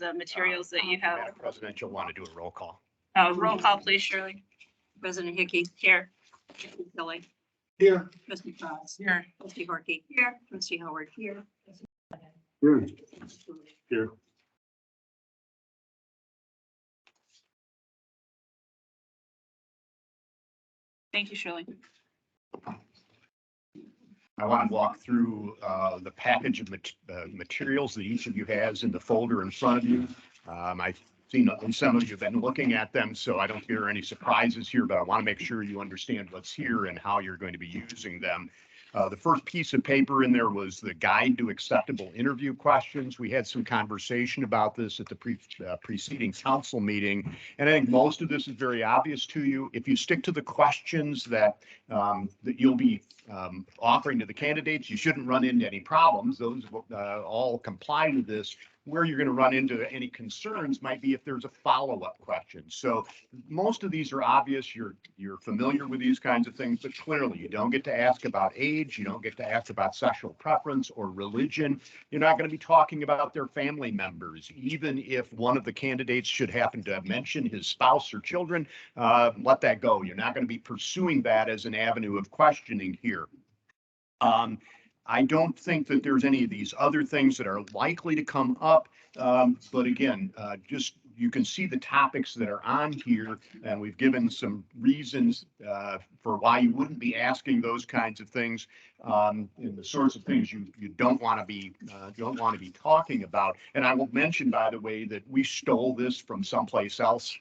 the materials that you have. Madam President, you'll want to do a roll call. Roll call, please, Shirley. President Hickey. Here. Trustee Kelly. Here. Trustee Fox. Here. Trustee Horky. Here. Trustee Howard. Here. Here. Here. Thank you, Shirley. I want to walk through the package of materials that each of you has in the folder in front of you. I've seen at least some of you have been looking at them, so I don't think there are any surprises here, but I want to make sure you understand what's here and how you're going to be using them. The first piece of paper in there was the guide to acceptable interview questions. We had some conversation about this at the preceding council meeting, and I think most of this is very obvious to you. If you stick to the questions that you'll be offering to the candidates, you shouldn't run into any problems. Those all comply with this. Where you're going to run into any concerns might be if there's a follow-up question. So most of these are obvious. You're familiar with these kinds of things, but clearly you don't get to ask about age. You don't get to ask about sexual preference or religion. You're not going to be talking about their family members. Even if one of the candidates should happen to mention his spouse or children, let that go. You're not going to be pursuing that as an avenue of questioning here. I don't think that there's any of these other things that are likely to come up. But again, just you can see the topics that are on here, and we've given some reasons for why you wouldn't be asking those kinds of things, and the sorts of things you don't want to be talking about. And I will mention, by the way, that we stole this from someplace else.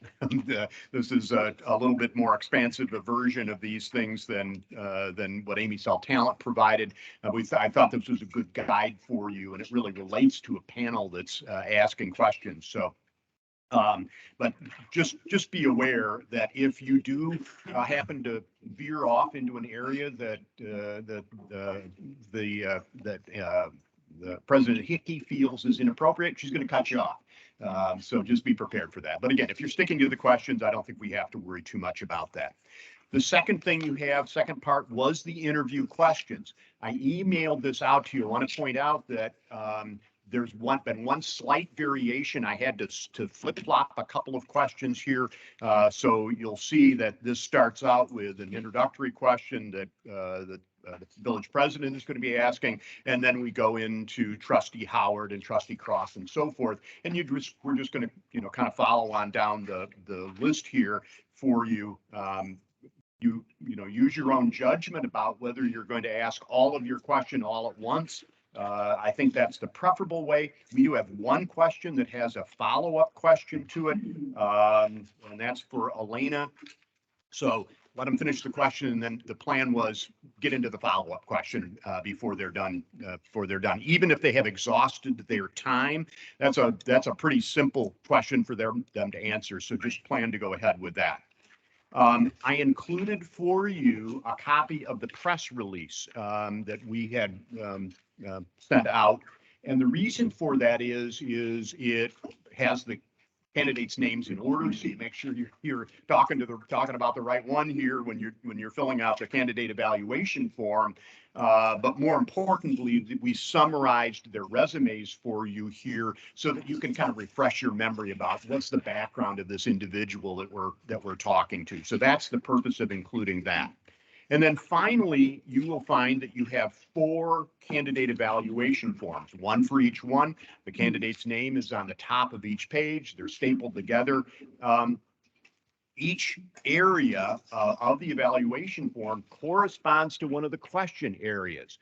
This is a little bit more expansive a version of these things than what Amy Cell Talent provided. I thought this was a good guide for you, and it really relates to a panel that's asking questions. So. But just be aware that if you do happen to veer off into an area that President Hickey feels is inappropriate, she's going to cut you off. So just be prepared for that. But again, if you're sticking to the questions, I don't think we have to worry too much about that. The second thing you have, second part, was the interview questions. I emailed this out to you. I want to point out that there's been one slight variation. I had to flip-flop a couple of questions here. So you'll see that this starts out with an introductory question that the village president is going to be asking, and then we go into Trustee Howard and Trustee Cross and so forth. And we're just going to kind of follow on down the list here for you. Use your own judgment about whether you're going to ask all of your question all at once. I think that's the preferable way. We do have one question that has a follow-up question to it, and that's for Elena. So let them finish the question, and then the plan was get into the follow-up question before they're done. Even if they have exhausted their time, that's a pretty simple question for them to answer. So just plan to go ahead with that. I included for you a copy of the press release that we had sent out. And the reason for that is it has the candidates' names in order, so you make sure you're talking about the right one here when you're filling out the candidate evaluation form. But more importantly, we summarized their resumes for you here so that you can kind of refresh your memory about what's the background of this individual that we're talking to. So that's the purpose of including that. And then finally, you will find that you have 4 candidate evaluation forms, one for each one. The candidate's name is on the top of each page. They're stapled together. Each area of the evaluation form corresponds to one of the question areas.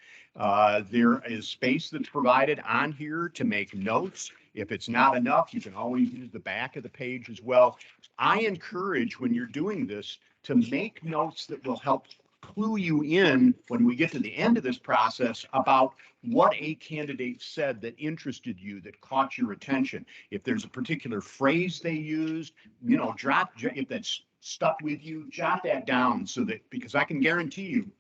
There is space that's provided on here to make notes. If it's not enough, you can always use the back of the page as well. I encourage, when you're doing this, to make notes that will help clue you in when we get to the end of this process about what a candidate said that interested you, that caught your attention. If there's a particular phrase they used, if that's stuck with you, jot that down so that, because I can guarantee you,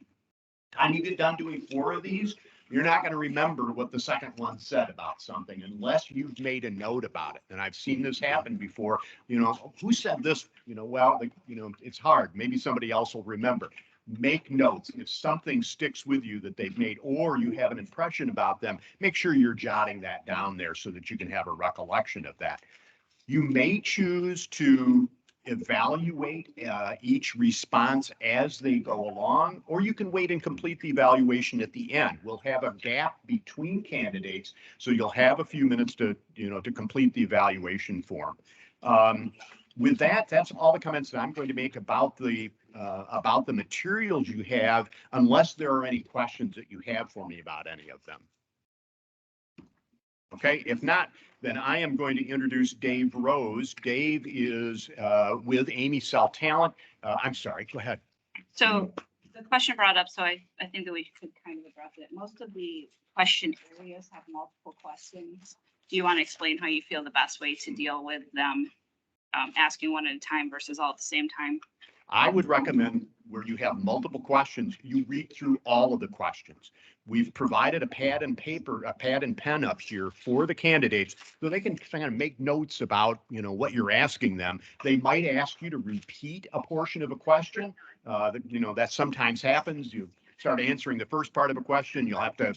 time you get done doing 4 of these, you're not going to remember what the second one said about something unless you've made a note about it. And I've seen this happen before. Who said this? It's hard. Maybe somebody else will remember. make notes. If something sticks with you that they've made, or you have an impression about them, make sure you're jotting that down there so that you can have a recollection of that. You may choose to evaluate each response as they go along, or you can wait and complete the evaluation at the end. We'll have a gap between candidates, so you'll have a few minutes to, to complete the evaluation form. With that, that's all the comments that I'm going to make about the materials you have, unless there are any questions that you have for me about any of them. Okay, if not, then I am going to introduce Dave Rose. Dave is with Amy Cell Talent. I'm sorry, go ahead. So the question brought up, so I think that we could kind of address it. Most of the question areas have multiple questions. Do you want to explain how you feel the best way to deal with them, asking one at a time versus all at the same time? I would recommend where you have multiple questions, you read through all of the questions. We've provided a pad and pen up here for the candidates so they can kind of make notes about, what you're asking them. They might ask you to repeat a portion of a question. That sometimes happens. You start answering the first part of a question, you'll have to,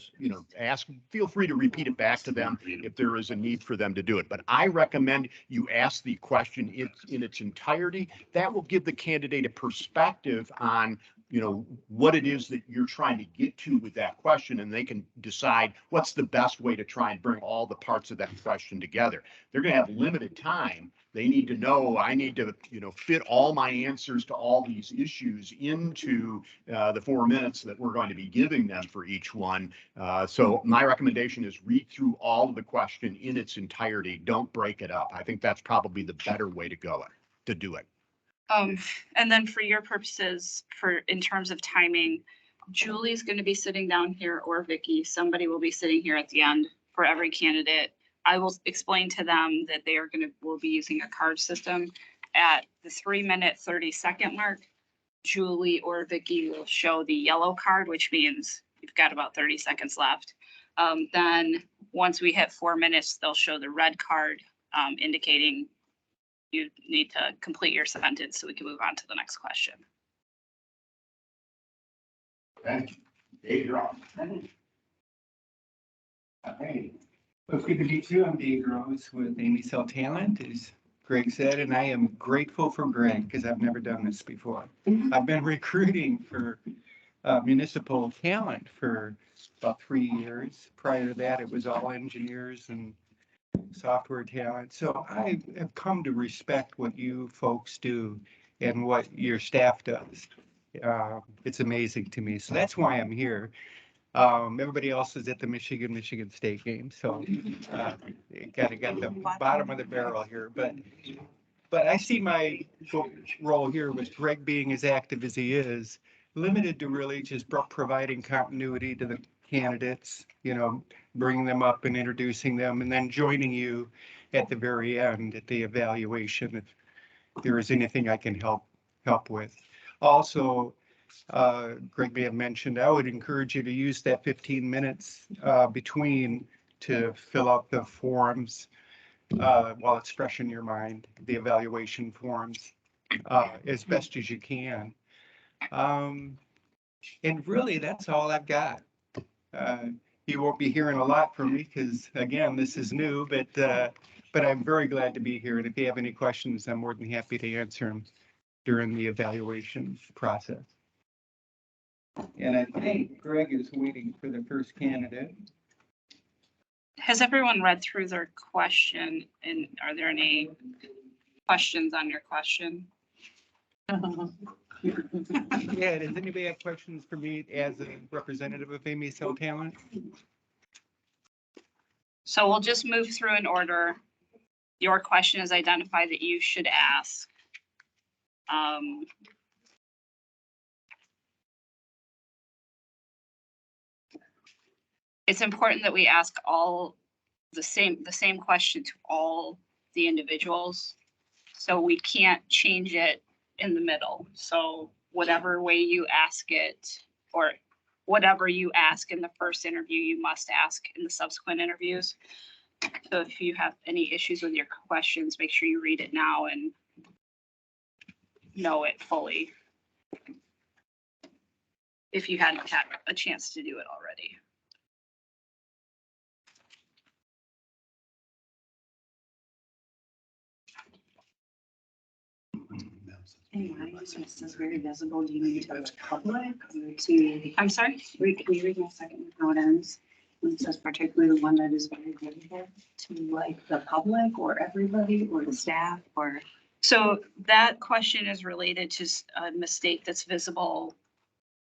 feel free to repeat it back to them if there is a need for them to do it. But I recommend you ask the question in its entirety. That will give the candidate a perspective on, what it is that you're trying to get to with that question, and they can decide what's the best way to try and bring all the parts of that question together. They're going to have limited time. They need to know, I need to, fit all my answers to all these issues into the 4 minutes that we're going to be giving them for each one. So my recommendation is read through all of the question in its entirety. Don't break it up. I think that's probably the better way to do it. And then for your purposes, in terms of timing, Julie's going to be sitting down here, or Vicky, somebody will be sitting here at the end for every candidate. I will explain to them that we'll be using a card system. At the 3-minute, 30-second mark, Julie or Vicky will show the yellow card, which means you've got about 30 seconds left. Then once we hit 4 minutes, they'll show the red card, indicating you need to complete your sentence so we can move on to the next question. Okay. Dave, you're on. Okay. Well, it's good to meet you. I'm Dave Rose with Amy Cell Talent, as Greg said, and I am grateful for Greg because I've never done this before. I've been recruiting for municipal talent for about 3 years. Prior to that, it was all engineers and software talent. So I have come to respect what you folks do and what your staff does. It's amazing to me. So that's why I'm here. Everybody else is at the Michigan State game. So got the bottom of the barrel here. But I see my role here with Greg being as active as he is, limited to really just providing continuity to the candidates, bringing them up and introducing them, and then joining you at the very end at the evaluation if there is anything I can help with. Also, Greg may have mentioned, I would encourage you to use that 15 minutes between to fill out the forms while it's fresh in your mind, the evaluation forms, as best as you can. And really, that's all I've got. You won't be hearing a lot from me because, again, this is new, but I'm very glad to be here. And if you have any questions, I'm more than happy to answer them during the evaluation process. And I think Greg is waiting for the first candidate. Has everyone read through their question, and are there any questions on your question? Yeah, does anybody have questions for me as a representative of Amy Cell Talent? So we'll just move through in order. Your question is identified that you should ask. It's important that we ask all the same question to all the individuals. So we can't change it in the middle. So whatever way you ask it, or whatever you ask in the first interview, you must ask in the subsequent interviews. So if you have any issues with your questions, make sure you read it now and know it fully. if you hadn't had a chance to do it already. Anyway, it says very visible. Do you need to the public or to, I'm sorry? can you read my second how it ends? When it says particularly the one that is very visible to like the public or everybody or the staff or. So that question is related to a mistake that's visible,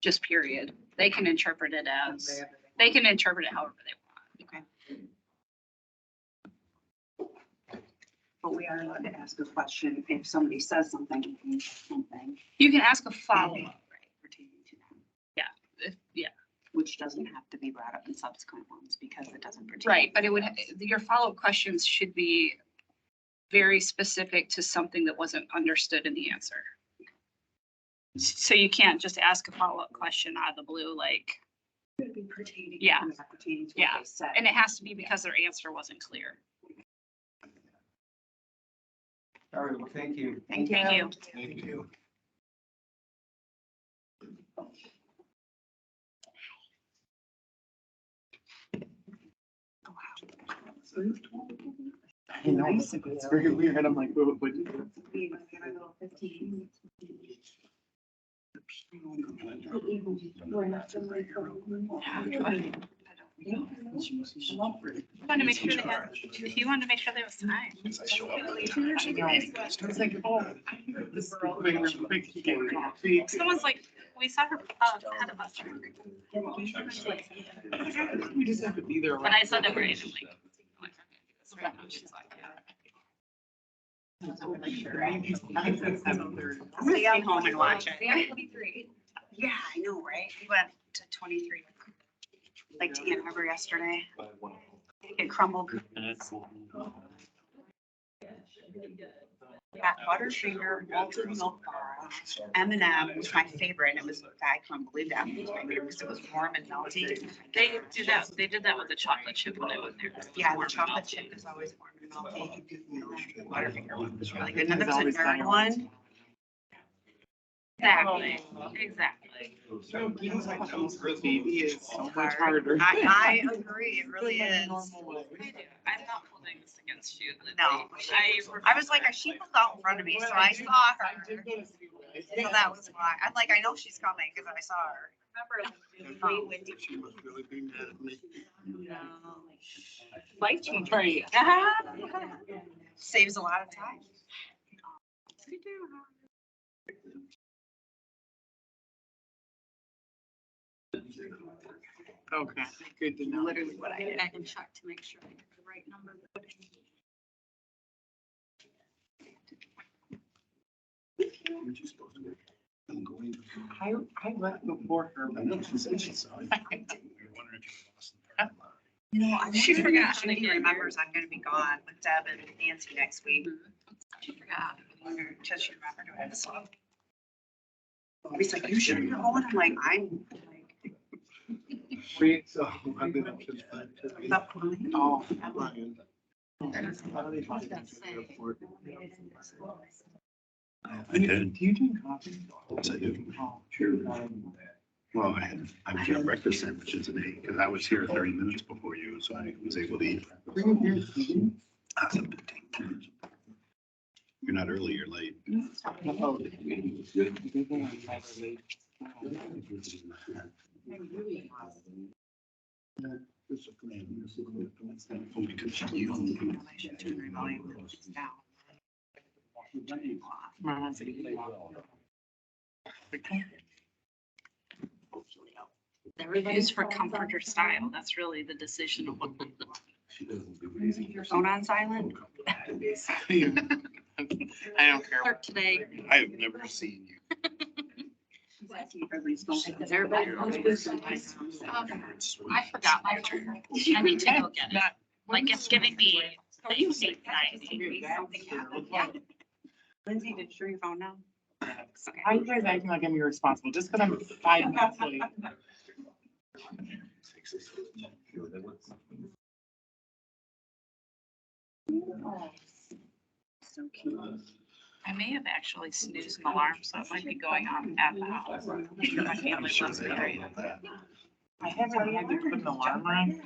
just period. They can interpret it as, they can interpret it however they want. But we are allowed to ask a question if somebody says something, You can ask a follow-up, pertaining to them, yeah, which doesn't have to be brought up in subsequent ones because it doesn't pertain. right, but it would, your follow-up questions should be very specific to something that wasn't understood in the answer. So you can't just ask a follow-up question out of the blue, like, Could be pertaining. Yeah. Not pertaining to Yeah. what they said. and it has to be because their answer wasn't clear. All right, well, thank you. Thank you. Thank you. Thank you. I know, it's very weird. I'm like, what? Wanted to make sure they had, he wanted to make sure there was time. It's like, oh, this quick game coffee. Someone's like, we saw her ahead of us. We just have to be there. But I said it right, I'm like. She's like, Stay at home and watch it. Yeah, I know, right? We went to 23, like to Ann Arbor yesterday. It crumbled. Got Butterfinger, malted milk bar, M&M was my favorite. It was, I couldn't believe that. It was my favorite because it was warm and melty. they did that with the chocolate chip when I went there. Yeah, the chocolate chip is always warm and melty. Butterfinger one was really good. And then there was a nerd one. Exactly. So, you know, like, for a baby is so much Hard. harder. I agree, it really is. I do. I'm not holding this against you. No. I was like, she pulled out in front of me, so I saw her. So that was why. I'm like, I know she's coming because I saw her. Remember, windy. She must really be mad at me. Life changing. Right. Saves a lot of time. Okay, good to know. Literally what I did. I can check to make sure I get the right number. Where'd you supposed to go? I'm going. I left before her. I know, she said she saw it. I wonder if you lost the parking lot. No, She forgot. She remembers I'm gonna be gone with Deb and Nancy next week. She forgot. Until she remembered what I saw. He's like, you sure you're going? I'm like, I'm like. Wait, So I've been up since 5:30. Not fine. oh, Brian. How do they find you at the airport? I did. do you drink coffee? Yes, I do. Oh, Sure. Well, I was at breakfast sandwiches today because I was here 30 minutes before you, so I was able to eat. bring beer, Stevie. Awesome. You're not early, you're late. Oh. Because you. I should turn my volume down. Everybody's for comfort or style. That's really the decision of what. Your phone on silent? I don't care. Clerk today. I've never seen you. Everybody's phone. Is everybody? I forgot my turn. I need to go get it. Like it's giving me. Something happened. Yeah. Lindsay, did you turn your phone down? Why are you guys acting like I'm irresponsible just because I'm 5 minutes late? So cute. I may have actually snoozed an alarm, so it might be going on at the house. My family Sure loves they the have area. that. I haven't had to put an alarm on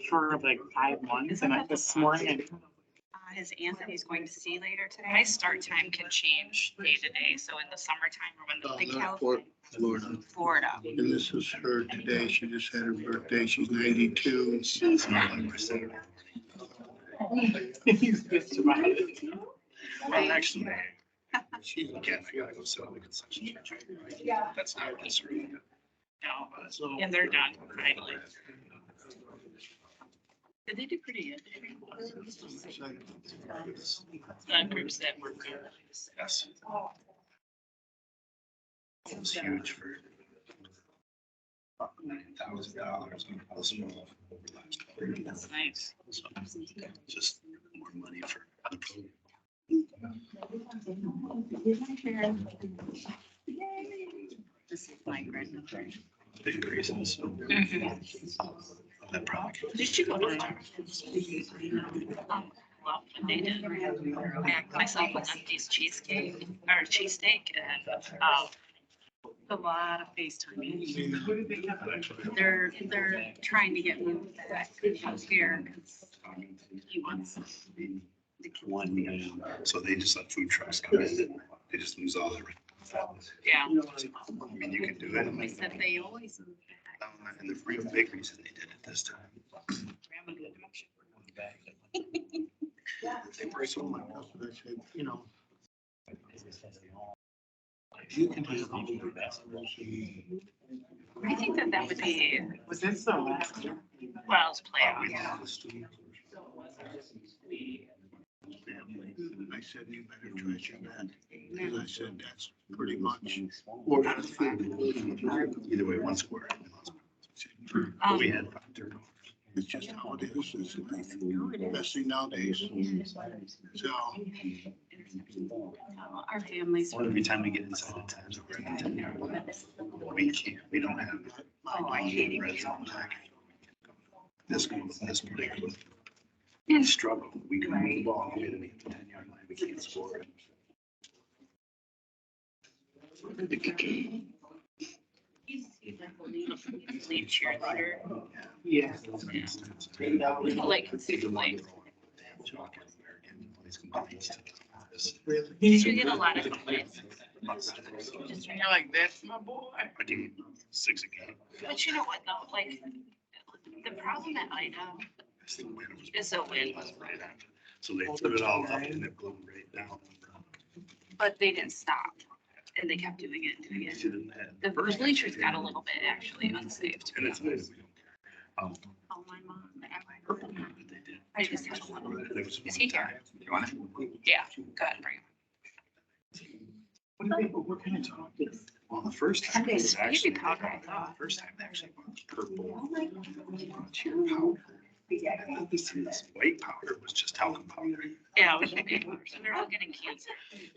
for like 5 months and this morning. His aunt that he's going to see later today. My start time can change day to day, so in the summertime or when the That's California, Florida. Florida. And this is her today. She just had her birthday. She's 92. She's He's just about it. Well, actually, she's again, I gotta go sit on the concession. That's not a concern. No, and they're done finally. Did they do pretty good? The groups that were good. Yes. It was huge for $9,000 on a small. That's nice. So, just more money for the program. This is my grandmother. Big increases. So that probably. Did you go to that? Well, they did. Myself with Dundee's cheesecake or cheesesteak and a lot of FaceTiming. They're trying to get me back here because he wants. So they just let food trucks come in and they just lose all their. Yeah. I mean, you can do it. They said they always. And the real big reason they did it this time. Grandma did. They were so much, I said, you know. You can have all the best. I think that would be, Was this the last year? well, it's play out. I said, you better treasure that. And I said, that's pretty much. Or either way, one square. But we had 5 turnovers. It's just how it is. It's life, especially nowadays. So. Our families. Every time we get inside the times, we're in the 10-yard line. We can't, we don't have. Oh, I hate it. Red zone back. This particular And struggle, we can move the ball, we didn't hit the 10-yard line, we can't score it. lead cheerleader. Yeah. Like, like, Really? did you get a lot of complaints? You're like, that's my boy. I did 6 again. But you know what though, like, the problem at Ida is a win, Right after. So they threw it all up and it blew right down. but they didn't stop. And they kept doing it and doing it. The bleachers got a little bit actually unsafe. To And be it's. honest. Um, Oh, my mom. purple, but they did. I just had a little. There was Is he one time- here? You want it? Yeah, go ahead and bring him. What kind of talk is? Well, the first time. it was Baby actually- powder, I thought. the First time they actually bought purple. Cheer powder. This white powder was just talcum powder. Yeah, it was baby powder. So they're all getting cancer.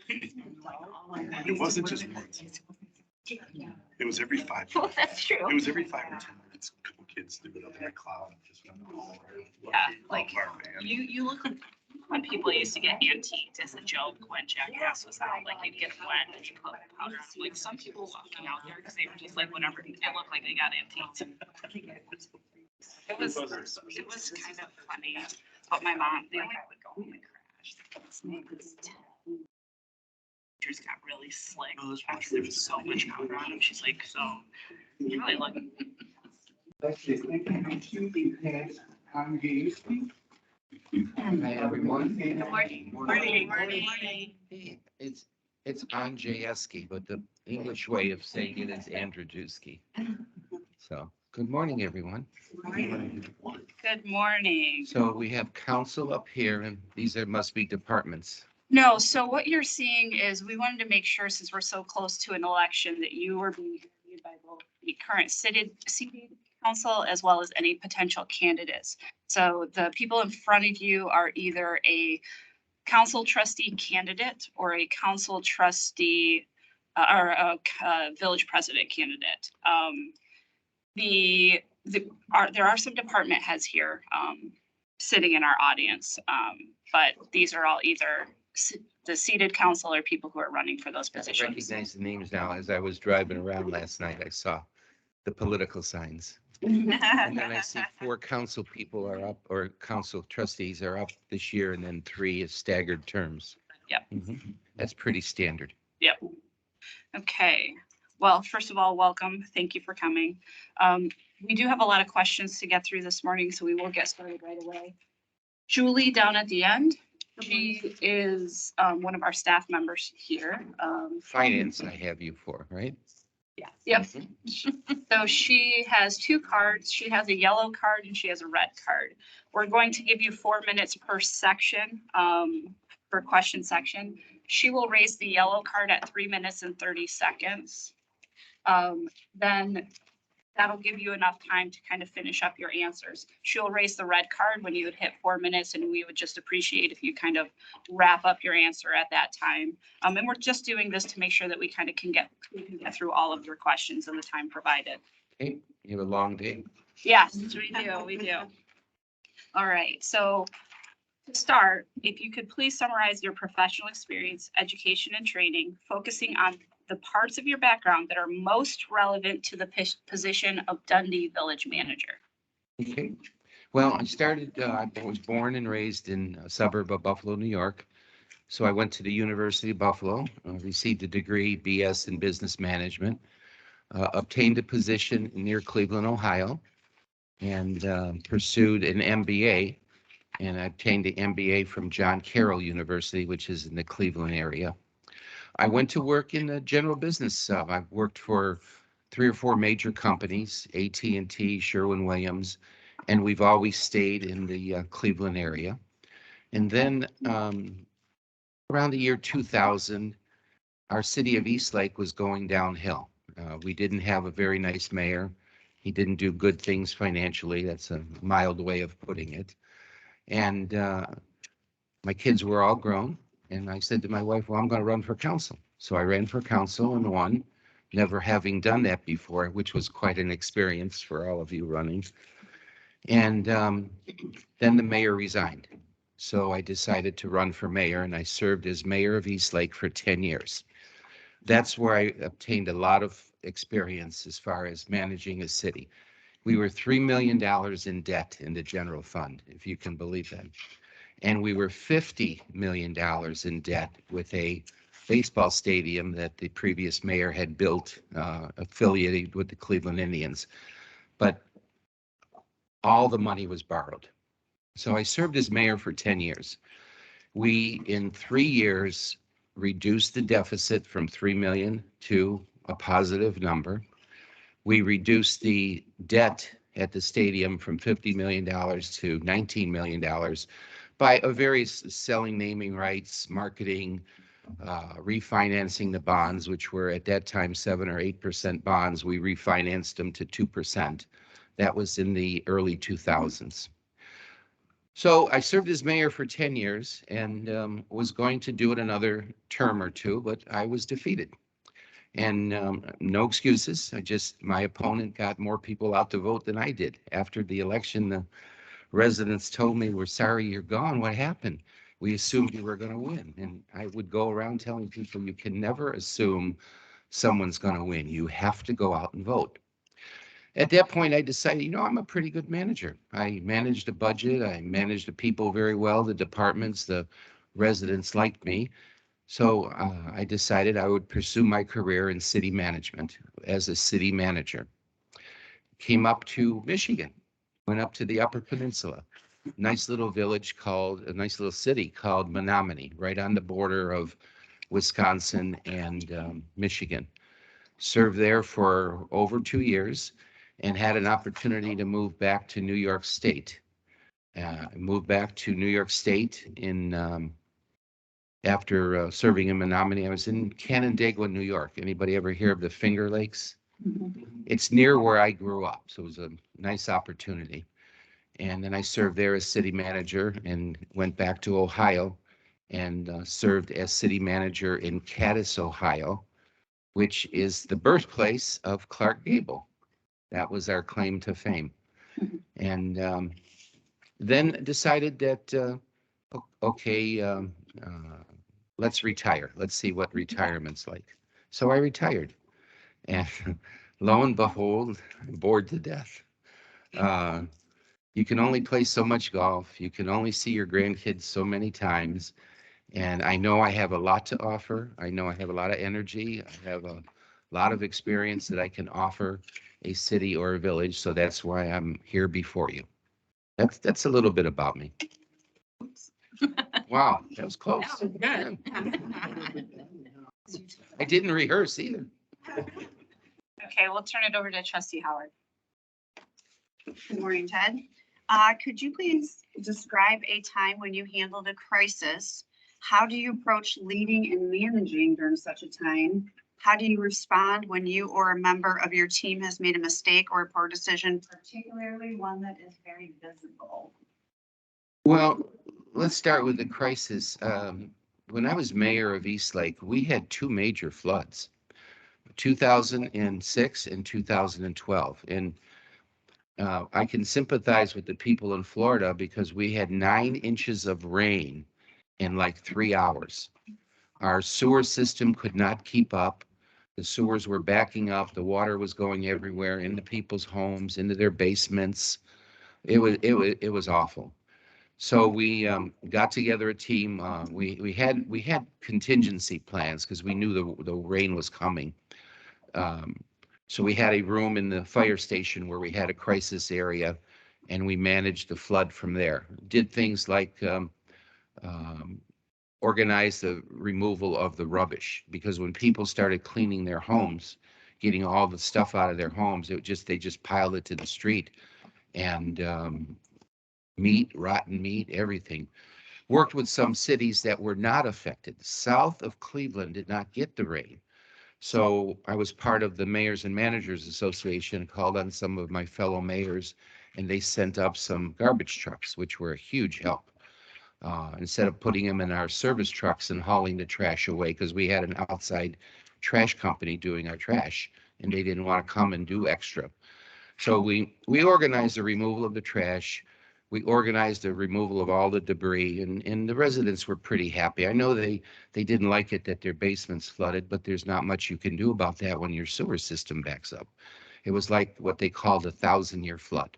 It wasn't just once. It was every 5. Well, that's It true. was every 5 or 10 minutes. A couple kids threw it up in the cloud. and just went all over. Yeah, like, All our fans. You look when people used to get antiqued as a joke when Jackass was out, like you'd get wet and you put powder on. Like some people walking out there because they were just like whatever, it looked like they got antiqued. It was kind of funny, but my mom, they would go home and crash. Pictures got really slick. Oh, that's After there was so much powder on them. She's like, so you really look. Hi, everyone. Good morning. Morning. Morning. Hey, it's Andrzejewski, but the English way of saying it is Andrzejewski. So, good morning, everyone. Good morning. So we have council up here, and must be departments. No, so what you're seeing is we wanted to make sure, since we're so close to an election, that you were being interviewed by both the current seated council as well as any potential candidates. So the people in front of you are either a council trustee candidate or a council trustee or a village president candidate. There are some department heads here sitting in our audience, but these are all either the seated council are people who are running for those I positions. recognize the names now. As I was driving around last night, I saw the political signs. And then I see 4 council people are up, or council trustees are up this year, and then 3 is staggered terms. Yep. That's pretty standard. Okay, well, first of all, welcome. Thank you for coming. We do have a lot of questions to get through this morning, so we will get started right away. Julie down at the end, she is one of our staff members here. Finance I have you for, right? Yeah. Yep. So she has 2 cards. She has a yellow card and she has a red card. We're going to give you 4 minutes per section, per question section. She will raise the yellow card at 3 minutes and 30 seconds. Then that'll give you enough time to kind of finish up your answers. She'll raise the red card when you would hit 4 minutes, and we would just appreciate if you kind of wrap up your answer at that time. And we're just doing this to make sure that we kind of can get through all of your questions in the time provided. Okay, you have a long day. Yes, we do. All right, so to start, if you could please summarize your professional experience, education, and training, focusing on the parts of your background that are most relevant to the position of Dundee Village Manager. Okay, well, I was born and raised in a suburb of Buffalo, New York. So I went to the University of Buffalo, received a degree, BS in business management, obtained a position near Cleveland, Ohio, and pursued an MBA. And I obtained the MBA from John Carroll University, which is in the Cleveland area. I went to work in the general business. I've worked for 3 or 4 major companies, AT&T, Sherwin-Williams, and we've always stayed in the Cleveland area. And then around the year 2000, our city of Eastlake was going downhill. We didn't have a very nice mayor. He didn't do good things financially. That's a mild way of putting it. And my kids were all grown. And I said to my wife, well, I'm going to run for council. So I ran for council and won, never having done that before, which was quite an experience for all of you running. And then the mayor resigned. So I decided to run for mayor, and I served as mayor of Eastlake for 10 years. That's where I obtained a lot of experience as far as managing a city. We were $3 million in debt in the general fund, if you can believe that. And we were $50 million in debt with a baseball stadium that the previous mayor had built, affiliated with the Cleveland Indians. But all the money was borrowed. So I served as mayor for 10 years. We, in 3 years, reduced the deficit from 3 million to a positive number. We reduced the debt at the stadium from $50 million to $19 million by various selling naming rights, marketing, refinancing the bonds, which were at that time 7 or 8% bonds. We refinanced them to 2%. That was in the early 2000s. So I served as mayor for 10 years and was going to do it another term or 2, but I was defeated. And no excuses. My opponent got more people out to vote than I did. After the election, the residents told me, we're sorry you're gone. What happened? We assumed you were going to win. And I would go around telling people, you can never assume someone's going to win. You have to go out and vote. At that point, I decided, I'm a pretty good manager. I managed a budget. I managed the people very well, the departments, the residents liked me. So I decided I would pursue my career in city management as a city manager. Came up to Michigan, went up to the Upper Peninsula, nice little city called Menominee, right on the border of Wisconsin and Michigan. Served there for over 2 years and had an opportunity to move back to New York State. Moved back to New York State after serving in Menominee. I was in Canandaigua, New York. Anybody ever hear of the Finger Lakes? Mm-hmm. It's near where I grew up, so it was a nice opportunity. And then I served there as city manager and went back to Ohio and served as city manager in Cadiz, Ohio, which is the birthplace of Clark Gable. That was our claim to fame. Mm-hmm. And then decided that, let's retire. Let's see what retirement's like. So I retired. And lo and behold, I'm bored to death. You can only play so much golf. You can only see your grandkids so many times. And I know I have a lot to offer. I know I have a lot of energy. I have a lot of experience that I can offer a city or a village. So that's why I'm here before you. That's a little bit about me. Wow, that was close. Good. I didn't rehearse either. Okay, we'll turn it over to trustee Howard. Good morning, Ted. Could you please describe a time when you handled a crisis? How do you approach leading and managing during such a time? How do you respond when you or a member of your team has made a mistake or a poor decision, particularly one that is very visible? Well, let's start with the crisis. When I was mayor of Eastlake, we had two major floods, 2006 and 2012. And I can sympathize with the people in Florida because we had 9 inches of rain in like 3 hours. Our sewer system could not keep up. The sewers were backing up. The water was going everywhere into people's homes, into their basements. It was awful. So we got together a team. We had contingency plans because we knew the rain was coming. So we had a room in the fire station where we had a crisis area, and we managed the flood from there. Did things like organize the removal of the rubbish, because when people started cleaning their homes, getting all the stuff out of their homes, they just piled it to the street, and meat, rotten meat, everything. Worked with some cities that were not affected. South of Cleveland did not get the rain. So I was part of the Mayors and Managers Association, called on some of my fellow mayors, and they sent up some garbage trucks, which were a huge help. Instead of putting them in our service trucks and hauling the trash away, because we had an outside trash company doing our trash, and they didn't want to come and do extra. So we organized the removal of the trash. We organized the removal of all the debris, and the residents were pretty happy. I know they didn't like it that their basements flooded, but there's not much you can do about that when your sewer system backs up. It was like what they called a 1,000-year flood.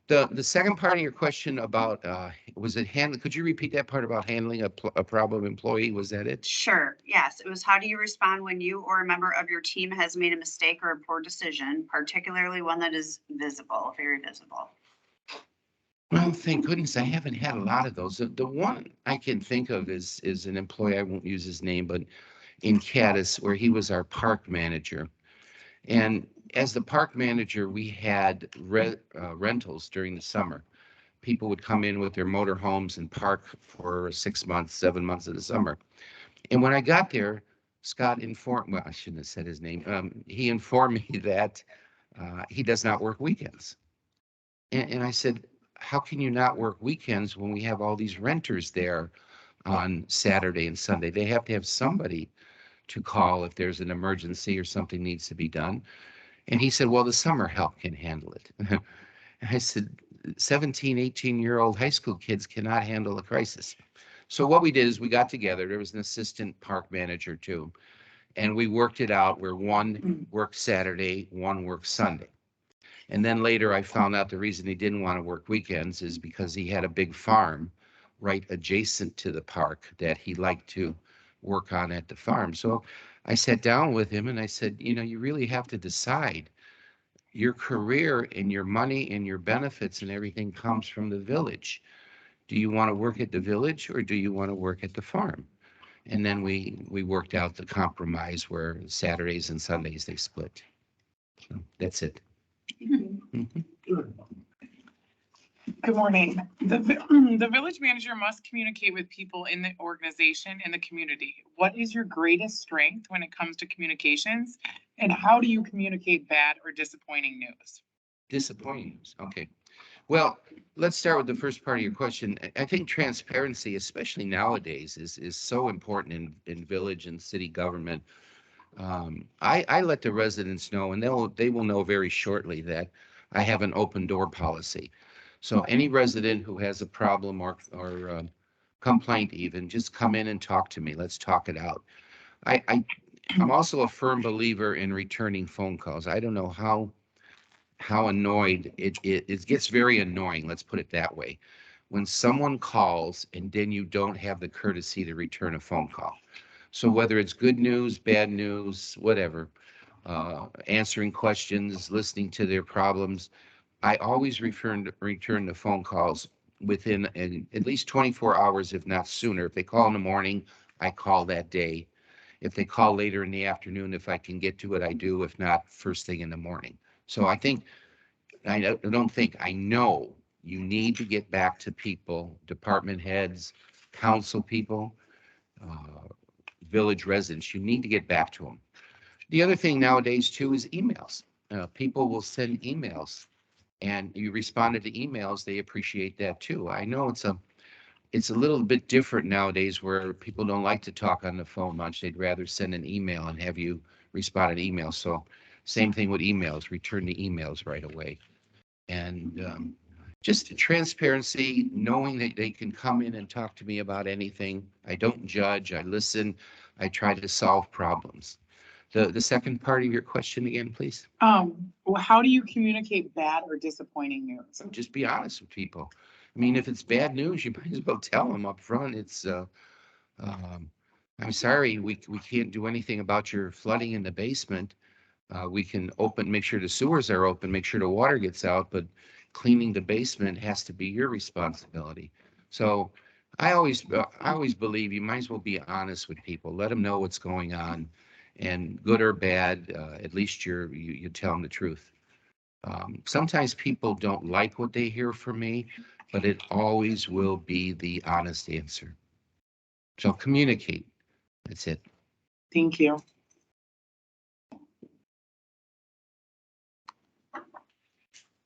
The second part of your question about, could you repeat that part about handling a problem employee? Was that it? Sure, yes. It was, how do you respond when you or a member of your team has made a mistake or a poor decision, particularly one that is visible, very visible? Well, thank goodness I haven't had a lot of those. The one I can think of is an employee, I won't use his name, but in Caddis, where he was our park manager. And as the park manager, we had rentals during the summer. People would come in with their motor homes and park for 6 months, 7 months of the summer. And when I got there, Scott informed, well, I shouldn't have said his name. He informed me that he does not work weekends. And I said, how can you not work weekends when we have all these renters there on Saturday and Sunday? They have to have somebody to call if there's an emergency or something needs to be done. And he said, well, the summer help can handle it. I said, 17, 18-year-old high school kids cannot handle a crisis. So what we did is we got together. There was an assistant park manager too. And we worked it out where one worked Saturday, one worked Sunday. And then later I found out the reason he didn't want to work weekends is because he had a big farm right adjacent to the park that he liked to work on at the farm. So I sat down with him and I said, you really have to decide. Your career and your money and your benefits and everything comes from the village. Do you want to work at the village or do you want to work at the farm? And then we worked out the compromise where Saturdays and Sundays they split. So that's it. Mhm. Good morning. The village manager must communicate with people in the organization and the community. What is your greatest strength when it comes to communications? And how do you communicate bad or disappointing news? Disappointing news. Okay. Well, let's start with the first part of your question. I think transparency, especially nowadays, is so important in village and city government. I let the residents know, and they will know very shortly that I have an open door policy. So any resident who has a problem or complaint even, just come in and talk to me. Let's talk it out. I'm also a firm believer in returning phone calls. I don't know how annoyed it gets very annoying. Let's put it that way. When someone calls and then you don't have the courtesy to return a phone call. So whether it's good news, bad news, whatever, answering questions, listening to their problems, I always return the phone calls within at least 24 hours, if not sooner. If they call in the morning, I call that day. If they call later in the afternoon, if I can get to it, I do. If not, first thing in the morning. So I know you need to get back to people, department heads, council people, village residents. You need to get back to them. The other thing nowadays too is emails. People will send emails and you responded to emails, they appreciate that too. I know it's a little bit different nowadays where people don't like to talk on the phone much. They'd rather send an email and have you respond to email. So same thing with emails, return the emails right away. And just transparency, knowing that they can come in and talk to me about anything. I don't judge, I listen, I try to solve problems. The second part of your question again, please. Well, how do you communicate bad or disappointing news? Just be honest with people. I mean, if it's bad news, you might as well tell them up front. I'm sorry, we can't do anything about your flooding in the basement. We can make sure the sewers are open, make sure the water gets out, but cleaning the basement has to be your responsibility. So I always believe you might as well be honest with people. Let them know what's going on, and good or bad, at least you tell them the truth. Sometimes people don't like what they hear from me, but it always will be the honest answer. So communicate. That's it. Thank you.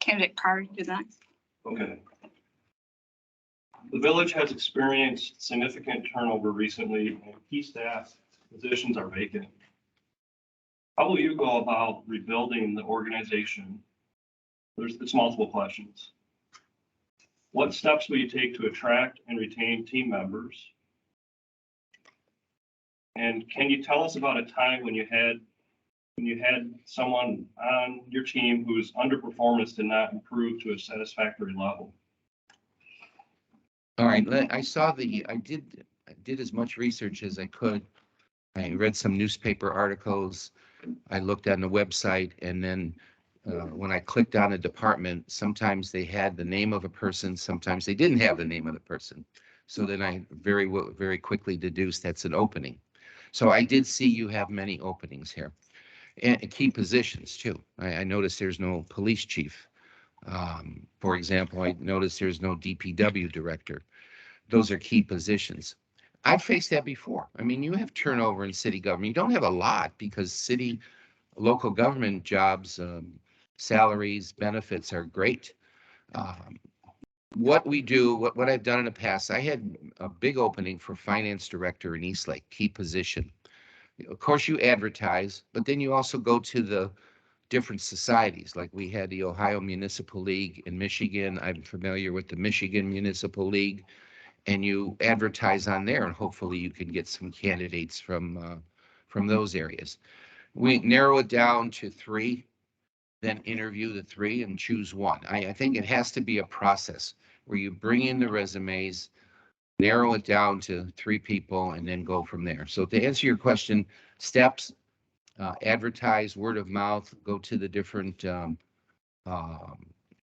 Candidate Carr, do that. Okay. The village has experienced significant turnover recently and key staff positions are vacant. How will you go about rebuilding the organization? It's multiple questions. What steps will you take to attract and retain team members? And can you tell us about a time when you had someone on your team whose underperformance did not improve to a satisfactory level? All right, I did as much research as I could. I read some newspaper articles. I looked on the website, and then when I clicked on a department, sometimes they had the name of a person, sometimes they didn't have the name of the person. So then I very quickly deduced that's an opening. So I did see you have many openings here, and key positions too. I noticed there's no police chief. For example, I noticed there's no DPW director. Those are key positions. I've faced that before. I mean, you have turnover in city government. You don't have a lot because local government jobs, salaries, benefits are great. What I've done in the past, I had a big opening for finance director in Eastlake, key position. Of course, you advertise, but then you also go to the different societies. Like we had the Ohio Municipal League in Michigan. I'm familiar with the Michigan Municipal League, and you advertise on there, and hopefully you can get some candidates from those areas. We narrow it down to 3, then interview the 3 and choose one. I think it has to be a process where you bring in the resumes, narrow it down to 3 people, and then go from there. So to answer your question, steps, advertise, word of mouth, go to the different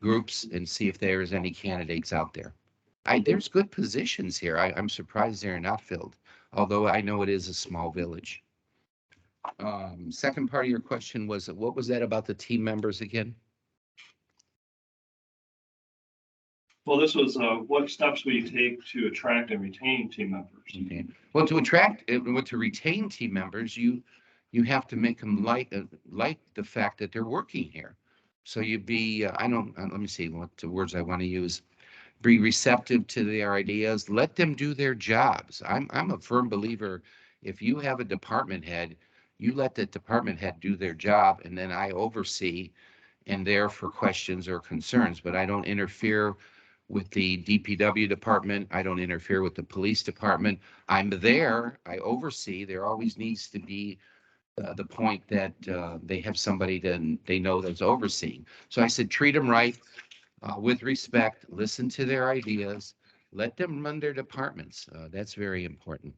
groups and see if there's any candidates out there. There's good positions here. I'm surprised they're not filled, although I know it is a small village. Second part of your question was, what was that about the team members again? Well, this was what steps will you take to attract and retain team members? Okay. Well, to attract and to retain team members, you have to make them like the fact that they're working here. So you be let me see what the words I want to use. Be receptive to their ideas. Let them do their jobs. I'm a firm believer. If you have a department head, you let the department head do their job, and then I oversee and there for questions or concerns, but I don't interfere with the DPW department. I don't interfere with the police department. I'm there, I oversee. There always needs to be the point that they have somebody that they know that's overseeing. So I said, treat them right, with respect, listen to their ideas, let them run their departments. That's very important.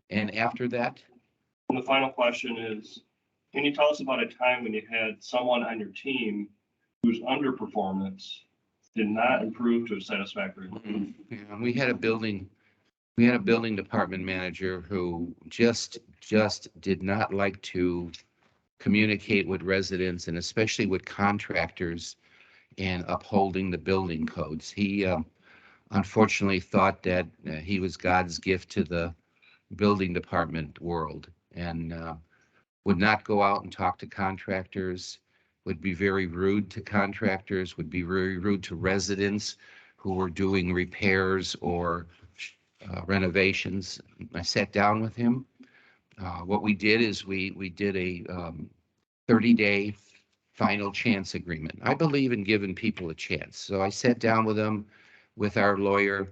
And after that, And the final question is, can you tell us about a time when you had someone on your team whose underperformance did not improve to a satisfactory level? yeah, we had a building department manager who just did not like to communicate with residents and especially with contractors in upholding the building codes. He unfortunately thought that he was God's gift to the building department world and would not go out and talk to contractors, would be very rude to contractors, would be very rude to residents who were doing repairs or renovations. I sat down with him. What we did is we did a 30-day final chance agreement. I believe in giving people a chance. So I sat down with him, with our lawyer,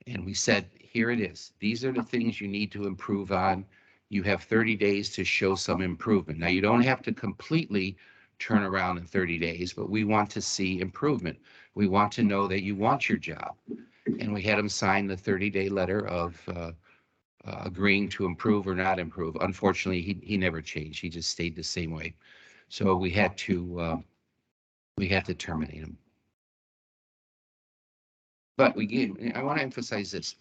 and we said, here it is. These are the things you need to improve on. You have 30 days to show some improvement. Now, you don't have to completely turn around in 30 days, but we want to see improvement. We want to know that you want your job. And we had him sign the 30-day letter of agreeing to improve or not improve. Unfortunately, he never changed. He just stayed the same way. So we had to terminate him. But I want to emphasize this.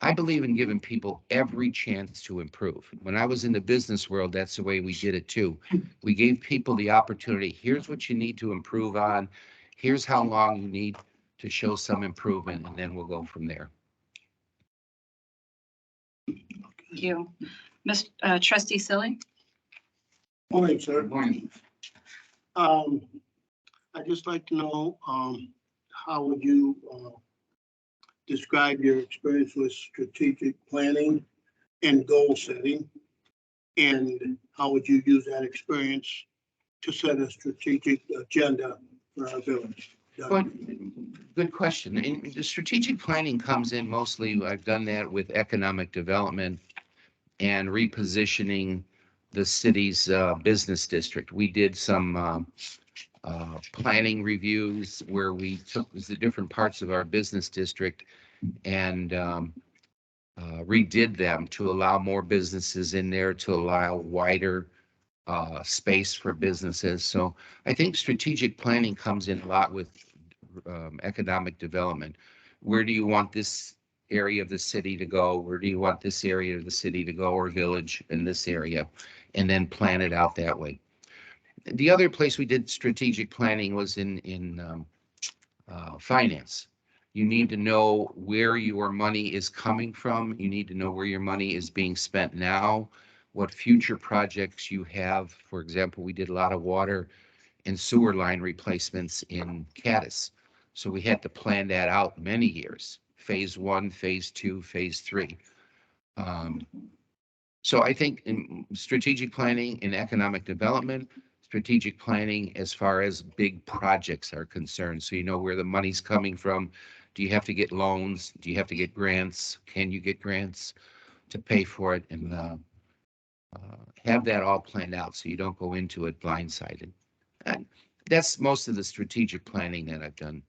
I believe in giving people every chance to improve. When I was in the business world, that's the way we did it too. We gave people the opportunity. Here's what you need to improve on. Here's how long you need to show some improvement, and then we'll go from there. Thank you. Trustee Silly? Morning, sir. Good morning. I'd just like to know, how would you, describe your experience with strategic planning and goal setting? And how would you use that experience to set a strategic agenda for our village? Good question. And the strategic planning comes in mostly, I've done that with economic development and repositioning the city's business district. We did some planning reviews where we took the different parts of our business district and redid them to allow more businesses in there, to allow wider space for businesses. So I think strategic planning comes in a lot with economic development. Where do you want this area of the city to go? Where do you want this area of the city to go, or village in this area? And then plan it out that way. The other place we did strategic planning was in finance. You need to know where your money is coming from. You need to know where your money is being spent now, what future projects you have. For example, we did a lot of water and sewer line replacements in Caddis. So we had to plan that out many years, phase 1, phase 2, phase 3. So I think in strategic planning in economic development, strategic planning as far as big projects are concerned. So you know where the money's coming from. Do you have to get loans? Do you have to get grants? Can you get grants to pay for it? And have that all planned out so you don't go into it blindsided. And that's most of the strategic planning that I've done.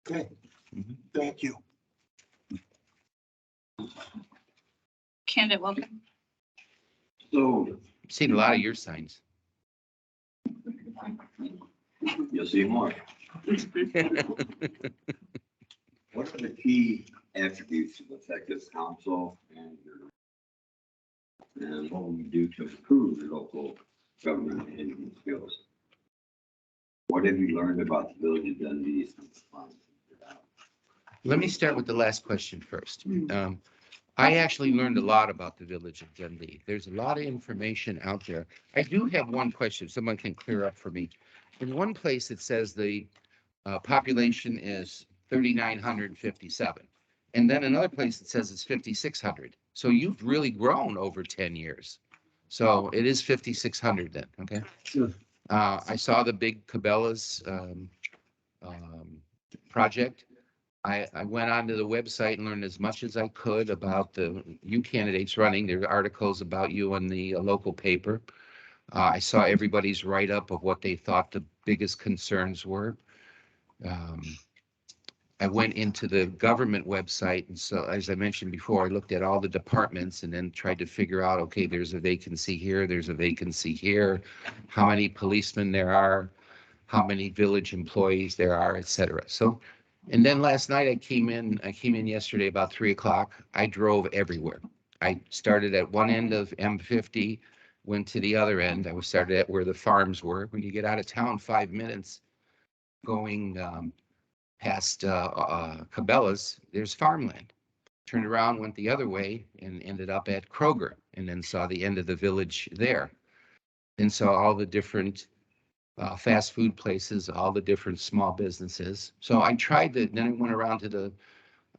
Okay, Mhm. thank you. Candidate Wilkin? So I've seen a lot of your signs. you'll see more. What are the key attributes of effective council and what will you do to improve the local government management skills? What have you learned about the village of Dundee since? Let me start with the last question first. I actually learned a lot about the village of Dundee. There's a lot of information out there. I do have one question someone can clear up for me. In one place, it says the population is 3,957. And then another place, it says it's 5,600. So you've really grown over 10 years. So it is 5,600 then, okay? Sure. I saw the big Cabela's project. I went onto the website and learned as much as I could about you candidates running. There are articles about you in the local paper. I saw everybody's write-up of what they thought the biggest concerns were. I went into the government website, and so, as I mentioned before, I looked at all the departments and then tried to figure out, okay, there's a vacancy here, there's a vacancy here, how many policemen there are, how many village employees there are, et cetera. So, and then last night I came in yesterday about 3:00. I drove everywhere. I started at one end of M50, went to the other end. I started at where the farms were. When you get out of town, 5 minutes going past Cabela's, there's farmland. Turned around, went the other way, and ended up at Kroger, and then saw the end of the village there. And saw all the different fast food places, all the different small businesses. So I tried to, then I went around to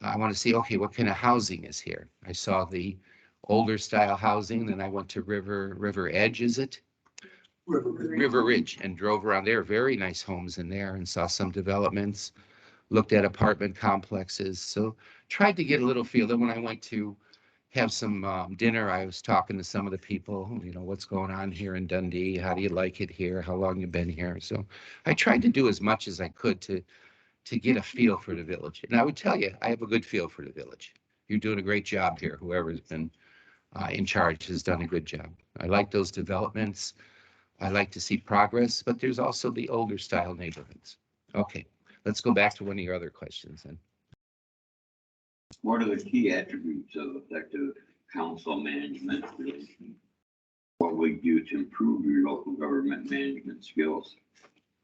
I want to see, okay, what kind of housing is here? I saw the older style housing, then I went to River Edge, is it? River Ridge, and drove around there. Very nice homes in there, and saw some developments, looked at apartment complexes. So tried to get a little feel. Then when I went to have some dinner, I was talking to some of the people, what's going on here in Dundee? How do you like it here? How long you been here? So I tried to do as much as I could to get a feel for the village. And I would tell you, I have a good feel for the village. You're doing a great job here. Whoever's been in charge has done a good job. I like those developments. I like to see progress, but there's also the older style neighborhoods. Okay, let's go back to one of your other questions then. What are the key attributes of effective council management? What would you do to improve your local government management skills?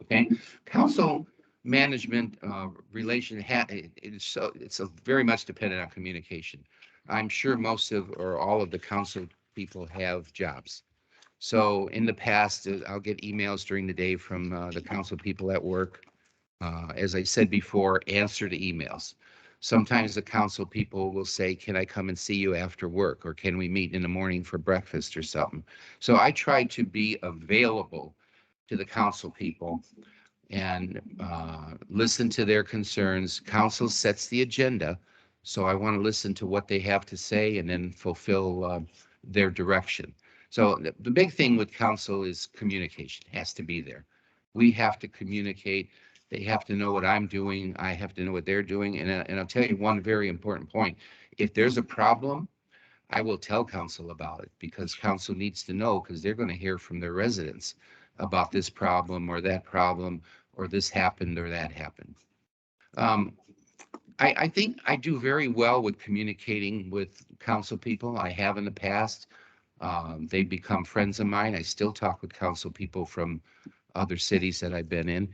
Okay, council management relation it's very much dependent on communication. I'm sure most of or all of the council people have jobs. So in the past, I'll get emails during the day from the council people at work. As I said before, answer to emails. Sometimes the council people will say, can I come and see you after work? Or can we meet in the morning for breakfast or something? So I try to be available to the council people and listen to their concerns. Council sets the agenda. So I want to listen to what they have to say and then fulfill their direction. So the big thing with council is communication. It has to be there. We have to communicate. They have to know what I'm doing. I have to know what they're doing. And I'll tell you one very important point. If there's a problem, I will tell council about it because council needs to know because they're going to hear from their residents about this problem or that problem or this happened or that happened. I think I do very well with communicating with council people. I have in the past. They've become friends of mine. I still talk with council people from other cities that I've been in.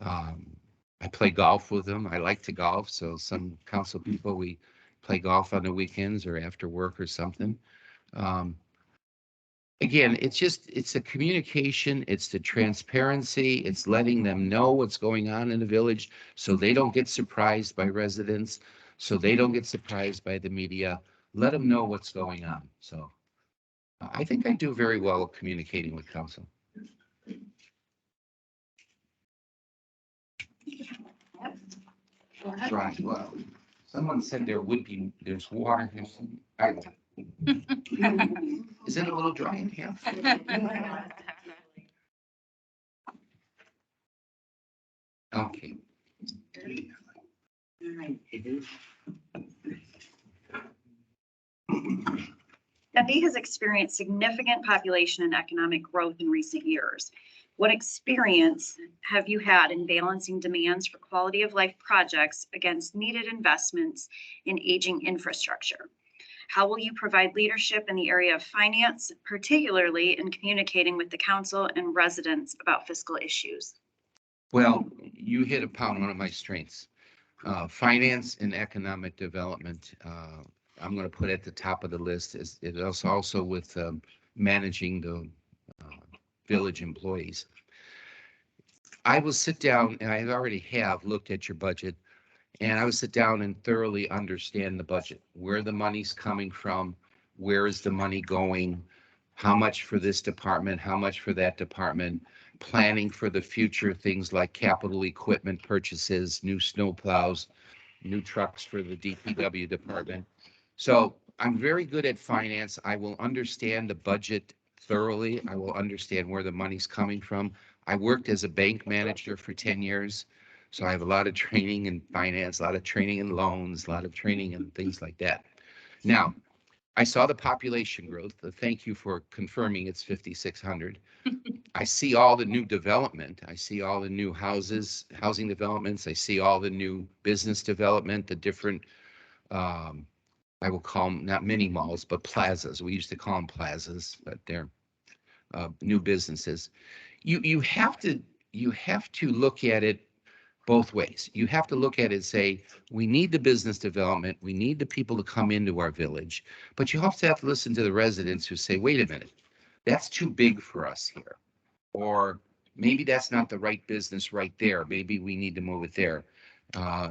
I play golf with them. I like to golf. So some council people, we play golf on the weekends or after work or something. Again, it's the communication, it's the transparency, it's letting them know what's going on in the village so they don't get surprised by residents, so they don't get surprised by the media. Let them know what's going on. So I think I do very well communicating with council. Right, well, someone said there's water here. Is it a little dry in here? Okay. Dundee has experienced significant population and economic growth in recent years. What experience have you had in balancing demands for quality of life projects against needed investments in aging infrastructure? How will you provide leadership in the area of finance, particularly in communicating with the council and residents about fiscal issues? Well, You hit upon one of my strengths. Finance and economic development, I'm going to put at the top of the list. It is also with managing the village employees. I will sit down, and I already have looked at your budget, and I will sit down and thoroughly understand the budget, where the money's coming from, where is the money going, how much for this department, how much for that department, planning for the future, things like capital equipment purchases, new snow plows, new trucks for the DPW department. So I'm very good at finance. I will understand the budget thoroughly. I will understand where the money's coming from. I worked as a bank manager for 10 years. So I have a lot of training in finance, a lot of training in loans, a lot of training in things like that. Now, I saw the population growth. Thank you for confirming it's 5,600. I see all the new development. I see all the new housing developments. I see all the new business development, the different, I will call them not mini malls, but plazas. We used to call them plazas, but they're new businesses. You have to look at it both ways. You have to look at it and say, we need the business development. We need the people to come into our village, but you also have to listen to the residents who say, wait a minute, that's too big for us here. Or maybe that's not the right business right there. Maybe we need to move it there.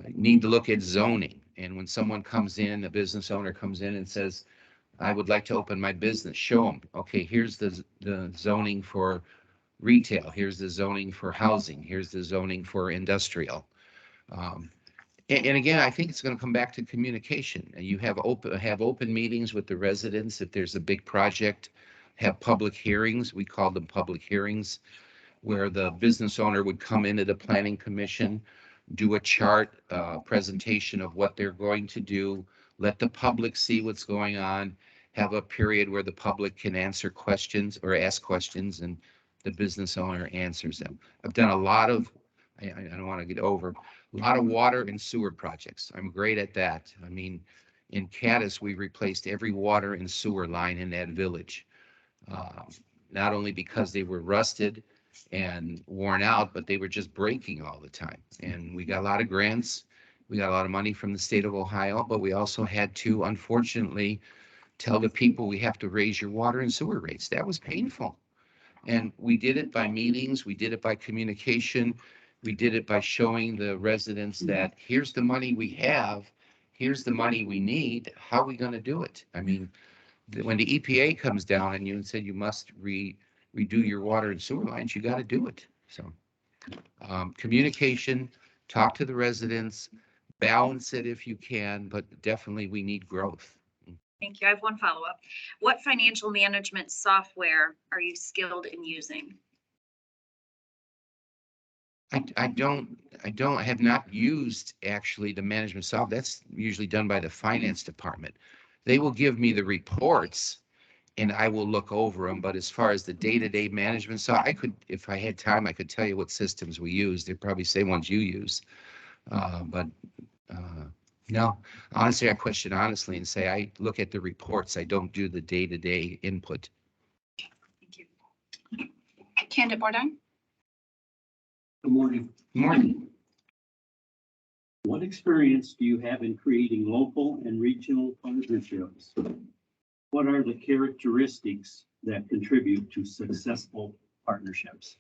Need to look at zoning. And when someone comes in, a business owner comes in and says, I would like to open my business, show them, okay, here's the zoning for retail. Here's the zoning for housing. Here's the zoning for industrial. And again, I think it's going to come back to communication. You have open meetings with the residents. If there's a big project, have public hearings. We call them public hearings, where the business owner would come into the planning commission, do a chart, presentation of what they're going to do, let the public see what's going on, have a period where the public can answer questions or ask questions, and the business owner answers them. I've done a lot of, I don't want to get over, a lot of water and sewer projects. I'm great at that. I mean, in Caddis, we replaced every water and sewer line in that village. Not only because they were rusted and worn out, but they were just breaking all the time. And we got a lot of grants. We got a lot of money from the state of Ohio, but we also had to, unfortunately, tell the people we have to raise your water and sewer rates. That was painful. And we did it by meetings. We did it by communication. We did it by showing the residents that here's the money we have. Here's the money we need. How are we going to do it? I mean, when the EPA comes down on you and said you must redo your water and sewer lines, you got to do it. So communication, talk to the residents, balance it if you can, but definitely we need growth. Thank you. I have one follow-up. What financial management software are you skilled in using? I have not used actually the management software. That's usually done by the finance department. They will give me the reports and I will look over them. But as far as the day-to-day management, so I could, if I had time, I could tell you what systems we use. They'd probably say ones you use. No, honestly, I question honestly and say, I look at the reports. I don't do the day-to-day input. Thank you. Candidate Bourdon? Good morning. Morning. What experience do you have in creating local and regional partnerships? What are the characteristics that contribute to successful partnerships?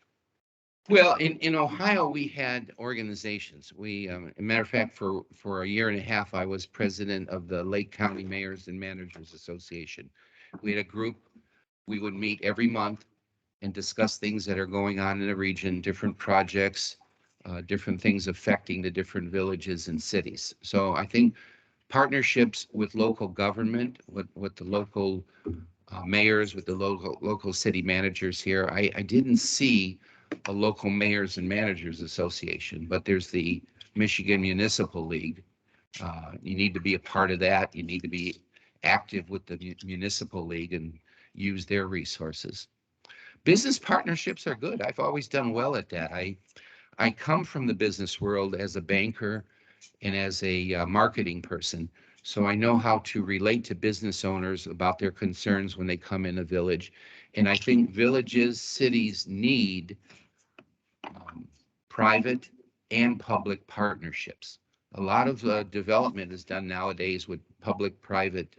Well, in Ohio, we had organizations. We, as a matter of fact, for a year and a half, I was president of the Lake County Mayors and Managers Association. We had a group. We would meet every month and discuss things that are going on in the region, different projects, different things affecting the different villages and cities. So I think partnerships with local government, with the local mayors, with the local city managers here. I didn't see a local mayors and managers association, but there's the Michigan Municipal League. You need to be a part of that. You need to be active with the municipal league and use their resources. Business partnerships are good. I've always done well at that. I come from the business world as a banker and as a marketing person. So I know how to relate to business owners about their concerns when they come in a village. And I think villages, cities need private and public partnerships. A lot of development is done nowadays with public-private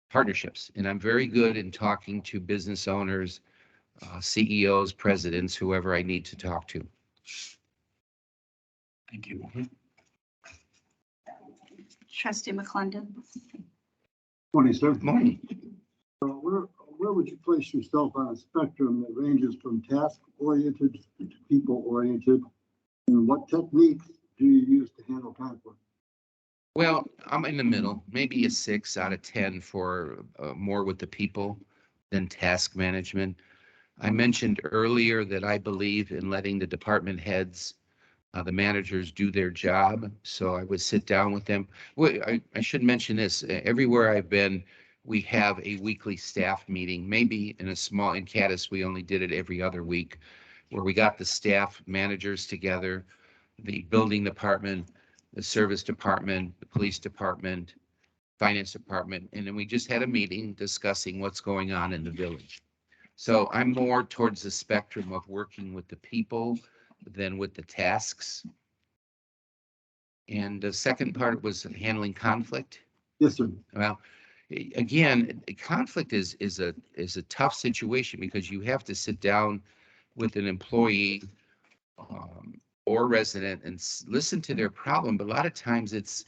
partnerships. And I'm very good in talking to business owners, CEOs, presidents, whoever I need to talk to. Thank you. Trustee McClendon? Morning, sir. Morning. We're where would you place yourself on a spectrum that ranges from task-oriented to people-oriented? And what techniques do you use to handle conflict? Well, I'm in the middle, maybe a 6 out of 10 for more with the people than task management. I mentioned earlier that I believe in letting the department heads, the managers do their job. So I would sit down with them. Well, I should mention this. Everywhere I've been, we have a weekly staff meeting. Maybe in Caddis, we only did it every other week, where we got the staff managers together, the building department, the service department, the police department, finance department, and then we just had a meeting discussing what's going on in the village. So I'm more towards the spectrum of working with the people than with the tasks. And the second part was handling conflict. Yes, sir. Well, again, conflict is a tough situation because you have to sit down with an employee or resident and listen to their problem. But a lot of times it's,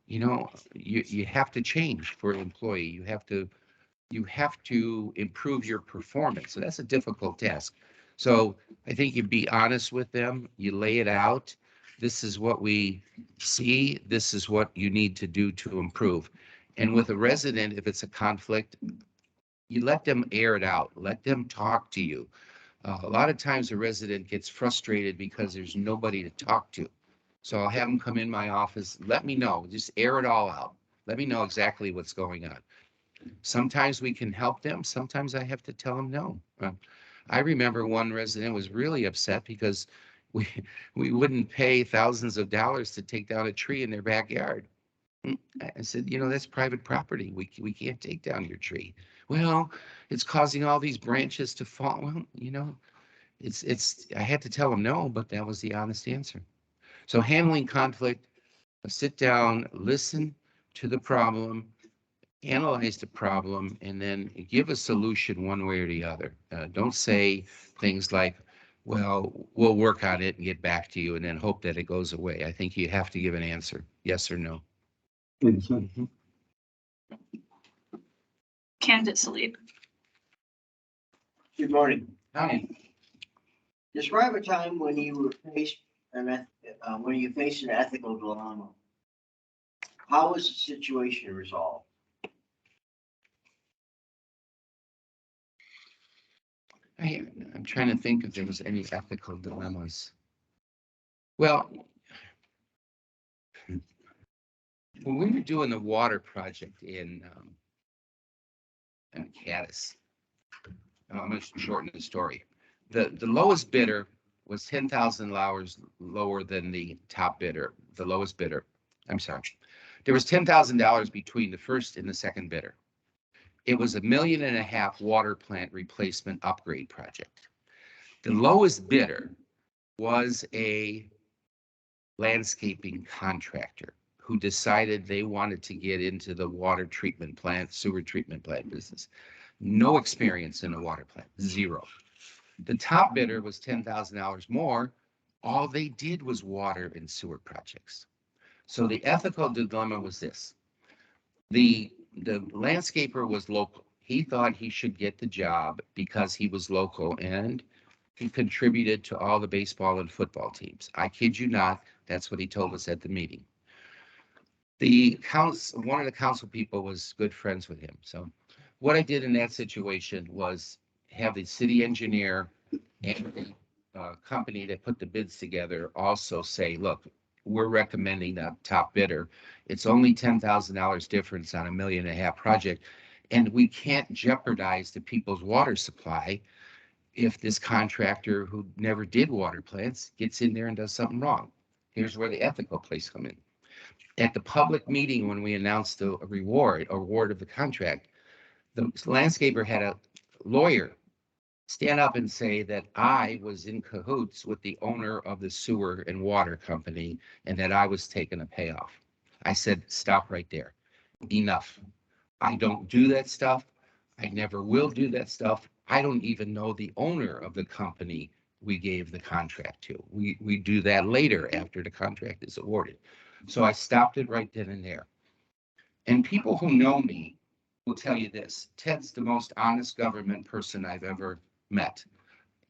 you have to change for an employee. You have to improve your performance. So that's a difficult task. So I think you be honest with them, you lay it out. This is what we see. This is what you need to do to improve. And with a resident, if it's a conflict, you let them air it out. Let them talk to you. A lot of times a resident gets frustrated because there's nobody to talk to. So I'll have them come in my office, let me know, just air it all out. Let me know exactly what's going on. Sometimes we can help them. Sometimes I have to tell them no. I remember one resident was really upset because we wouldn't pay thousands of dollars to take down a tree in their backyard. I said, that's private property. We can't take down your tree. Well, it's causing all these branches to fall. Well, I had to tell them no, but that was the honest answer. So handling conflict, sit down, listen to the problem, analyze the problem, and then give a solution one way or the other. Don't say things like, well, we'll work on it and get back to you and then hope that it goes away. I think you have to give an answer, yes or no. Mm-hmm. Candidate Salib. Good morning. Hi. Describe a time when you were faced when you faced an ethical dilemma. How was the situation resolved? I'm trying to think if there was any ethical dilemmas. Well, when we were doing the water project in Caddis, I'm going to shorten the story. The lowest bidder was $10,000 lower than the top bidder, the lowest bidder. I'm sorry. There was $10,000 between the first and the second bidder. It was $1.5 million water plant replacement upgrade project. The lowest bidder was a landscaping contractor who decided they wanted to get into the water treatment plant, sewer treatment plant business. No experience in a water plant, zero. The top bidder was $10,000 more. All they did was water and sewer projects. So the ethical dilemma was this. The landscaper was local. He thought he should get the job because he was local and he contributed to all the baseball and football teams. I kid you not, that's what he told us at the meeting. One of the council people was good friends with him. So what I did in that situation was have the city engineer and the company that put the bids together also say, look, we're recommending that top bidder. It's only $10,000 difference on $1.5 million project. And we can't jeopardize the people's water supply if this contractor who never did water plants gets in there and does something wrong. Here's where the ethical place come in. At the public meeting, when we announced the award of the contract, the landscaper had a lawyer stand up and say that I was in cahoots with the owner of the sewer and water company and that I was taking a payoff. I said, stop right there. Enough. I don't do that stuff. I never will do that stuff. I don't even know the owner of the company we gave the contract to. We do that later after the contract is awarded. So I stopped it right then and there. And people who know me will tell you this. Ted's the most honest government person I've ever met.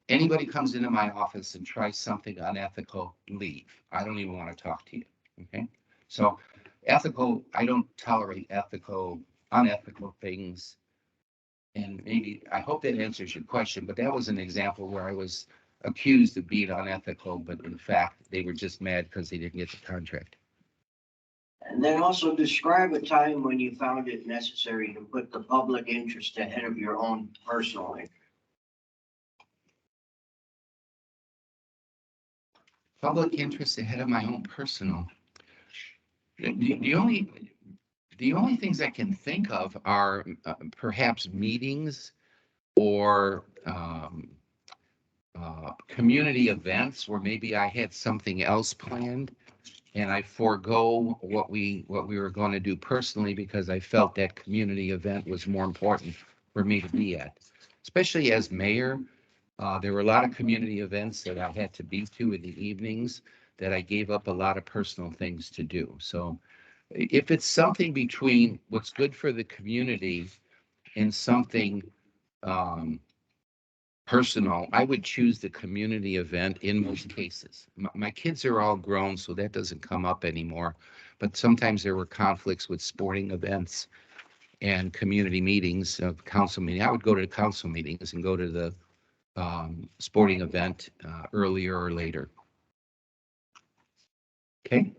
Anybody comes into my office and tries something unethical, leave. I don't even want to talk to you. Okay? So ethical, I don't tolerate unethical things. And maybe, I hope that answers your question, but that was an example where I was accused of being unethical, but in fact, they were just mad because they didn't get the contract. And then also describe a time when you found it necessary to put the public interest ahead of your own personal interest. Public interest ahead of my own personal. The only things I can think of are perhaps meetings or community events where maybe I had something else planned and I forego what we were going to do personally because I felt that community event was more important for me to be at. Especially as mayor, there were a lot of community events that I had to be to in the evenings that I gave up a lot of personal things to do. So if it's something between what's good for the community and something personal, I would choose the community event in most cases. My kids are all grown, so that doesn't come up anymore. But sometimes there were conflicts with sporting events and community meetings, council meeting. I would go to the council meetings and go to the sporting event earlier or later. Okay.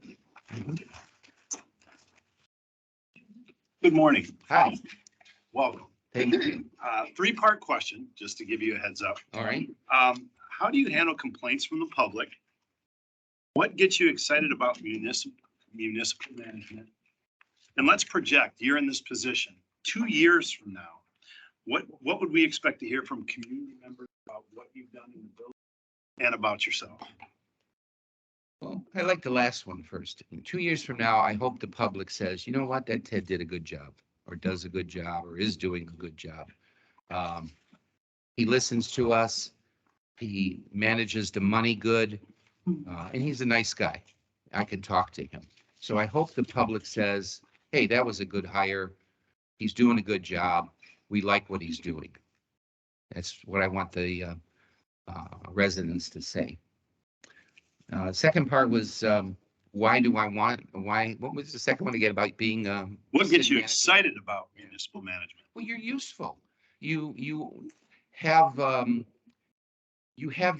Good morning. Hi. Welcome. Thank you. Three-part question, just to give you a heads up. All right. How do you handle complaints from the public? What gets you excited about municipal management? And let's project, you're in this position 2 years from now. What would we expect to hear from community members about what you've done in the village and about yourself? Well, I like the last one first. In 2 years from now, I hope the public says, you know what, that Ted did a good job, or does a good job, or is doing a good job. He listens to us. He manages the money good, and he's a nice guy. I can talk to him. So I hope the public says, hey, that was a good hire. He's doing a good job. We like what he's doing. That's what I want the residents to say. Second part was, what was the second one again about being? What gets you manager? excited about municipal management? Well, you're useful. You have the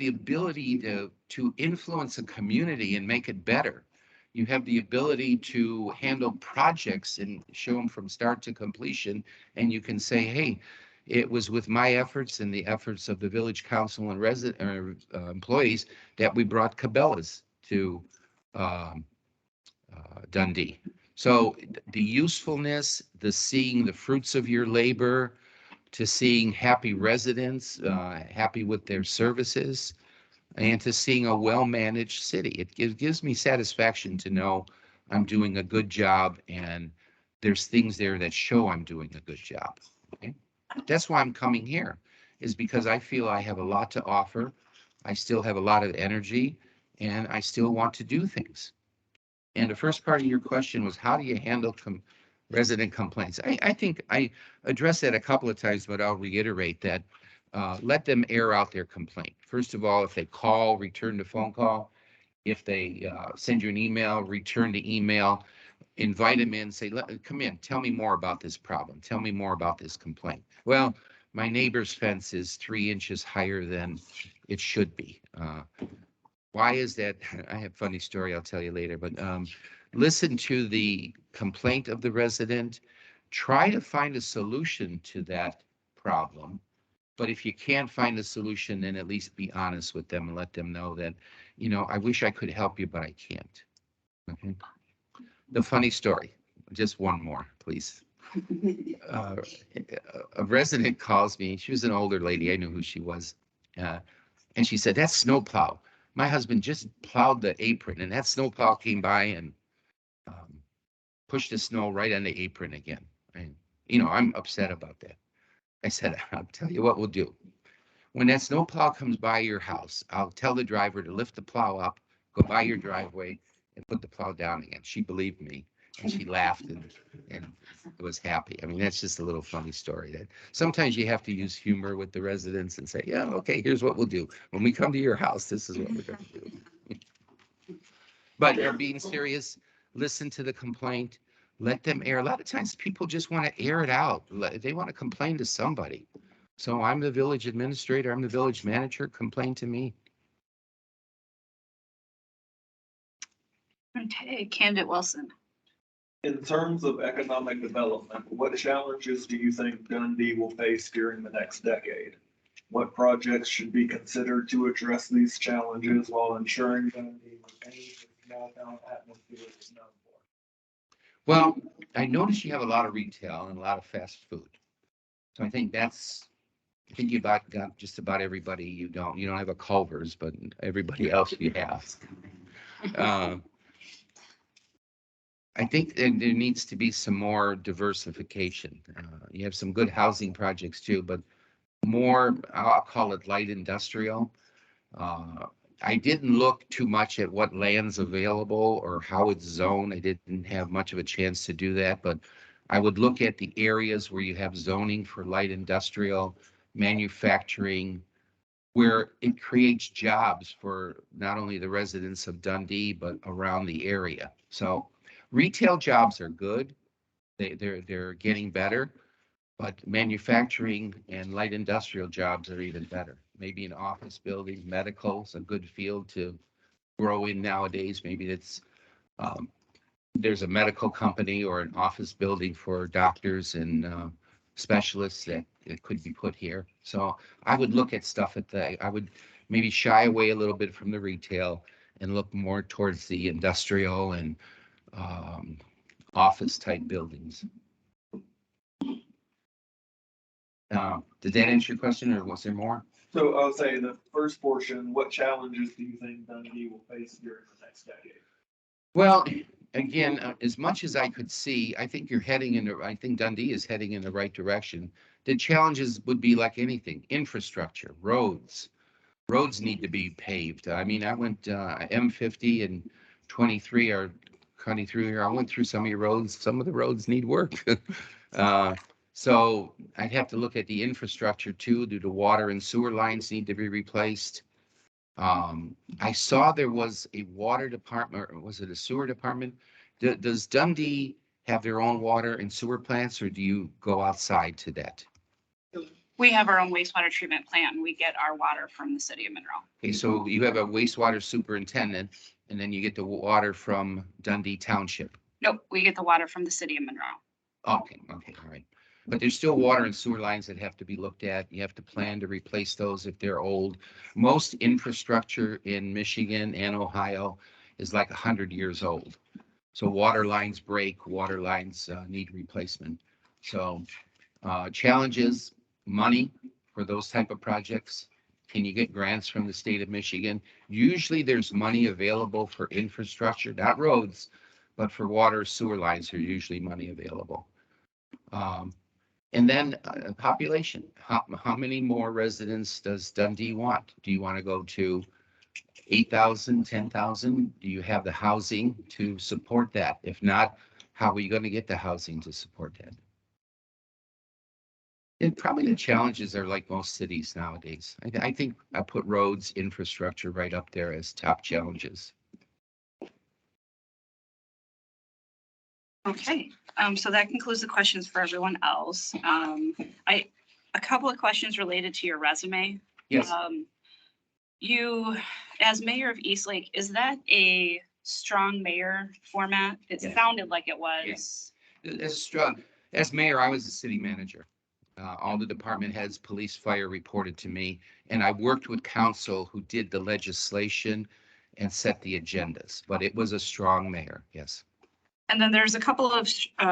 ability to influence a community and make it better. You have the ability to handle projects and show them from start to completion. And you can say, hey, it was with my efforts and the efforts of the village council and employees that we brought Cabela's to Dundee. So the usefulness, the seeing the fruits of your labor, to seeing happy residents, happy with their services, and to seeing a well-managed city. It gives me satisfaction to know I'm doing a good job and there's things there that show I'm doing a good job. Okay? That's why I'm coming here, is because I feel I have a lot to offer. I still have a lot of energy and I still want to do things. And the first part of your question was, how do you handle resident complaints? I think I addressed that a couple of times, but I'll reiterate that. Let them air out their complaint. First of all, if they call, return the phone call. If they send you an email, return the email. Invite them in, say, come in, tell me more about this problem. Tell me more about this complaint. Well, my neighbor's fence is 3 inches higher than it should be. Why is that? I have a funny story I'll tell you later, but listen to the complaint of the resident. Try to find a solution to that problem. But if you can't find a solution, then at least be honest with them and let them know that, you know, I wish I could help you, but I can't. Okay. The funny story, just one more, please. A resident calls me. She was an older lady. I knew who she was. And she said, that's snowplow. My husband just plowed the apron and that snowplow came by and pushed the snow right on the apron again. And, you know, I'm upset about that. I said, I'll tell you what we'll do. When that snowplow comes by your house, I'll tell the driver to lift the plow up, go by your driveway and put the plow down again. She believed me. and she laughed and was happy. I mean, that's just a little funny story that sometimes you have to use humor with the residents and say, yeah, okay, here's what we'll do. When we come to your house, this is what we're going to do. But being serious, listen to the complaint, let them air. A lot of times people just want to air it out. They want to complain to somebody. So I'm the village administrator, I'm the village manager, complain to me. Okay, Candidate Wilson. In terms of economic development, what challenges do you think Dundee will face during the next decade? What projects should be considered to address these challenges while ensuring Dundee remains the small town atmosphere it is known for? Well, I noticed you have a lot of retail and a lot of fast food. So I think you got just about everybody you don't have a Culver's, but everybody else you have. I think there needs to be some more diversification. You have some good housing projects too, but more, I'll call it light industrial. I didn't look too much at what land's available or how it's zoned. I didn't have much of a chance to do that, but I would look at the areas where you have zoning for light industrial, manufacturing, where it creates jobs for not only the residents of Dundee, but around the area. So retail jobs are good. They're getting better, but manufacturing and light industrial jobs are even better. Maybe an office building, medical's a good field to grow in nowadays. Maybe it's there's a medical company or an office building for doctors and specialists that it could be put here. So I would look at stuff I would maybe shy away a little bit from the retail and look more towards the industrial and office type buildings. Did that answer your question or was there more? So I'll say the first portion, what challenges do you think Dundee will face during the next decade? Well, again, as much as I could see, I think I think Dundee is heading in the right direction. The challenges would be like anything, infrastructure, roads. Roads need to be paved. I mean, I went M50 and 23 are cutting through here. I went through some of your roads. Some of the roads need work. So I'd have to look at the infrastructure too. Do the water and sewer lines need to be replaced? I saw there was a water department, or was it a sewer department? Does Dundee have their own water and sewer plants, or do you go outside to that? We have our own wastewater treatment plant and we get our water from the city of Monroe. Okay, so you have a wastewater superintendent, and then you get the water from Dundee Township. Nope, we get the water from the city of Monroe. Okay, all right. But there's still water and sewer lines that have to be looked at. You have to plan to replace those if they're old. Most infrastructure in Michigan and Ohio is like 100 years old. So water lines break, water lines need replacement. So challenges, money for those type of projects. Can you get grants from the state of Michigan? Usually there's money available for infrastructure, not roads, but for water, sewer lines, there's usually money available. And then population, how many more residents does Dundee want? Do you want to go to 8,000, 10,000? Do you have the housing to support that? If not, how are you going to get the housing to support that? And probably the challenges are like most cities nowadays. I think I put roads, infrastructure right up there as top challenges. Okay, so that concludes the questions for everyone else. A couple of questions related to your resume. Yes. You, as mayor of Eastlake, is that a strong mayor format? It Yeah. sounded like it was. As mayor, I was the city manager. All the department heads, police, fire reported to me, and I worked with council who did the legislation and set the agendas, but it was a strong mayor, yes. And then there's a couple of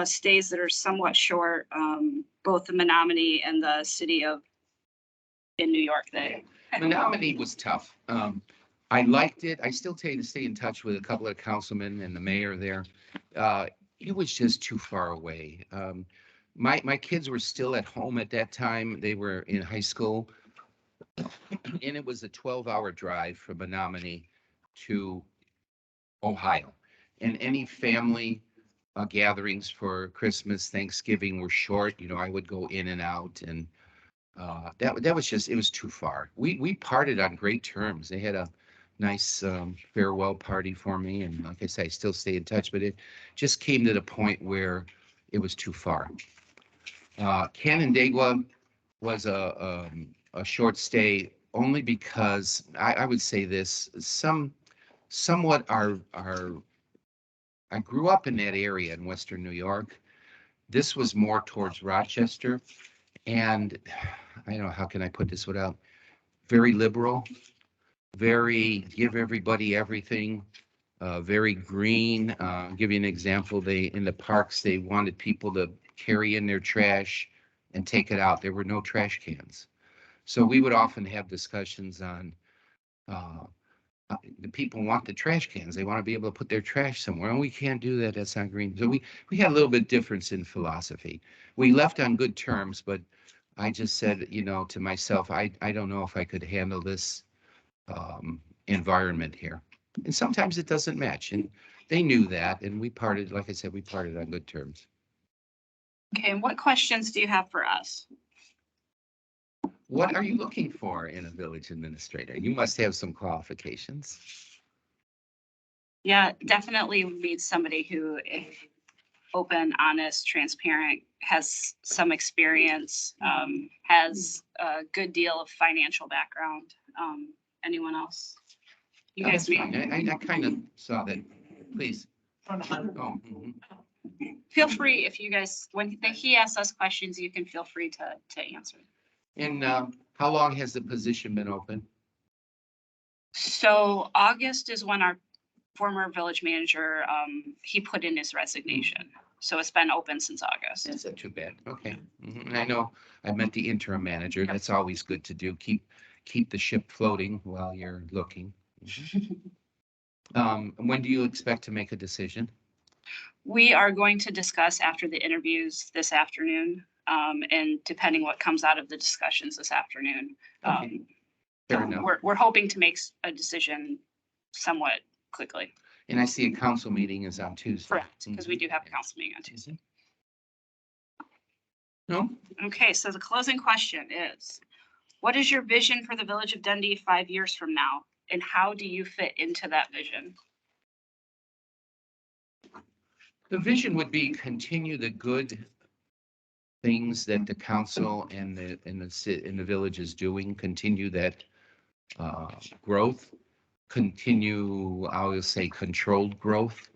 stays that are somewhat short, both the Menominee and the city of in New York. Menominee was tough. I liked it. I still stay in touch with a couple of councilmen and the mayor there. It was just too far away. My kids were still at home at that time. They were in high school. And it was a 12-hour drive from Menominee to Ohio. And any family gatherings for Christmas, Thanksgiving were short. You know, I would go in and out, and that was just, it was too far. We parted on great terms. They had a nice farewell party for me, and like I said, I still stay in touch, but it just came to the point where it was too far. Canandaigua was a short stay only because I would say this, somewhat I grew up in that area in Western New York. This was more towards Rochester, and I don't know, how can I put this without, very liberal, very give everybody everything, very green. Give you an example, in the parks, they wanted people to carry in their trash and take it out. There were no trash cans. So we would often have discussions on, the people want the trash cans. They want to be able to put their trash somewhere, and we can't do that. That's not green. So we had a little bit difference in philosophy. We left on good terms, but I just said, you know, to myself, I don't know if I could handle this environment here. And sometimes it doesn't match, and they knew that, and we parted, like I said, we parted on good terms. Okay, and what questions do you have for us? What are you looking for in a village administrator? You must have some qualifications. Yeah, definitely need somebody who is open, honest, transparent, has some experience, has a good deal of financial background. Anyone else? You Oh, guys, that's fine. I kind of saw that. Please. Oh, mhm. feel free if you guys, when he asks us questions, you can feel free to answer. And how long has the position been open? So August is when our former village manager, he put in his resignation. So it's been open since August. That's not too bad. Okay. Mhm. And I know I met the interim manager. That's always good to do. Keep the ship floating while you're looking. When do you expect to make a decision? We are going to discuss after the interviews this afternoon, and depending what comes out of the discussions this afternoon. Okay. Fair enough. We're hoping to make a decision somewhat quickly. And I see a council meeting is on Tuesday. Correct, because we do have a council meeting on Tuesday. No? Okay, so the closing question is, what is your vision for the village of Dundee 5 years from now? And how do you fit into that vision? The vision would be continue the good things that the council and the village is doing, continue that growth, continue, I will say, controlled growth,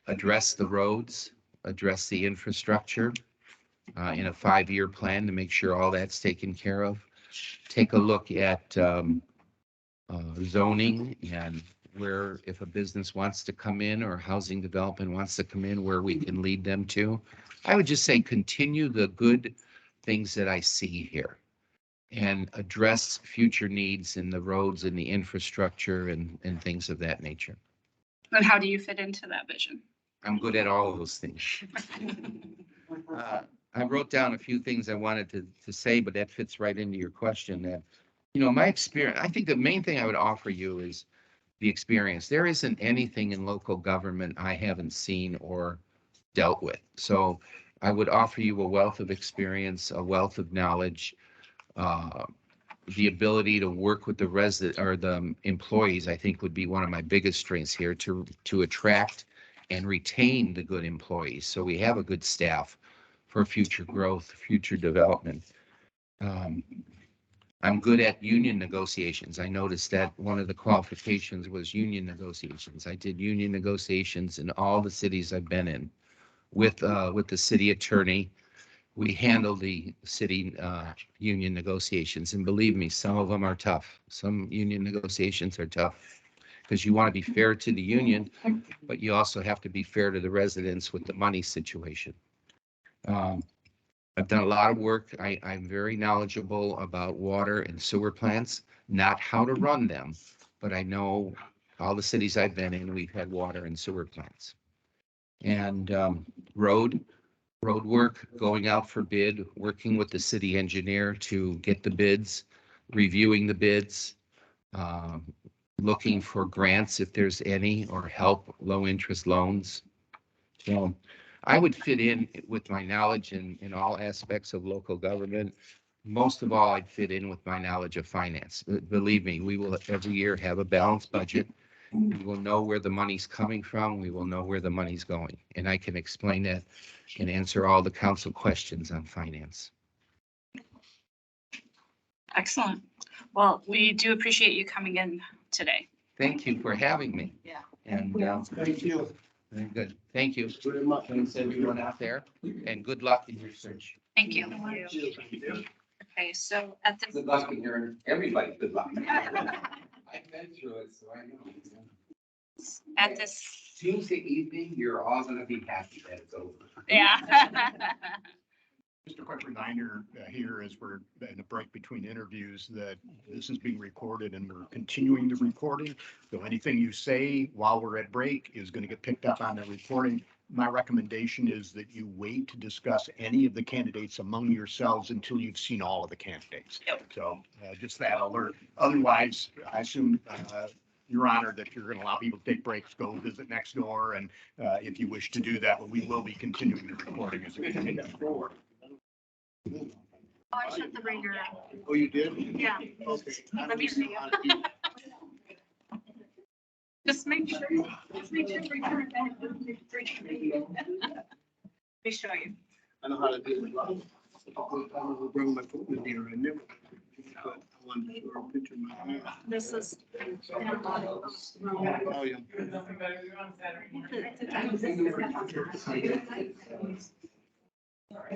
address the roads, address the infrastructure in a 5-year plan to make sure all that's taken care of. Take a look at zoning and where, if a business wants to come in or housing development wants to come in, where we can lead them to. I would just say continue the good things that I see here and address future needs in the roads and the infrastructure and things of that nature. And how do you fit into that vision? I'm good at all of those things. I wrote down a few things I wanted to say, but that fits right into your question. That, you know, my experience, I think the main thing I would offer you is the experience. There isn't anything in local government I haven't seen or dealt with. So I would offer you a wealth of experience, a wealth of knowledge, the ability to work with the resident or the employees. I think would be one of my biggest strengths here, to attract and retain the good employees. So we have a good staff for future growth, future development. I'm good at union negotiations. I noticed that one of the qualifications was union negotiations. I did union negotiations in all the cities I've been in with the city attorney. We handle the city union negotiations, and believe me, some of them are tough. Some union negotiations are tough because you want to be fair to the union, but you also have to be fair to the residents with the money situation. I've done a lot of work. I'm very knowledgeable about water and sewer plants, not how to run them, but I know all the cities I've been in, we've had water and sewer plants. And road work, going out for bid, working with the city engineer to get the bids, reviewing the bids, looking for grants if there's any, or help, low interest loans. So I would fit in with my knowledge in all aspects of local government. Most of all, I'd fit in with my knowledge of finance. Believe me, we will every year have a balanced budget. We will know where the money's coming from. We will know where the money's going. And I can explain that and answer all the council questions on finance. Excellent. Well, we do appreciate you coming in today. Thank you for having me. Yeah. And Thank you. very good. Thank you. Very much. Thanks everyone out there, and good luck in your search. Thank you. Okay, so at this, Good luck in your, everybody, good luck. I've been through it, so I know. at this, Tuesday evening, you're all gonna be happy that it's over. yeah. Just a quick reminder here as we're in a break between interviews that this is being recorded and we're continuing the recording. So anything you say while we're at break is going to get picked up on the recording. My recommendation is that you wait to discuss any of the candidates among yourselves until you've seen all of the candidates. Yep. So just that alert. Otherwise, I assume Your Honor, that you're going to allow people to take breaks, go visit next door, and if you wish to do that, but we will be continuing the recording as we continue forward. Oh, I shut the ringer. Oh, you did? Yeah. Okay. Let me see. Just make sure we turn it back. Let me show you. I know how to do it. I will bring my phone with me right now. But I wanted to show a picture of my hair. This is. Oh, yeah.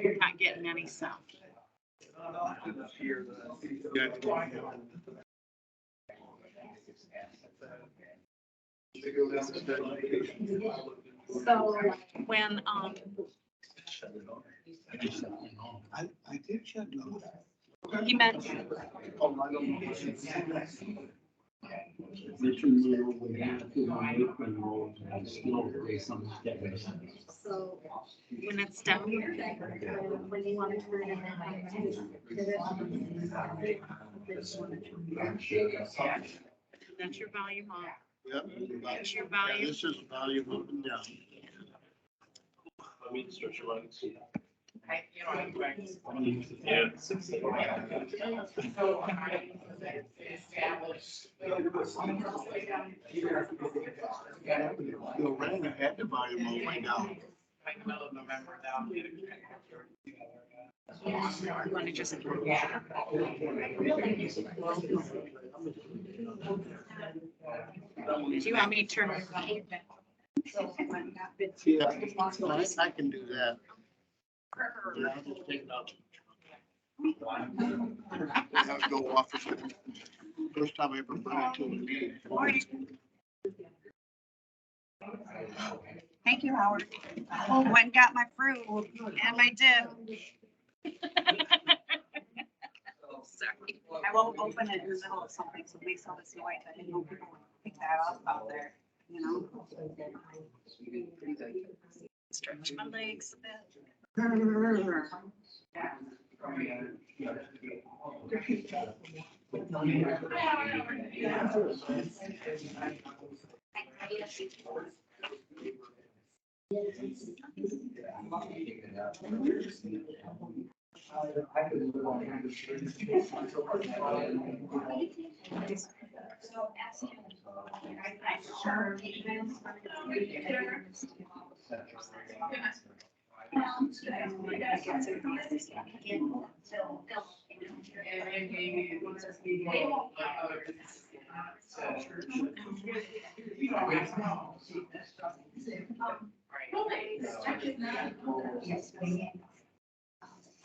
You're not getting any sound. So when, I did shut it off. he meant, so when it's down here, when you want to turn it. That's your volume on. Yep. That's your Yeah, volume. this is volume up and down. Let me stretch your legs. The rain had the volume all the way down. You want to just. Do you want me to turn your volume back? Yeah, I can do that. Yeah, I'll just take it out. I have to go off. First time I ever put it to a meeting. Thank you, Howard. Went and got my fruit and my dip. Sorry. I won't open it in the middle of something, so it makes all this noise. I didn't know people would pick that up out there, you know? Stretch my legs a bit.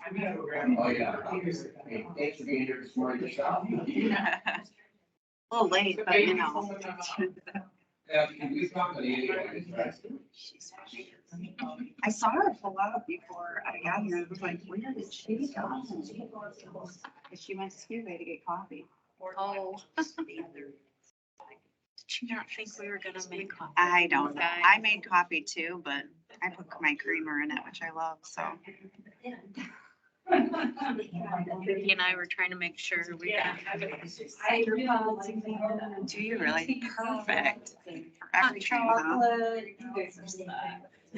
Oh, yeah. Thanks for being here this morning, yourself. A little late, but you know. I saw her pull out before I got here. I was like, where did she go? She went to Speedway to get coffee. Oh. Did you not think we were gonna make coffee? I don't know. I made coffee too, but I put my creamer in it, which I love, so. Vicky and I were trying to make sure we got. Do you really? Perfect. For everything, huh?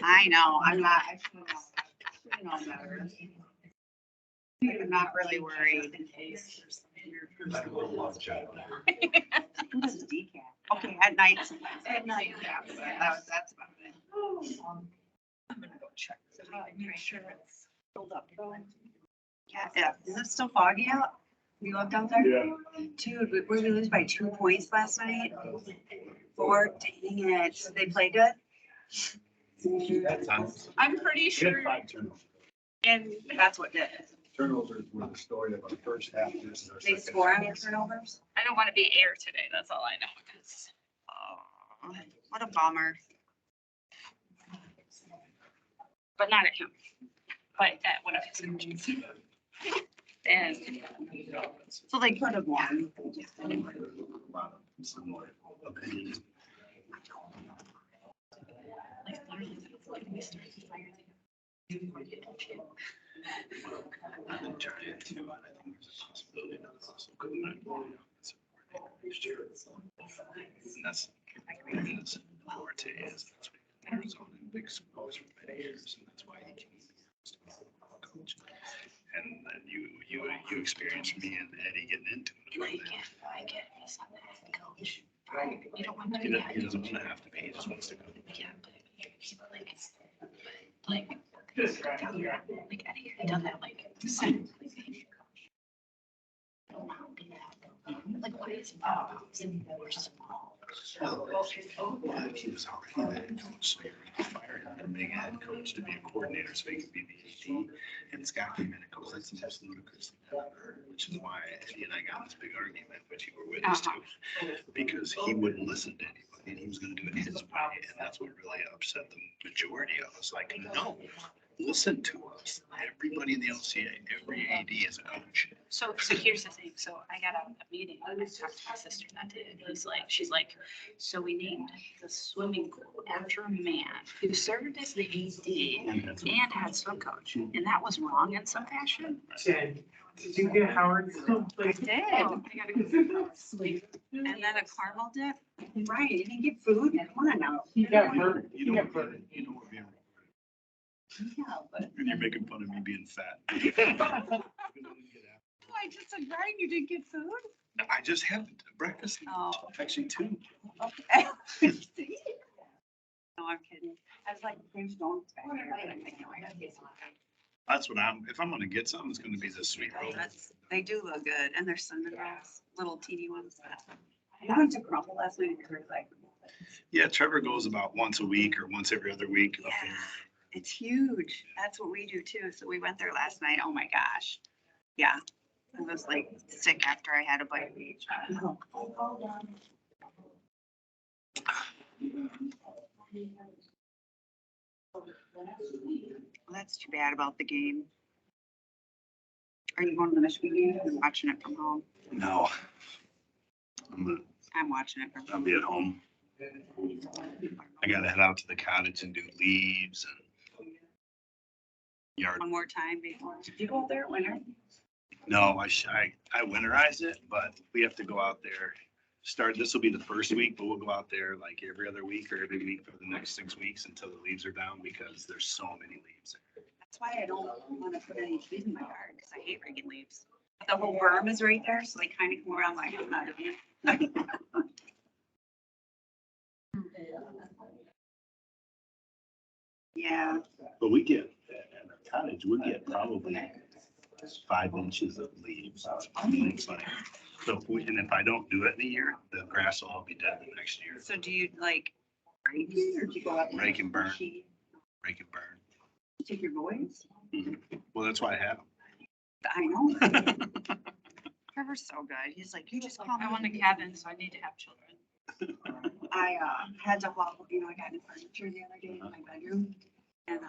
I know, I'm not, I should know better. I'm not really worried. Who does decaf? Okay, at night sometimes. At night, yeah, but that's about it. I'm gonna go check. Make sure it's filled up. Yeah, is it still foggy out? You looked out there? Yeah. Dude, we lose by 2 points last night. 4, dang it. They play good? I'm pretty sure, And that's what did it. Turnovers were the story of our first half. Versus our They second score half. on your turnovers? I don't want to be air today, that's all I know. 'Cause Oh, what a bummer. but not at him, but at one of his coaches. And So they could have won. A lot of similar opinions. And the Giant too, and I think there's a possibility that it's also good night. Next year. And that's, Forte is, that's what Arizona big exposure for many years, and that's why he can coach. And then you experience me and Eddie getting into it. I get, he's not the head coach. You don't want to He do doesn't, that. he doesn't want to have to be, he just wants to go. Yeah, but he's like, Eddie, he done that like, like, what is it about? We're small. He was already the head coach, so you're firing him from being a head coach to be a coordinator, so he could be the AD. And Scott came in and goes, that's the most ludicrous thing I've ever heard, which is why Eddie and I got in this big argument, which you were witness to, because he wouldn't listen to anybody, and he was gonna do it his way, and that's what really upset the majority of us. Like, no, listen to us. Everybody in the LCA, every AD is a coach. So here's the thing. So I got out of that meeting and I talked to my sister that day. And she's like, so we named the swimming pool after a man who served as the AD and had swim coach. And that was wrong in some fashion. Jen, did you get Howard? I did. I gotta go sleep. And then a caramel dip? Right, you didn't get food? Come on now. He got hurt. You know what we're being. Yeah, but. And you're making fun of me being fat. I just said, Ryan, you didn't get food? I just had breakfast, Oh. actually 2. Okay. No, I'm kidding. I was like, there's donuts back here. But I'm like, no, I gotta get some. That's what if I'm gonna get something, it's gonna be this sweet roll. They do look good, and they're cinnamon rolls, little teeny ones. I went to Crumble last night, and Kurt like, Yeah, Trevor goes about once a week or once every other week. Up yeah, it's huge. That's what we do too. So we went there last night. Oh my gosh. Yeah, I was like sick after I had a bite of each. Well, that's too bad about the game. Are you going to the Michigan game? I'm watching it from home. No. I'm watching it from I'll home. be at home. I gotta head out to the cottage and do leaves and yard. One more time before. Did you go out there at winter? No, I winterize it, but we have to go out there. This will be the first week, but we'll go out there like every other week or every week for the next 6 weeks until the leaves are down because there's so many leaves there. That's why I don't want to put any trees in my yard because I hate raking leaves. The whole berm is right there, so they kind of come around like I'm not doing it. Yeah. But we get, at the cottage, we get probably 5 inches of leaves. It's like, so if I don't do it in a year, the grass will all be dead the next year. So do you like rake it or do you go out? Rake and burn. You Rake and burn. take your boys? Well, that's why I have I know. them. Trevor's so good. He's like, you just call me. I want a cabin, so I need to have children. I had to haul, I got new furniture the other day in my bedroom. And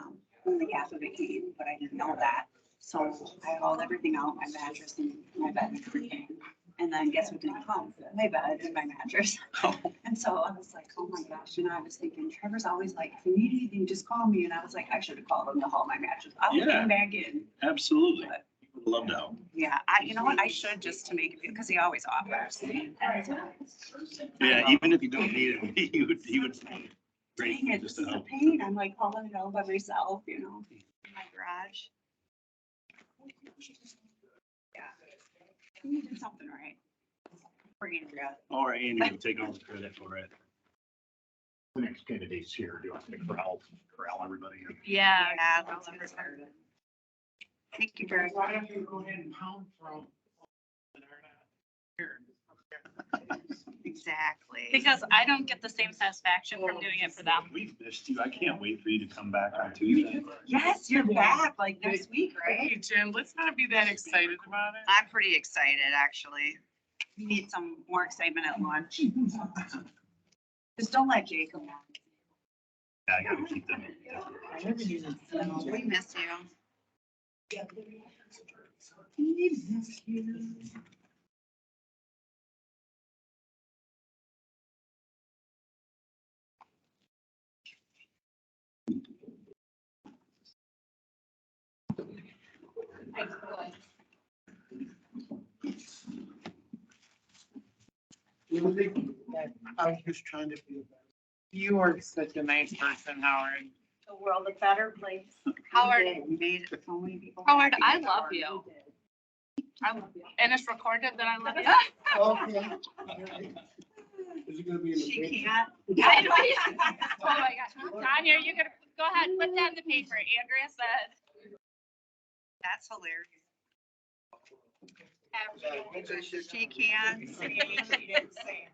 when the gas of it came, but I didn't know that. So I hauled everything out, my mattress and my bed and everything. And then guess what didn't come? My bed and my mattress. And so I was like, oh my gosh. I was thinking, Trevor's always like, if you need anything, just call me. And I was like, I should have called him to haul my mattress. I would Yeah. come back in. Absolutely. Love to help. Yeah, you know what, I should just to make it, because he always offers. Yeah, even if you don't need it, he would. Dang Great, it, just this to is a help. pain. I'm like hauling it all by myself, in my garage. Yeah. You did something right. For Andrea. All right, Andy will take all the credit for it. The next candidate's here. Do you want to corral everybody? Yeah. Yeah, let's get started. Thank you, Greg. Why don't you go ahead and pound from that are not here? Exactly. Because I don't get the same satisfaction from doing it for them. We've missed you. I can't wait for you to come back on Tuesday. Yes, you're back like next week, right? Hey, Jen, let's not be that excited about it. I'm pretty excited, actually. We need some more excitement at lunch. Just don't let Jacob. Yeah, I gotta keep them. We miss you. We miss you. I'm just trying to be. You are such a nice person, Howard. The world a better place. Howard, we made it so many people. Howard, happy. I love you. I love you. And it's recorded that I love you. Okay. Is it gonna be in the She paper? can't. I know, yeah. Oh my gosh. Tanya, you gotta, go ahead, put that in the paper. Andrea said. That's hilarious. She can't see. She didn't say it.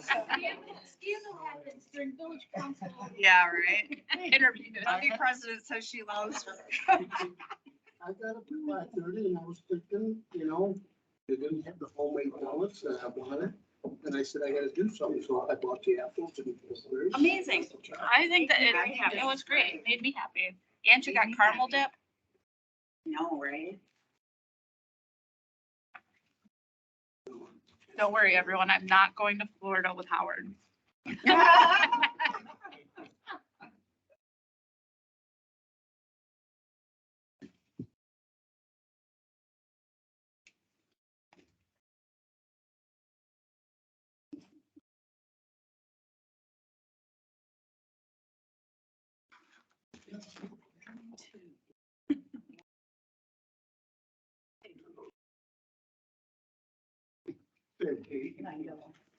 Scandal happens during village council Yeah, right. interviews. Dundee president says she loves her. I got up at 5:30 and I was thinking, they didn't have the homemade donuts that I wanted. And I said, I gotta do something, so I bought the apples and the Amazing. I think that it was great. It made me happy. And you got caramel dip. No, right? Don't worry, everyone. I'm not going to Florida with Howard.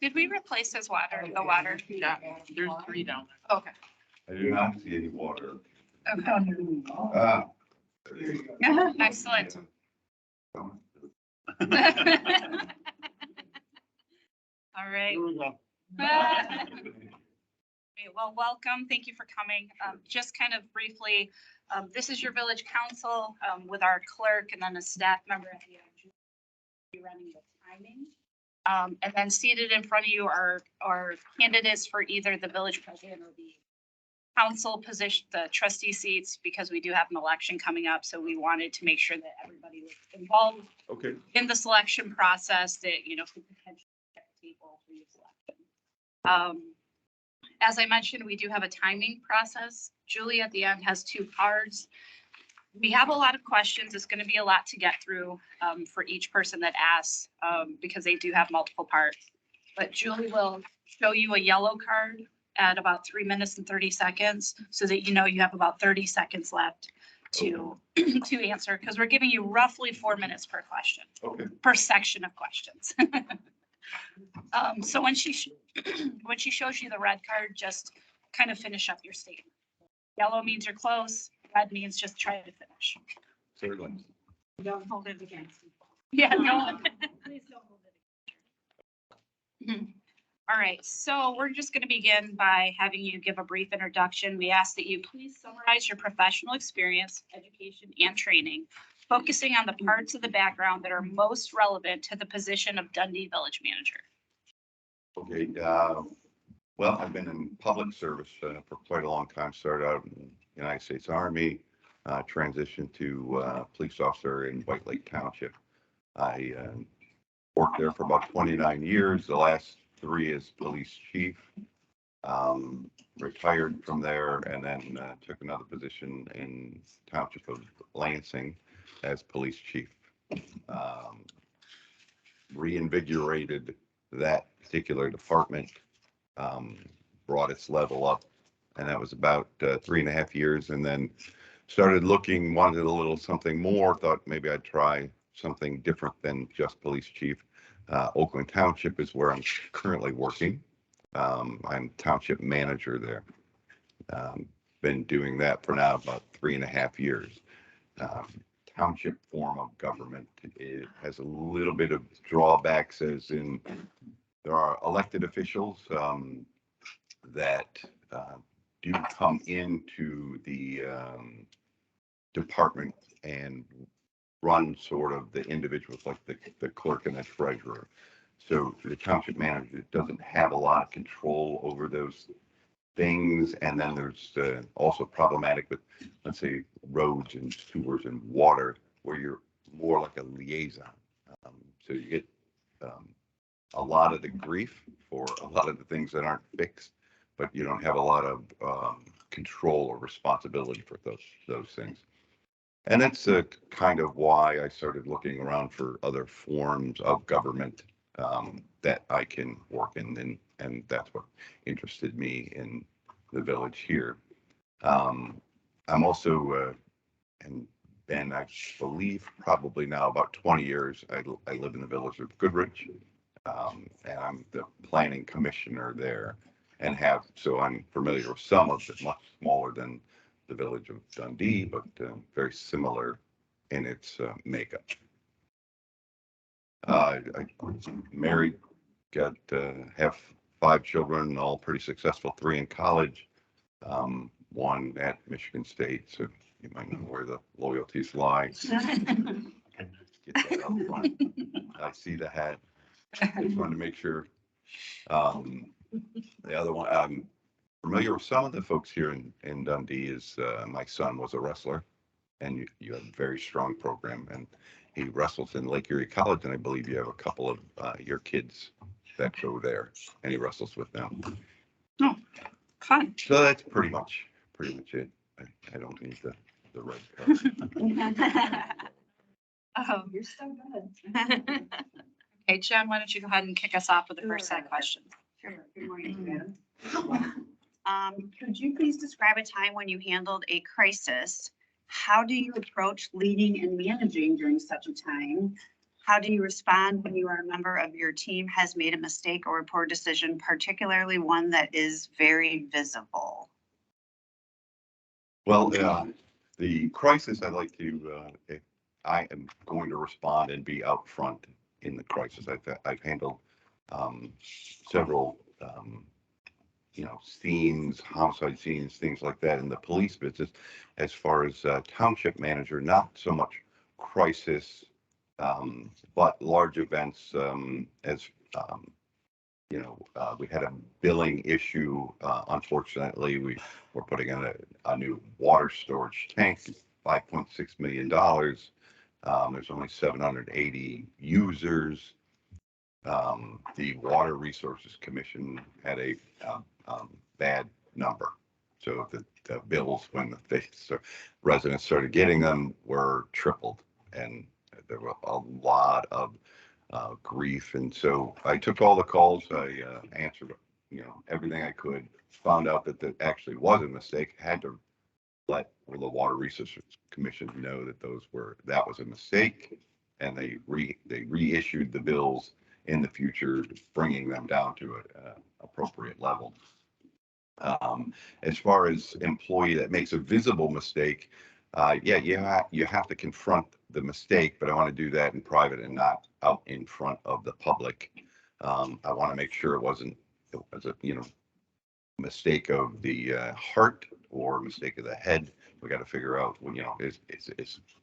Did we replace his water? The water? Yeah, there's 3 down there. Okay. I do not see any water. Okay. Excellent. All right. Okay, well, welcome. Thank you for coming. Just kind of briefly, this is your village council with our clerk and then a staff member at the end. Be running the timing. And then seated in front of you are candidates for either the village president or the council position, the trustee seats, because we do have an election coming up. So we wanted to make sure that everybody was involved Okay. in the selection process that, could potentially check the table for your selection. As I mentioned, we do have a timing process. Julie at the end has 2 cards. We have a lot of questions. It's going to be a lot to get through for each person that asks because they do have multiple parts. But Julie will show you a yellow card at about 3 minutes and 30 seconds so that you have about 30 seconds left to answer, because we're giving you roughly 4 minutes per question. Okay. Per section of questions. So when she shows you the red card, just kind of finish up your statement. Yellow means you're close. Red means just try to finish. Certainly. Don't hold it against me. Yeah, no. Please don't hold it. All right, so we're just going to begin by having you give a brief introduction. We ask that you please summarize your professional experience, education, and training, focusing on the parts of the background that are most relevant to the position of Dundee Village Manager. Okay. Well, I've been in public service for quite a long time. Started out in the United States Army, transitioned to police officer in White Lake Township. I worked there for about 29 years. The last 3 as police chief. Retired from there and then took another position in Township of Lansing. as police chief. Um, Reinvigorated that particular department, brought its level up. And that was about 3.5 years. And then started looking, wanted a little something more, thought maybe I'd try something different than just police chief. Oakland Township is where I'm currently working. I'm township manager there. Been doing that for now about 3.5 years. Township form of government, it has a little bit of drawbacks, as in there are elected officials that do come into the department and run sort of the individuals, like the clerk and the treasurer. So the township manager doesn't have a lot of control over those things. And then there's also problematic with, let's say, roads and sewers and water, where you're more like a liaison. So you get a lot of the grief for a lot of the things that aren't fixed, but you don't have a lot of control or responsibility for those things. And that's kind of why I started looking around for other forms of government that I can work in, and that's what interested me in the village here. I'm also, and been, I believe, probably now about 20 years, I live in the village of Goodrich, and I'm the planning commissioner there, and so I'm familiar with some of it, much smaller than the village of Dundee, but very similar in its makeup. I married, have 5 children, all pretty successful, 3 in college, 1 at Michigan State, so you might know where the loyalties lie. Get that up front. I see the hat. Just wanted to make sure. The other one, I'm familiar with some of the folks here in Dundee. Is my son was a wrestler, and you have a very strong program, and he wrestles in Lake Erie College, and I believe you have a couple of your kids that go there, and he wrestles with them. Oh, fun. So that's pretty much it. I don't need the red card. Oh, you're so good. Okay, Jen, why don't you go ahead and kick us off with the first set of questions? Sure. Good morning, madam. Could you please describe a time when you handled a crisis? How do you approach leading and managing during such a time? How do you respond when you are a member of your team has made a mistake or a poor decision, particularly one that is very visible? Well, the crisis, I'd like to, if I am going to respond and be out front in the crisis. I've handled several, scenes, homicide scenes, things like that in the police business. As far as township manager, not so much crisis, but large events. We had a billing issue. Unfortunately, we were putting in a new water storage tank, $5.6 million. There's only 780 users. The Water Resources Commission had a bad number. So the bills, when residents started getting them, were tripled. And there were a lot of grief. And so I took all the calls. I answered, everything I could. Found out that that actually was a mistake. Had to let the Water Resources Commission know that that was a mistake, and they reissued the bills in the future, bringing them down to an appropriate level. As far as employee that makes a visible mistake, you have to confront the mistake, but I want to do that in private and not out in front of the public. I want to make sure it was a mistake of the heart or mistake of the head. We got to figure out, is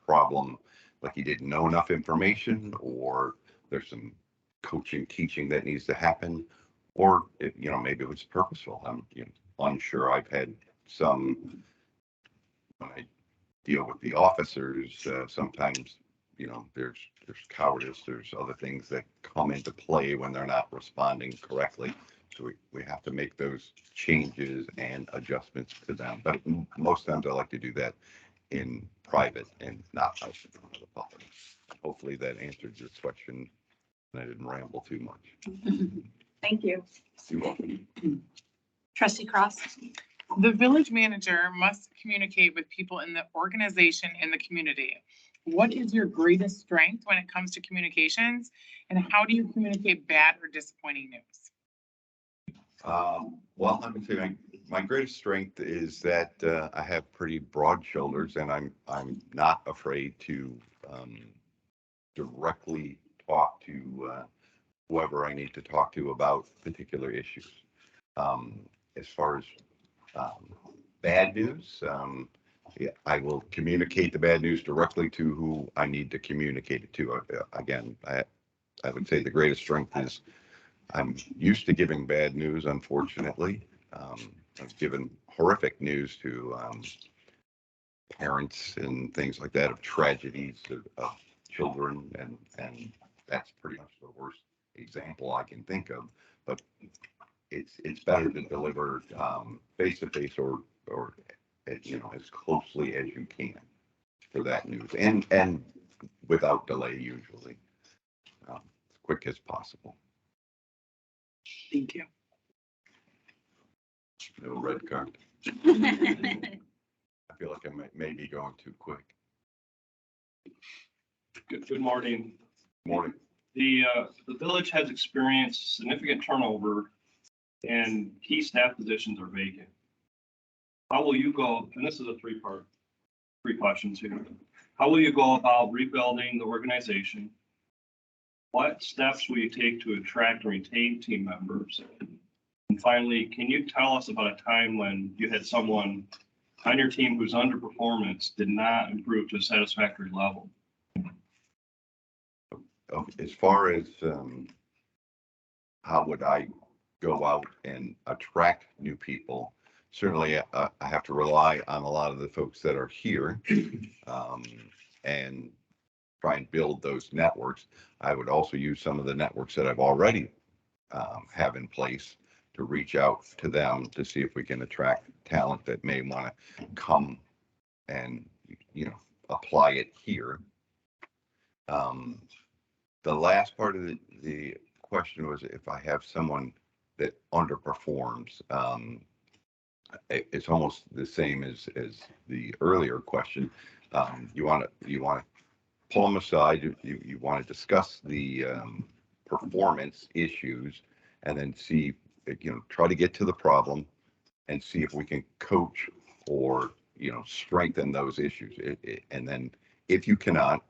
problem like he didn't know enough information, or there's some coaching, teaching that needs to happen, or maybe it was purposeful. I'm unsure. I've had some, when I deal with the officers, sometimes there's cowardice, there's other things that come into play when they're not responding correctly. So we have to make those changes and adjustments to them. But most times I like to do that in private and not out in front of the public. Hopefully that answered your question, and I didn't ramble too much. Thank you. You're welcome. Trustee Cross? The village manager must communicate with people in the organization and the community. What is your greatest strength when it comes to communications, and how do you communicate bad or disappointing news? Well, I would say my greatest strength is that I have pretty broad shoulders, and I'm not afraid to directly talk to whoever I need to talk to about particular issues. As far as bad news, yeah, I will communicate the bad news directly to who I need to communicate it to. Again, I would say the greatest strength is I'm used to giving bad news, unfortunately. I've given horrific news to parents and things like that of tragedies of children, and that's pretty much the worst example I can think of. But it's better to deliver face to face or as closely as you can for that news, and without delay usually, as quick as possible. Thank you. No red card. I feel like I may be going too quick. Good morning. Morning. The village has experienced significant turnover and key staff positions are vacant. How will you go, and this is a three questions here. How will you go about rebuilding the organization? What steps will you take to attract and retain team members? And finally, can you tell us about a time when you had someone on your team whose underperformance did not improve to a satisfactory level? As far as how would I go out and attract new people, certainly I have to rely on a lot of the folks that are here and try and build those networks. I would also use some of the networks that I've already have in place to reach out to them to see if we can attract talent that may want to come and apply it here. The last part of the question was if I have someone that underperforms. It's almost the same as the earlier question. You want to pull them aside. You want to discuss the performance issues, and then see, try to get to the problem, and see if we can coach or strengthen those issues. And then if you cannot,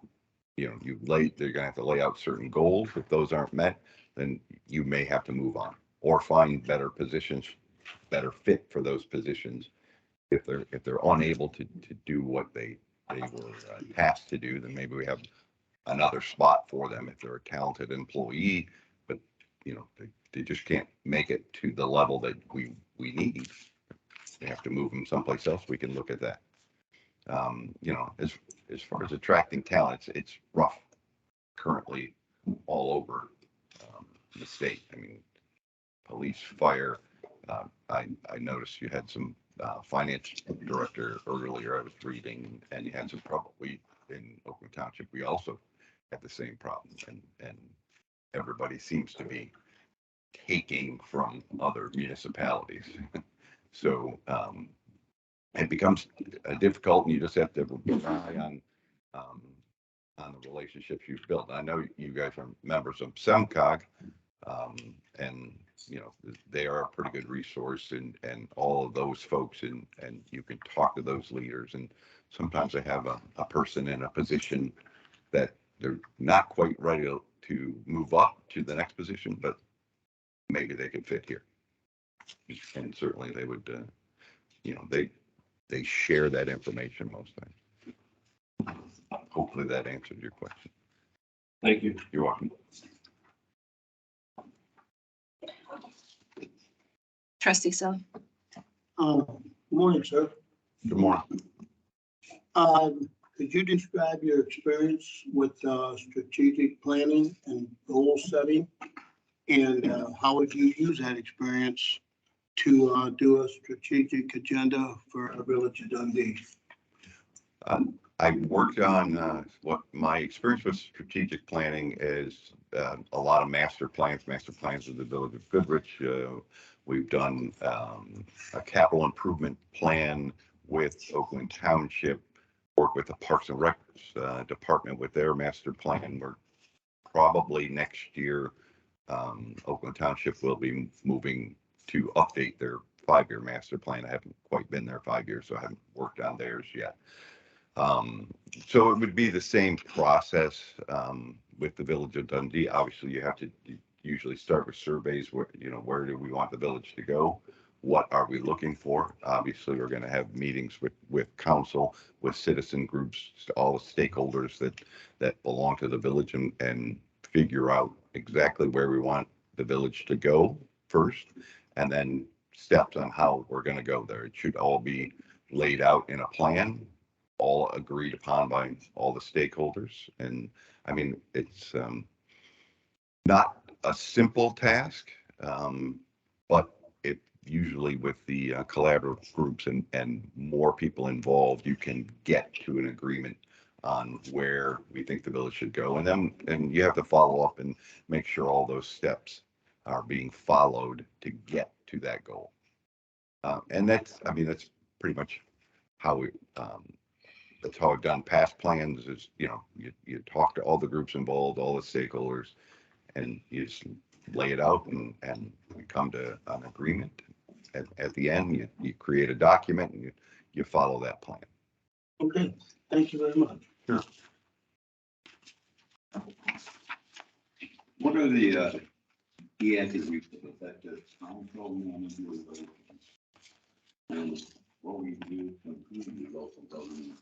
they're going to have to lay out certain goals. If those aren't met, then you may have to move on or find better positions, better fit for those positions. If they're unable to do what they were tasked to do, then maybe we have another spot for them. If they're a talented employee, but they just can't make it to the level that we need, they have to move them someplace else. We can look at that. As far as attracting talent, it's rough currently all over the state. I mean, police, fire. I noticed you had some finance director earlier I was reading, and you had some probably in Oakland Township. We also had the same problem, and everybody seems to be taking from other municipalities. So it becomes difficult, and you just have to rely on the relationships you've built. I know you guys are members of SEMCOG, and they are a pretty good resource, and all of those folks, and you can talk to those leaders. And sometimes they have a person in a position that they're not quite ready to move up to the next position, but maybe they could fit here. And certainly they would, they share that information most times. Hopefully that answered your question. Thank you. You're welcome. Trustee Sell. Morning, sir. Good morning. Could you describe your experience with strategic planning and goal setting? And how would you use that experience to do a strategic agenda for our village of Dundee? I worked on what my experience with strategic planning is a lot of master plans of the village of Goodrich. We've done a capital improvement plan with Oakland Township, work with the Parks and Rec department with their master plan. We're probably next year, Oakland Township will be moving to update their 5-year master plan. I haven't quite been there 5 years, so I haven't worked on theirs yet. So it would be the same process with the village of Dundee. Obviously, you have to usually start with surveys where, where do we want the village to go? What are we looking for? Obviously, we're going to have meetings with council, with citizen groups, all the stakeholders that belong to the village and figure out exactly where we want the village to go first, and then steps on how we're going to go there. It should all be laid out in a plan, all agreed upon by all the stakeholders. And I mean, it's not a simple task, but it usually with the collaborative groups and more people involved, you can get to an agreement on where we think the village should go. And you have to follow up and make sure all those steps are being followed to get to that goal. And that's pretty much how that's how I've done past plans is, you talk to all the groups involved, all the stakeholders, and you just lay it out and we come to an agreement. At the end, you create a document and you follow that plan. Okay, thank you very much. Sure. What are the key attributes of effective council management? And what we do to improve the local government?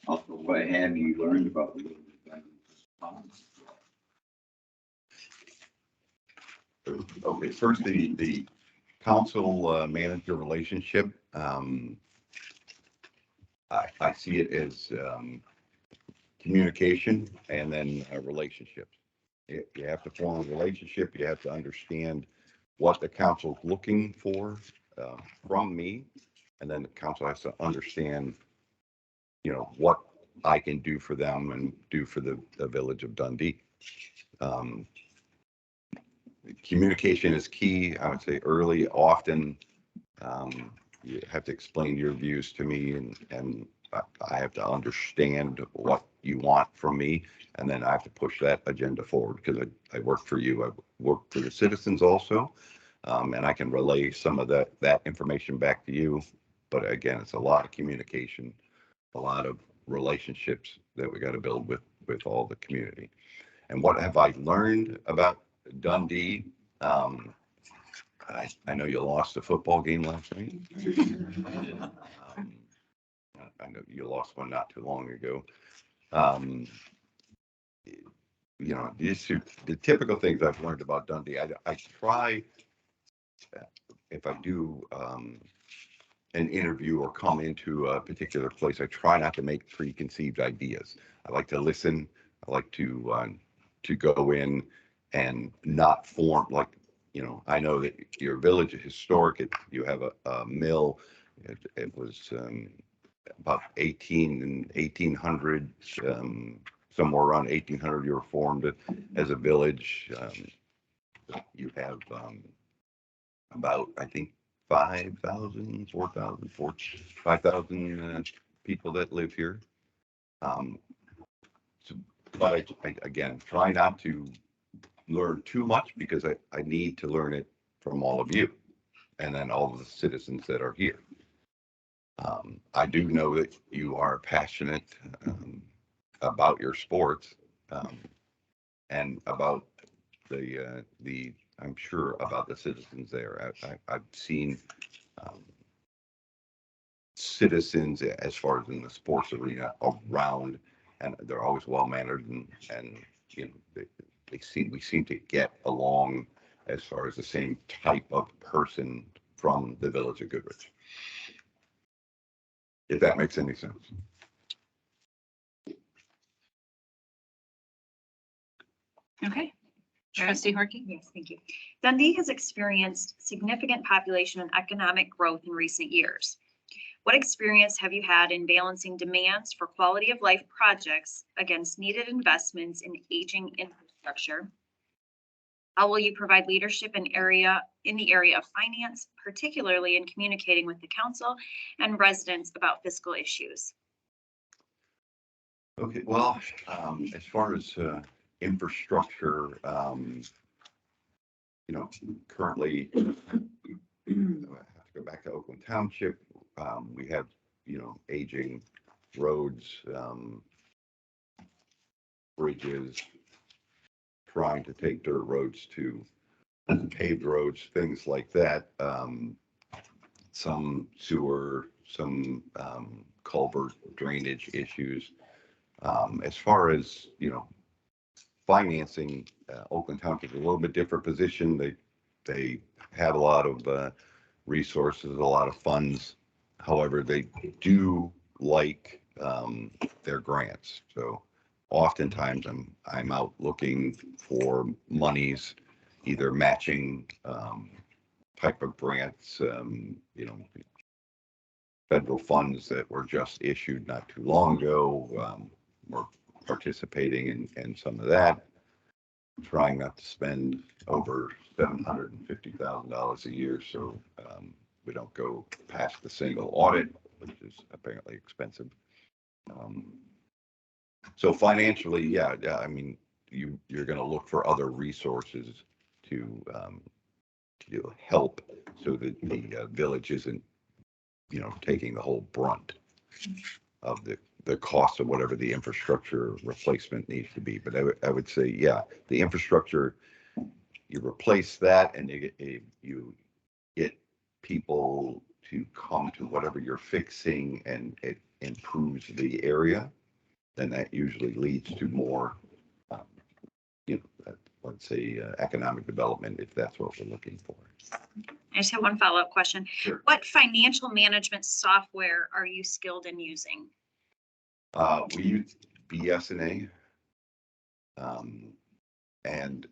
Also, what have you learned about the local government? Okay, first the council manager relationship. I see it as communication and then relationships. You have to form a relationship. You have to understand what the council's looking for from me, and then the council has to understand, what I can do for them and do for the village of Dundee. Communication is key. I would say early, often. You have to explain your views to me, and I have to understand what you want from me, and then I have to push that agenda forward because I work for you. I work for the citizens also, and I can relay some of that information back to you. But again, it's a lot of communication, a lot of relationships that we got to build with all the community. And what have I learned about Dundee? I know you lost a football game last night. I know you lost one not too long ago. The typical things I've learned about Dundee. I try, if I do an interview or come into a particular place, I try not to make preconceived ideas. I like to listen. I like to go in and not form like, I know that your village is historic. You have a mill. It was about 1800, somewhere around 1800, you were formed as a village. You have about, I think, 5,000, 4,000, 5,000 people that live here. But again, try not to learn too much because I need to learn it from all of you and then all of the citizens that are here. I do know that you are passionate about your sports and about I'm sure about the citizens there. I've seen citizens as far as in the sports arena around, and they're always well mannered and we seem to get along as far as the same type of person from the village of Goodrich. If that makes any sense. Okay. Trustee Horky? Yes, thank you. Dundee has experienced significant population and economic growth in recent years. What experience have you had in balancing demands for quality of life projects against needed investments in aging infrastructure? How will you provide leadership in the area of finance, particularly in communicating with the council and residents about fiscal issues? Okay, well, as far as infrastructure, currently, I have to go back to Oakland Township. We have, aging roads, bridges, trying to take dirt roads to paved roads, things like that. Some sewer, some culvert drainage issues. As far as, financing, Oakland Township is a little bit different position. They have a lot of resources, a lot of funds. However, they do like their grants. So oftentimes I'm out looking for monies, either matching type of grants, federal funds that were just issued not too long ago. We're participating in some of that, trying not to spend over $750,000 a year, so we don't go past the single audit, which is apparently expensive. So financially, yeah, I mean, you're going to look for other resources to help, so that the village isn't, taking the whole brunt of the cost of whatever the infrastructure replacement needs to be. But I would say, yeah, the infrastructure, you replace that and you get people to come to whatever you're fixing, and it improves the area, then that usually leads to more, let's say, economic development, if that's what we're looking for. I just have one follow-up question. Sure. What financial management software are you skilled in using? We use BS&A, and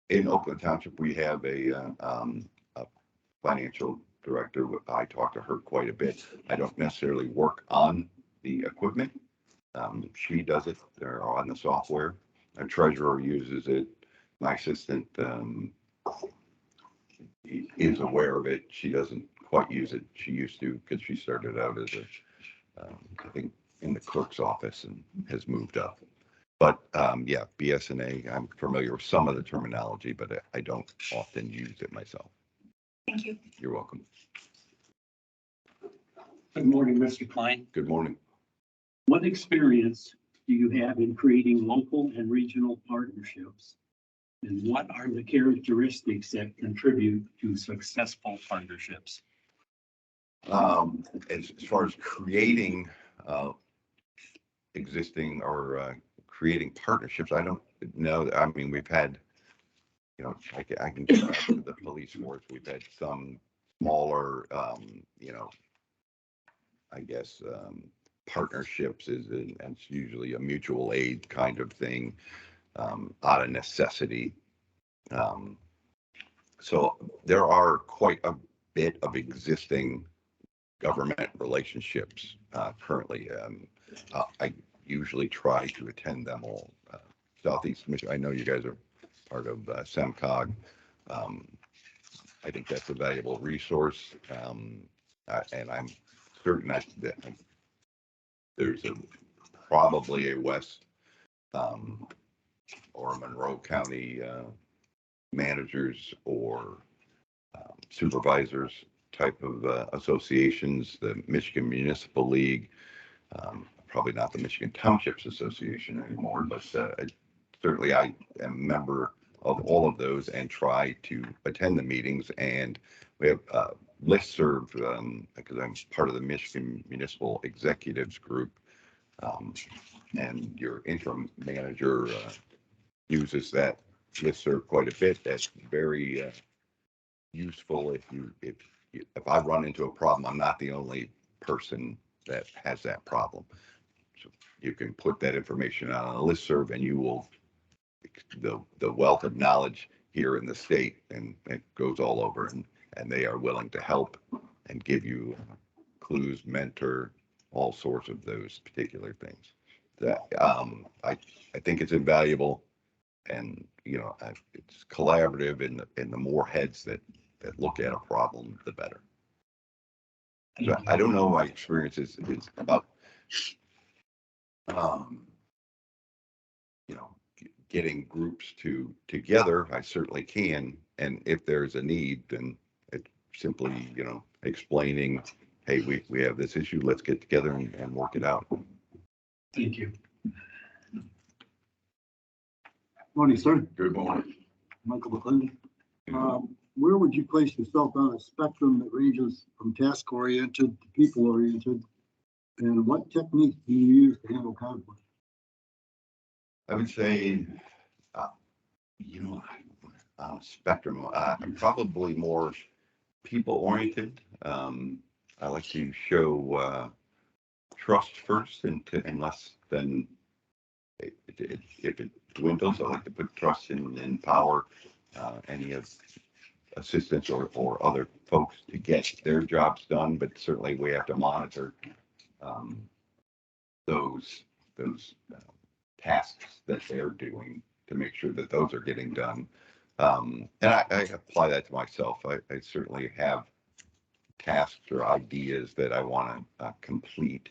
in Oakland Township, we have a financial director. I talk to her quite a bit. I don't necessarily work on the equipment. She does it. They're on the software. Our treasurer uses it. My assistant is aware of it. She doesn't quite use it. She used to, because she started out as I think in the clerk's office and has moved up. But yeah, BS&A, I'm familiar with some of the terminology, but I don't often use it myself. Thank you. You're welcome. Good morning, Mr. Klein. Good morning. What experience do you have in creating local and regional partnerships? And what are the characteristics that contribute to successful partnerships? As far as creating existing or creating partnerships, I don't know. I mean, we've had, I can go back to the police force. We've had some smaller, I guess, partnerships and it's usually a mutual aid kind of thing, out of necessity. So there are quite a bit of existing government relationships currently. I usually try to attend them all. Southeast Michigan, I know you guys are part of SEMCOG. I think that's a valuable resource, and I'm certain that there's probably a West or Monroe County managers or supervisors type of associations, the Michigan Municipal League, probably not the Michigan Townships Association anymore, but certainly I am a member of all of those and try to attend the meetings. And we have listserv, because I'm part of the Michigan Municipal Executives Group, and your interim manager uses that listserv quite a bit. That's very useful if I run into a problem. I'm not the only person that has that problem. So you can put that information on a listserv, and you will, the wealth of knowledge here in the state, and it goes all over, and they are willing to help and give you clues, mentor, all sorts of those particular things. That, I think it's invaluable, and, you know, it's collaborative, and the more heads that look at a problem, the better. So I don't know, my experience is about, you know, getting groups together. I certainly can. And if there's a need, then it's simply, you know, explaining, hey, we have this issue, let's get together and work it out. Thank you. Morning, sir. Good morning. Michael McClendon. Where would you place yourself on a spectrum that ranges from task-oriented to people-oriented? And what techniques do you use to handle conflict? I would say, you know, on a spectrum, I'm probably more people-oriented. I like to show trust first, and less than if it dwindles, I like to put trust in power, any of assistants or other folks to get their jobs done, but certainly we have to monitor those tasks that they're doing to make sure that those are getting done. And I apply that to myself. I certainly have tasks or ideas that I want to complete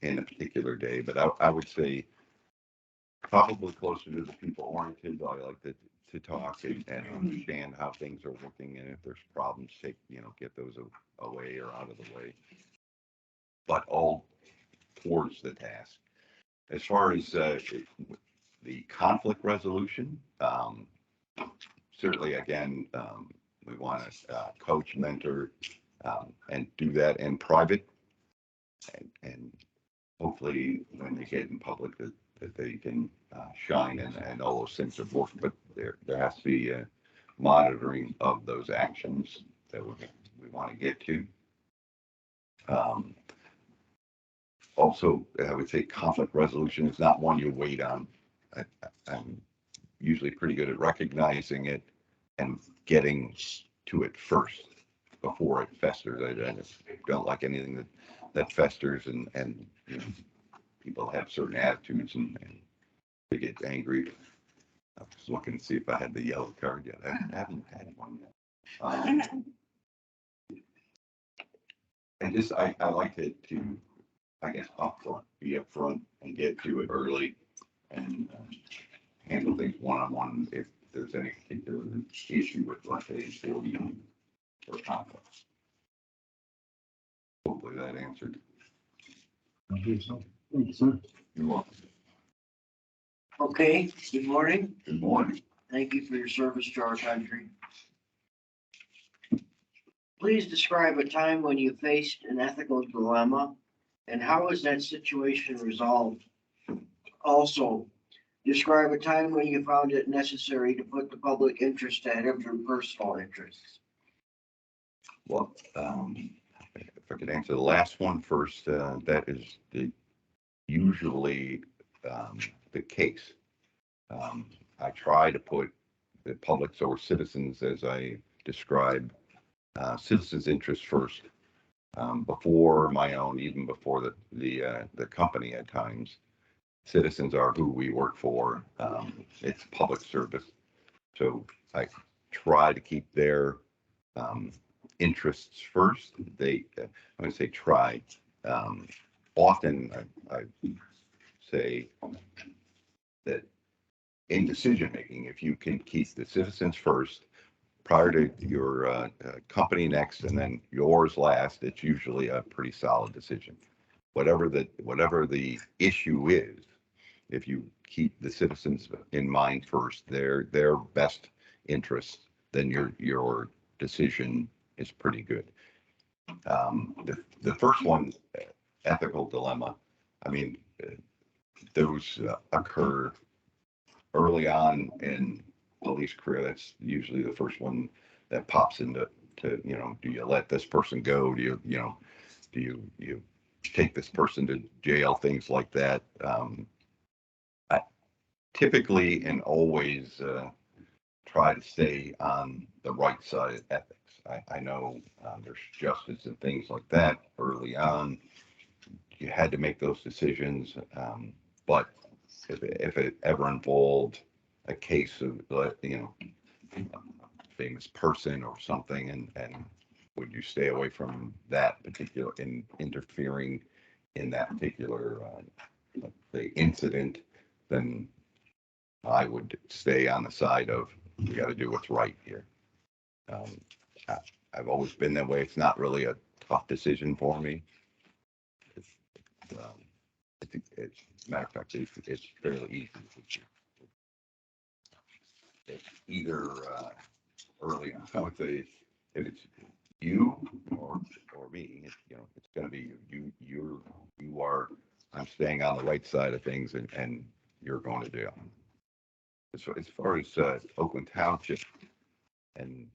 in a particular day, but I would say probably closer to the people oriented. I like to talk and understand how things are working, and if there's problems, get those away or out of the way, but all towards the task. As far as the conflict resolution, certainly, again, we want to coach, mentor, and do that in private, and hopefully when they get in public that they can shine, and all those things have worked. But there has to be a monitoring of those actions that we want to get to. Also, I would say conflict resolution is not one you wait on. I'm usually pretty good at recognizing it and getting to it first before it festers. I just don't like anything that festers, and you know, people have certain attitudes and they get angry. I was looking to see if I had the yellow card yet. I haven't had one yet. And just I like it to, I guess, be upfront and get to it early, and handle things one-on-one if there's any particular issue with, let's say, employee or conflict. Hopefully that answered. Thank you, sir. You're welcome. Okay, good morning. Good morning. Thank you for your service to our country. Please describe a time when you faced an ethical dilemma, and how was that situation resolved? Also, describe a time when you found it necessary to put the public interest ahead of your personal interests. Well, if I could answer the last one first, that is usually the case. I try to put the public or citizens, as I describe, citizens' interests first, before my own, even before the company at times. Citizens are who we work for. It's public service. So I try to keep their interests first. I'm going to say try. Often I say that in decision making, if you can keep the citizens first, prior to your company next, and then yours last, it's usually a pretty solid decision. Whatever the issue is, if you keep the citizens in mind first, their best interests, then your decision is pretty good. The first one, ethical dilemma, I mean, those occur early on in police career. That's usually the first one that pops into, do you let this person go? Do you take this person to jail? Things like that. I typically and always try to stay on the right side of ethics. I know there's justice and things like that early on. You had to make those decisions, but if it ever involved a case of, a famous person or something, and would you stay away from that particular, interfering in that particular, the incident, then I would stay on the side of, we got to do what's right here. I've always been that way. It's not really a tough decision for me. Matter of fact, it's fairly easy. It's either early on, I would say, if it's you or me, it's going to be you are. I'm staying on the right side of things, and you're going to jail. As far as Oakland Township and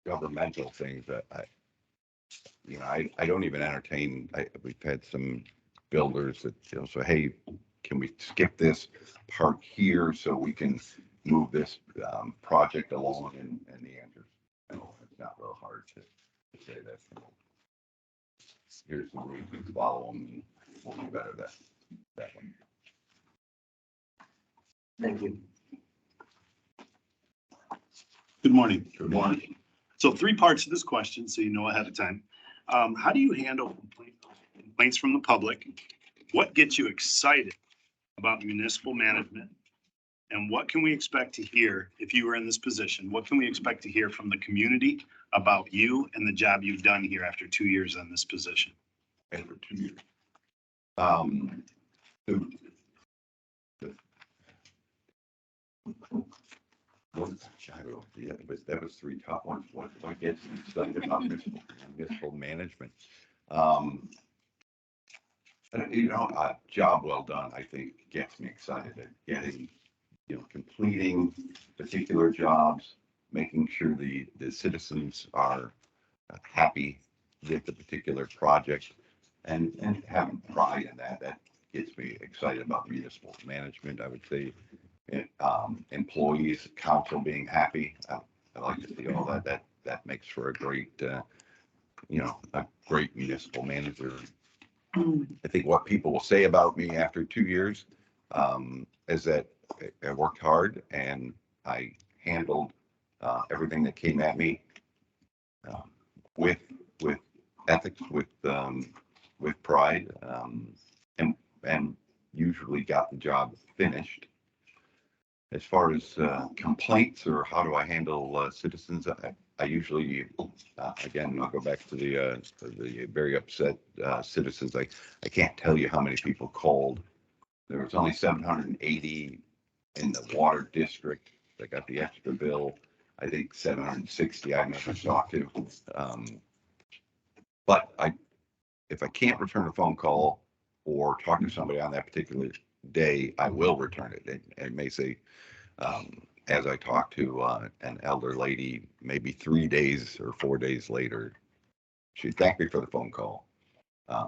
governmental things, I don't even entertain. We've had some builders that say, hey, can we skip this part here so we can move this project along? And the answer is no. It's not real hard to say that. Here's the rules, we follow them, and we'll do better that way. Thank you. Good morning. Good morning. So 3 parts to this question, so you know ahead of time. How do you handle complaints from the public? What gets you excited about municipal management? And what can we expect to hear if you were in this position? What can we expect to hear from the community about you and the job you've done here after 2 years in this position? After 2 years. That was 3 top ones. What gets me excited about municipal management? Job well done, I think, gets me excited at getting, completing particular jobs, making sure the citizens are happy with the particular project, and having pride in that. That gets me excited about municipal management. I would say employees, council being happy. I like to see all that. That makes for a great, a great municipal manager. I think what people will say about me after 2 years is that I worked hard and I handled everything that came at me with ethics, with pride, and usually got the job finished. As far as complaints or how do I handle citizens, I usually, again, I'll go back to the very upset citizens. I can't tell you how many people called. There was only 780 in the water district that got the extra bill. I think 760 I never talked to. But if I can't return a phone call or talk to somebody on that particular day, I will return it. And may say, as I talked to an elder lady, maybe 3 days or 4 days later, she thanked me for the phone call.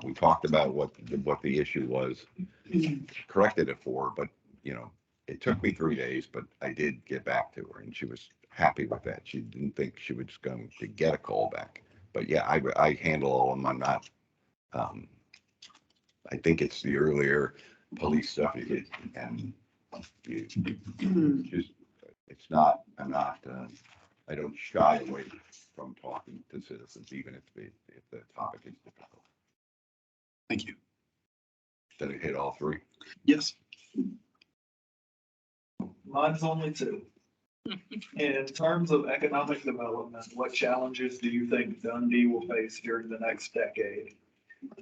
We talked about what the issue was, corrected it for her, but it took me 3 days, but I did get back to her, and she was happy with that. She didn't think she was going to get a call back. But yeah, I handle all of them. I'm not. I think it's the earlier police stuff you get, and just it's not. I'm not. I don't shy away from talking to citizens, even if the topic is difficult. Thank you. Did it hit all 3? Yes. Mine's only 2. In terms of economic development, what challenges do you think Dundee will face during the next decade?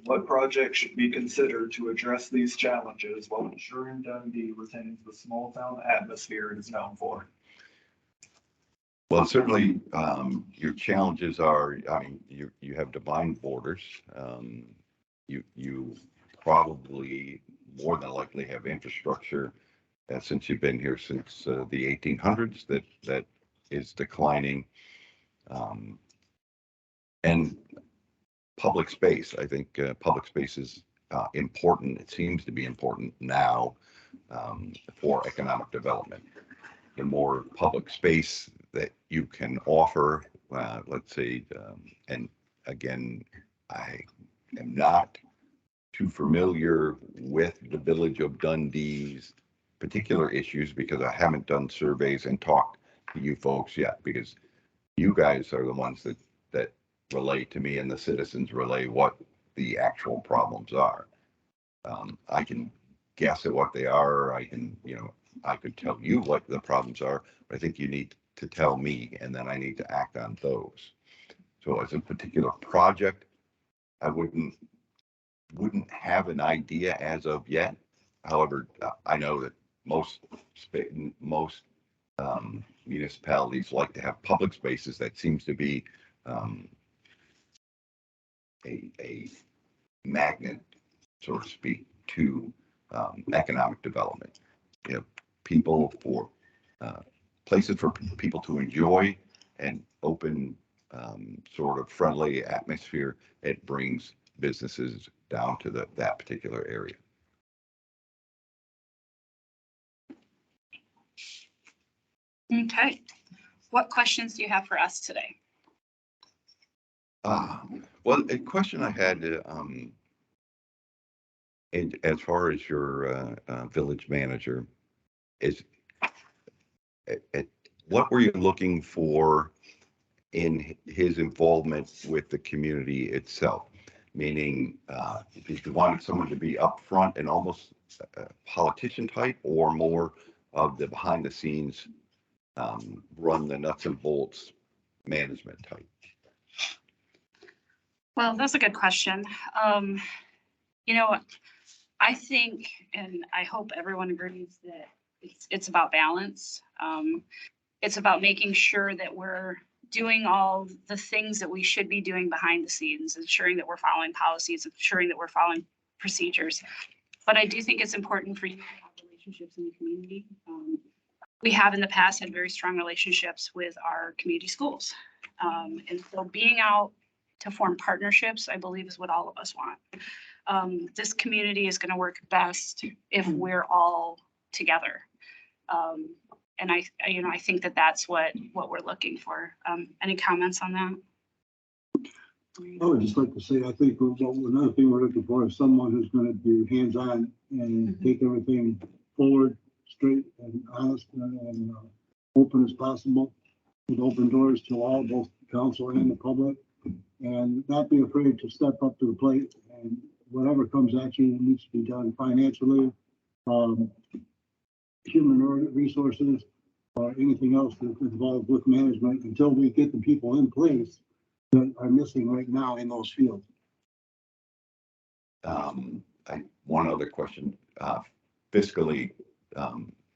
What projects should be considered to address these challenges while ensuring Dundee retains the small town atmosphere it is known for? Well, certainly, your challenges are, you have defined borders. You probably more than likely have infrastructure since you've been here since the 1800s that is declining. And public space, I think public space is important. It seems to be important now for economic development. The more public space that you can offer, let's say, and again, I am not too familiar with the village of Dundee's particular issues because I haven't done surveys and talked to you folks yet, because you guys are the ones that relay to me and the citizens relay what the actual problems are. I can guess at what they are. I can, I could tell you what the problems are, but I think you need to tell me, and then I need to act on those. So as a particular project, I wouldn't have an idea as of yet. However, I know that most municipalities like to have public spaces. That seems to be a magnet, so to speak, to economic development. People for places for people to enjoy and open, sort of friendly atmosphere. It brings businesses down to that particular area. Okay. What questions do you have for us today? Well, a question I had, and as far as your village manager, is what were you looking for in his involvement with the community itself? Meaning, did you want someone to be upfront and almost a politician type, or more of the behind the scenes, run the nuts and bolts management type? Well, that's a good question. I think, and I hope everyone agrees that it's about balance. It's about making sure that we're doing all the things that we should be doing behind the scenes, ensuring that we're following policies, ensuring that we're following procedures. But I do think it's important for you to have relationships in the community. We have in the past had very strong relationships with our community schools. And so being out to form partnerships, I believe, is what all of us want. This community is going to work best if we're all together. And I think that that's what we're looking for. Any comments on that? I would just like to say, I think another thing we're looking for is someone who's going to be hands-on and take everything forward, straight and honest and open as possible, with open doors to all, both the council and the public, and not be afraid to step up to the plate, and whatever comes at you needs to be done financially, human resources, or anything else that's involved with management until we get the people in place that are missing right now in those fields. One other question, fiscally,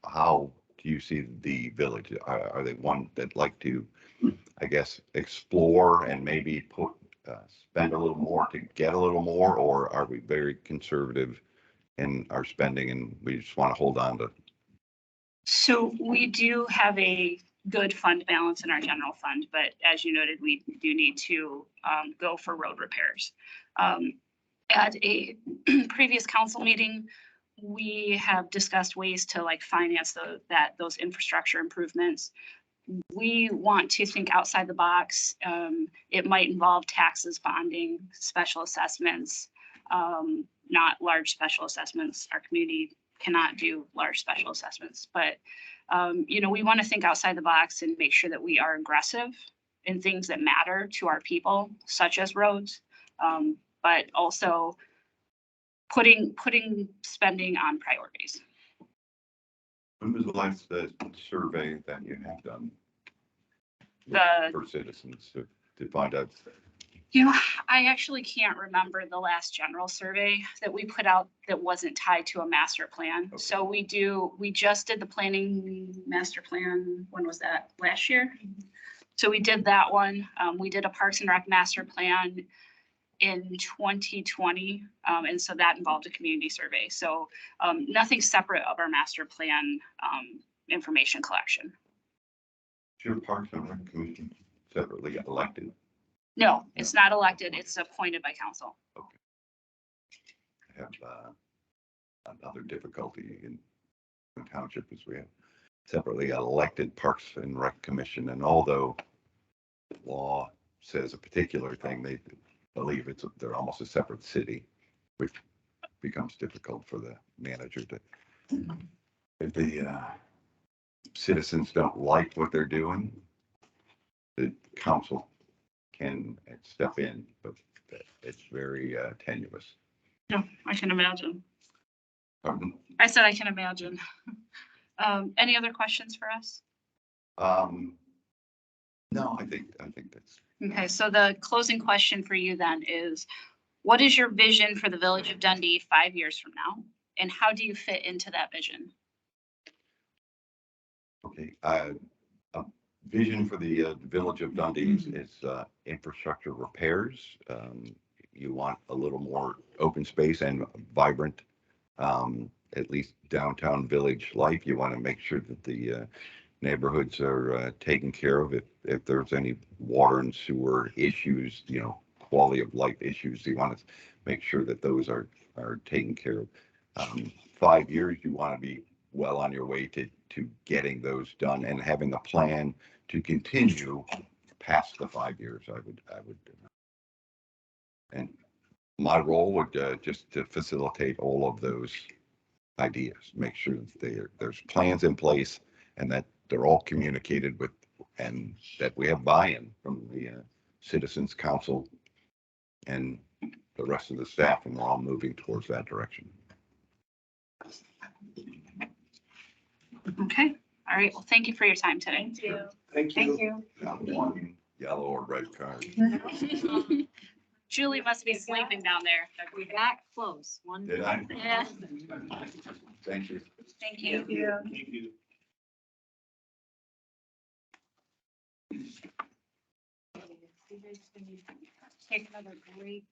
how do you see the village? Are they one that like to, I guess, explore and maybe spend a little more to get a little more, or are we very conservative in our spending and we just want to hold on to? So we do have a good fund balance in our general fund, but as you noted, we do need to go for road repairs. At a previous council meeting, we have discussed ways to finance those infrastructure improvements. We want to think outside the box. It might involve taxes, bonding, special assessments, not large special assessments. Our community cannot do large special assessments, but we want to think outside the box and make sure that we are aggressive in things that matter to our people, such as roads, but also putting spending on priorities. When was the last survey that you have done for citizens to find out? I actually can't remember the last general survey that we put out that wasn't tied to a master plan. Okay. So we just did the planning master plan. When was that? Last year? So we did that one. We did a Parks and Rec master plan in 2020. And so that involved a community survey. So nothing separate of our master plan information collection. Is your Parks and Rec commission separately elected? No, it's not elected. It's appointed by council. Okay. I have another difficulty in the township as we have. separately elected Parks and Rec Commission, and although law says a particular thing, they believe they're almost a separate city, which becomes difficult for the manager to, if the citizens don't like what they're doing, the council can step in, but it's very tenuous. No, I can imagine. Pardon? I said I can imagine. Any other questions for us? No, I think that's. Okay, so the closing question for you then is, what is your vision for the Village of Dundee 5 years from now? And how do you fit into that vision? Okay, a vision for the Village of Dundee is infrastructure repairs. You want a little more open space and vibrant, at least downtown village life. You want to make sure that the neighborhoods are taken care of. If there's any water and sewer issues, quality of life issues, you want to make sure that those are taken care of. 5 years, you want to be well on your way to getting those done and having the plan to continue past the 5 years. I would, and my role would just to facilitate all of those ideas, make sure that there's plans in place and that they're all communicated with, and that we have buy-in from the citizens council and the rest of the staff, and we're all moving towards that direction. Okay, all right, well, thank you for your time today. Thank you. Thank you. Not one yellow or red card. Julie must be sleeping down there. We got close. One. Did I? Yeah, Thank you. thank you. Thank you. Take another break.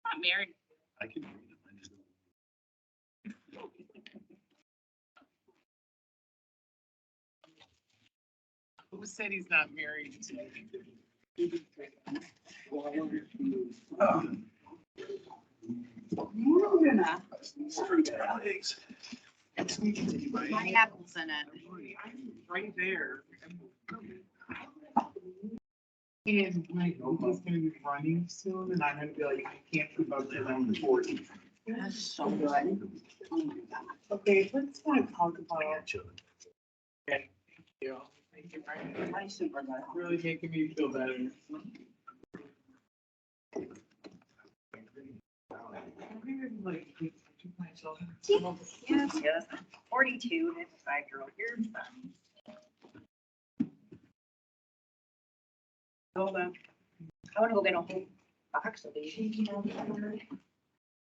Not married. I can read them. I just don't. Who said he's not married? Pineapples in it. Right there. And he's gonna be running soon, and I'm gonna be like, I can't keep up to them 40. That's so good. Oh my God. Okay, let's not talk about. Okay, thank you. Thank you very much. Super good. Really making me feel better. Yes, 42, and a 5-year-old. Here's hold on. I wanna go get a whole box of these.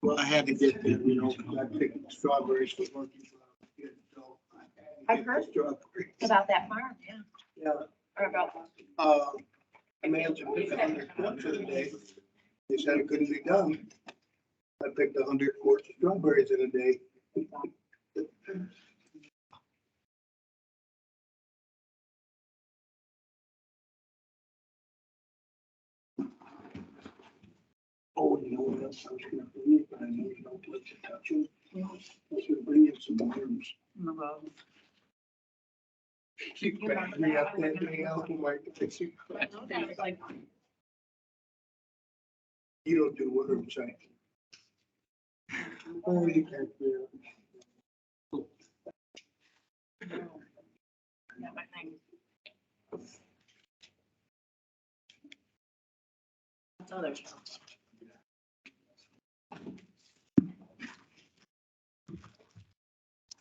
Well, I had to get them, I picked strawberries for working. I've heard Strawberries. about that farm, yeah. Yeah. Or about. I managed to pick 100 quarts in a day. They said it couldn't be done. I picked 100 quarts of strawberries in a day. Oh, you know what else I was gonna bring, but I know you don't like to touch them. I was gonna bring in some worms. Keep backing me up that day out, I'm like, fix it. You don't do worms, I. Oh, you can't do it.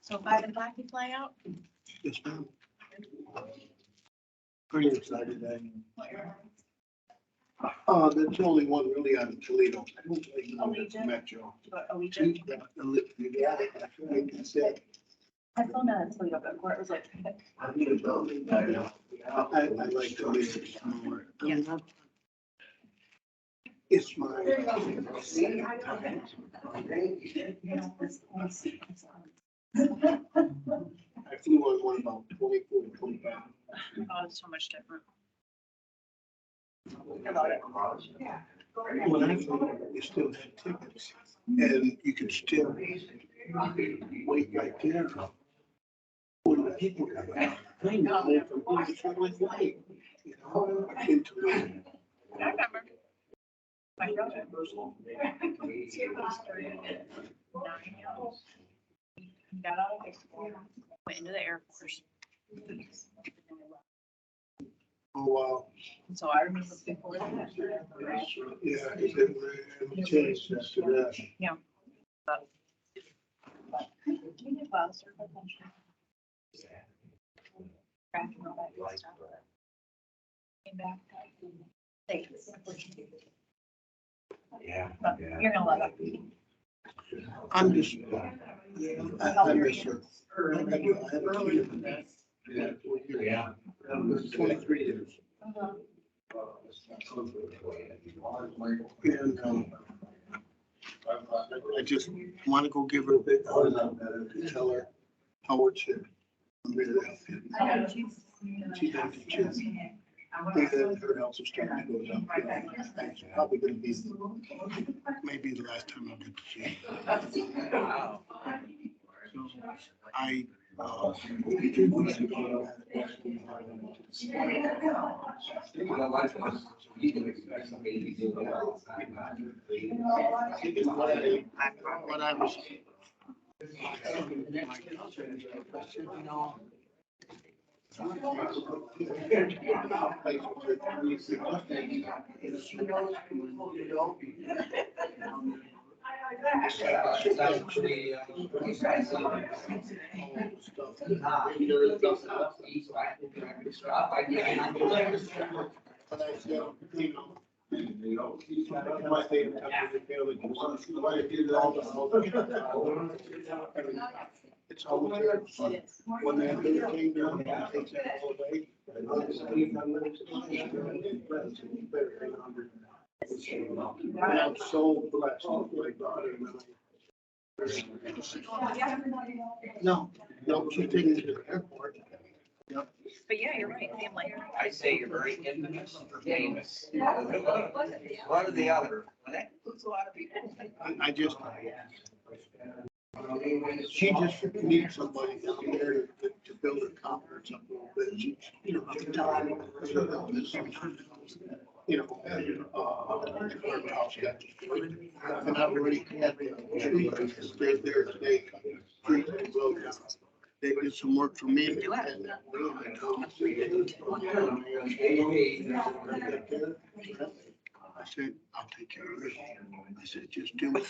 So 5 o'clock you fly out? Yes, ma'am. Pretty excited, that's the only one really out of Toledo. I don't really know that's Metro. Allegiant. Yeah, that's right, that's it. I found out in Toledo, but Court was like. I like Toledo more. Yeah. It's my. I flew on one about 24 to 25. Oh, it's so much different. When I flew, you still had tickets and you could still wait right there. When the people come out, I know from here, it's really late, you know, into the. I remember. My brother. Got out of high school, went into the Air Force. Oh, wow. So I remember before that. Yeah, it changed since that. Yeah. But- Well, circle country. Cracking all that stuff. Came back. Thanks. Yeah. But you're gonna love it. I'm just, I miss her. I do, I have a kid. Yeah. 23 years. And, I just want to go give her a big hug and tell her how much I'm really happy. She's happy too. And her health is starting to go down. It's probably going to be maybe the last time I'll get to see her. So I, 2 weeks ago, what I was. It's always there. When that little came down, it takes it all away. And I'm so blessed with my daughter. No, she's taking me to the airport. Yep. But yeah, you're right, family. I say you're very infamous or famous. One or the other. That includes a lot of people. I just. She just needs somebody down there to build her confidence up a little bit. She, you know, to tell her, you know, her house got destroyed. And I've already had they're there today. They did some work for me. And I said, I'll take care of it. I said, just do it.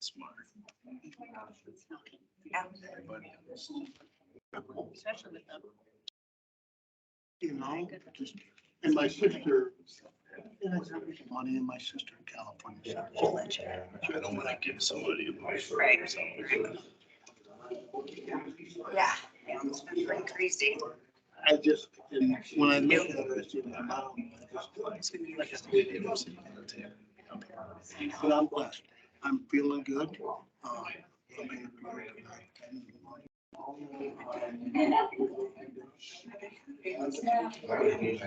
Smart. Especially with them. You know, just, and my sister, money and my sister in California. I don't want to give somebody advice. Right. Yeah, it's been pretty crazy. I just, and when I look at her, I see the amount, but I'm blessed. I'm feeling good. I'm gonna be it's what it is.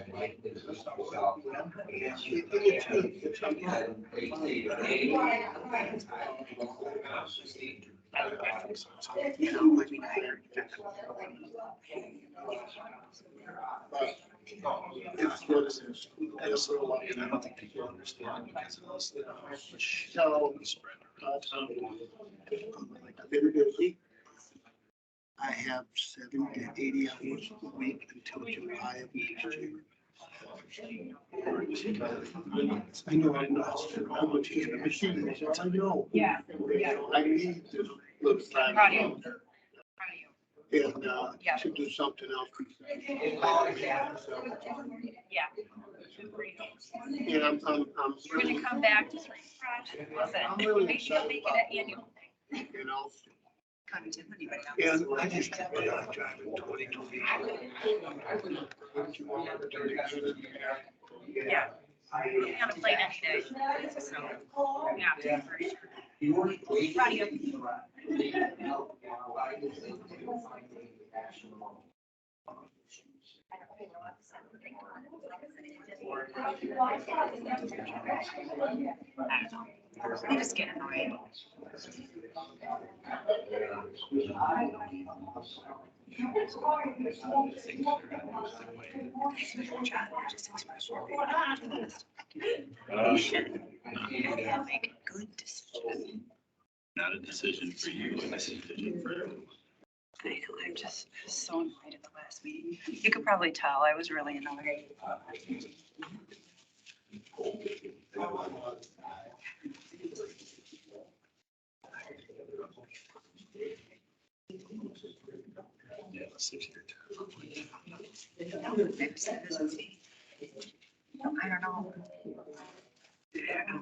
And I don't think people understand because of this. So, I've been busy. I have 70 to 80 hours a week until July of next year. I know I'm not how much is the machine, I know. Yeah. I need this little time. Proud of you. And, to do something else. Yeah. And I'm You're gonna come back to spring project. Listen, I'm really make sure you excited make about it an annual thing. You know, And I just can't believe I'm driving 2020. Yeah. I'm gonna play that today. So, yeah, for sure. Proud of you. I just get annoyed. Make good decisions. Not a decision for you, a decision for everyone. I'm just so annoyed at the last meeting. You could probably tell I was really annoyed. Yeah, let's see here. I don't know. I don't know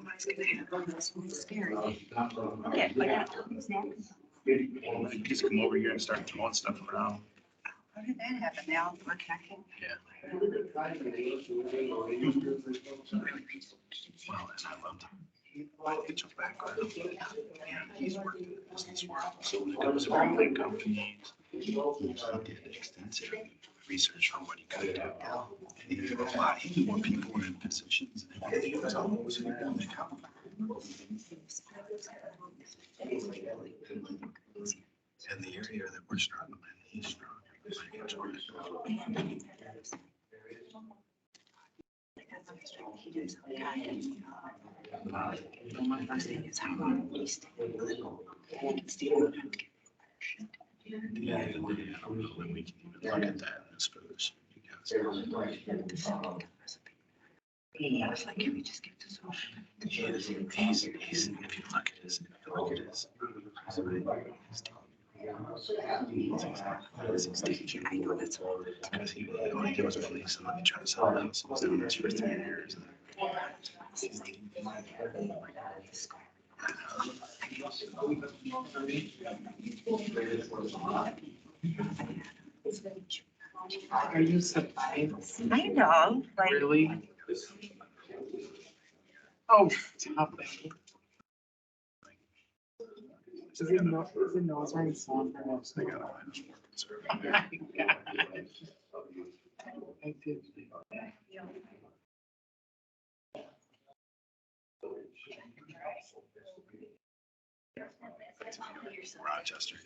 what's gonna happen. This one's scary. Okay, I got snacks. Just come over here and start throwing stuff around. How did that happen? They all were connected? Yeah. Well, and I love get your background. And he's worked in the business world. So when it comes to big companies, he did extensive research on what he could do. And he knew a lot. He knew what people were in positions and everything. It was almost like a company. And the area that we're struggling, he's struggling. Like, enjoy it. My first thing is how long we stay. Stay. Yeah, I don't know that we can even look at that in this position. I was like, can we just get this over? He's, if you look at his, I know that's what. because he all he did was police and let me try to sell a house. He was doing this for 3 years. Are you surprised? Kind of, like. Really? Oh, stop it. Is it nose ring song? I gotta find a more conservative. I did. Rochester.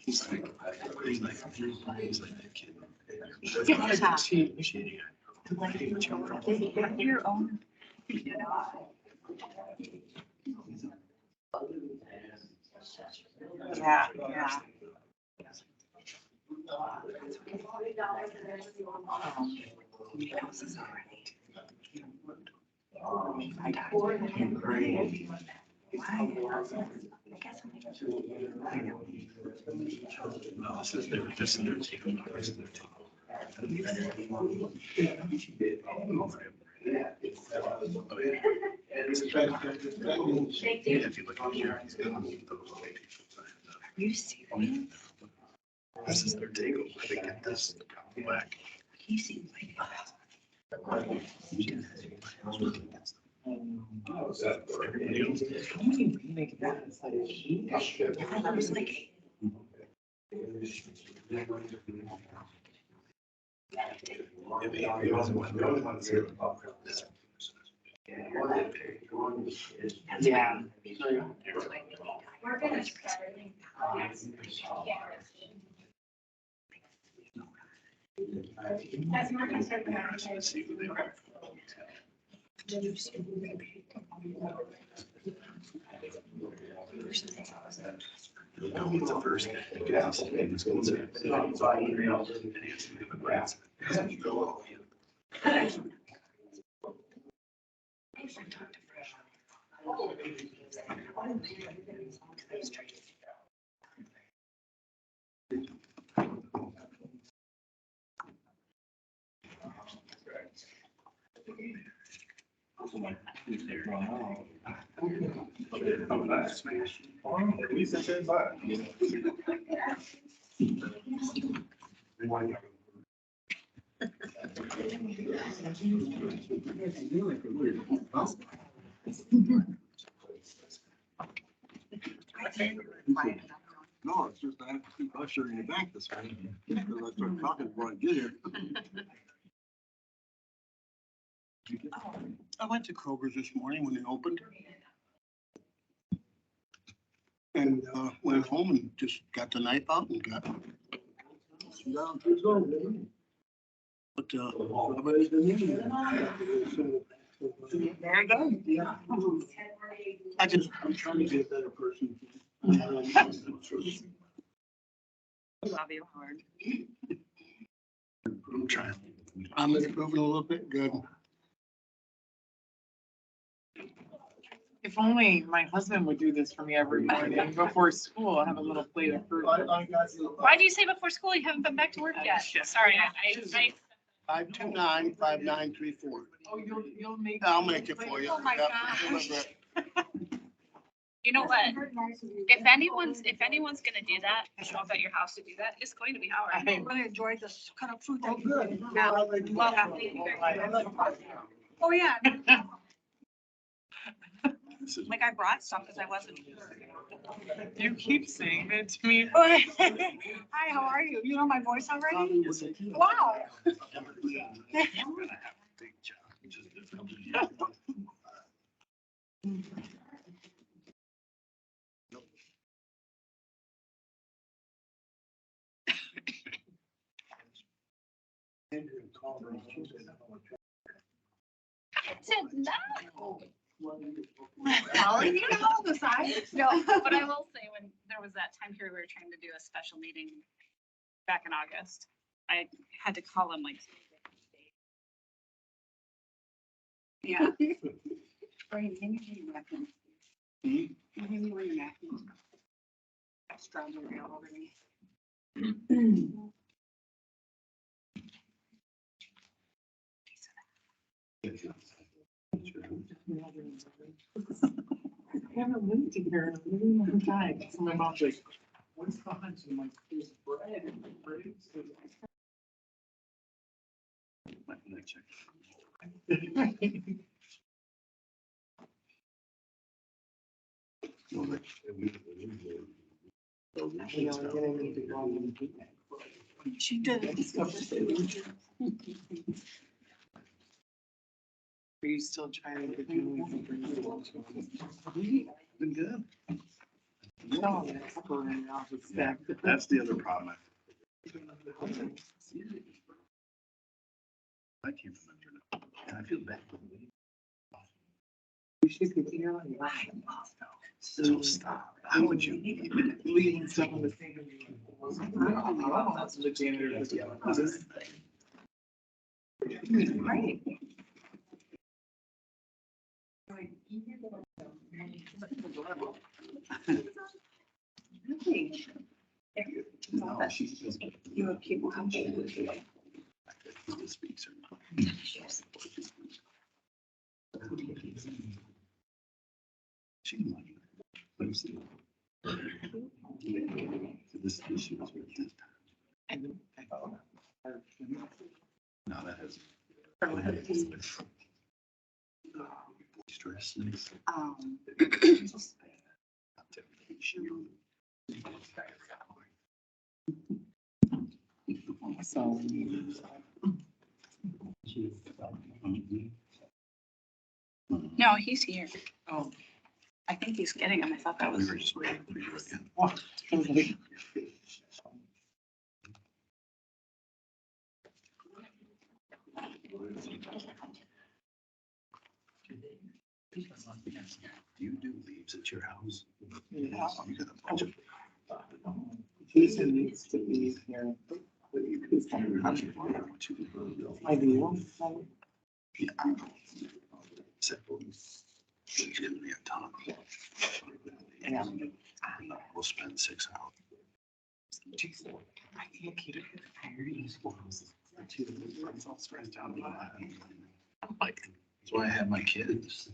He's like that kid. Your own. Yeah, yeah. I talked to him. No, this is their, this is their team. This is their team. Oh, yeah. If you look at here, he's got those You serious? This is their takeover. They get this back. He seems like. Everybody else. How many remake that? It's like he. I was like. Yeah. See who they are. Go with the first guy. You can ask him, he's gonna say, and he has to give a glance. And you go, oh, yeah. At least I said bye. No, it's just I have to keep ushering you back this way because I start talking before I get here. I went to Kroger's this morning when they opened. And went home and just got the knife out and got. But Very good. yeah. I'm trying to be a better person. Love you, Howard. I'm trying. I'm improving a little bit, good. If only my husband would do this for me every morning before school. I have a little plate of fruit. Why do you say before school you haven't been back to work yet? Sorry, I 529-5934. Oh, you'll make. I'll make it for you. Oh, my Yep. gosh. You know what? If anyone's gonna do that, show up at your house to do that, it's going to be Howard. I really enjoyed this kind of food. Oh, good. Oh, yeah. Like I brought stuff because I wasn't. You keep saying it to me. Hi, how are you? You know my voice already? Wow. Molly, you know the size? No, but I will say when there was that time period we were trying to do a special meeting back in August, I had to call him like. Yeah. Brian, hand me your napkin. Hand me one of your napkins. Strawberry all over me. I haven't lived here in a really long time. So my mom's like, what's the hunch? I'm like, there's bread and grapes. She did. Are you still trying to do? Been good. No, that's going off the stack. That's the other problem. I came from under, and I feel bad. You should continue on. So stop. How would you? Leaving stuff on the same. That's the janitor. Right. No, she's just. You have people come to you. Speaks or she's money. Let me see. This issue is with this time. No, that has. Stress. So. No, he's here. Oh. I think he's getting him. I thought that We was. were just waiting for you again. What? Do you do leaves at your house? Yeah. You got a bunch of. Jason needs to be here. I do. Yeah. She's giving me a ton. Yeah. We'll spend 6 hours. Jason, I can't keep it. I heard he's. I'm all stressed out about it. Like, That's why I have my kids.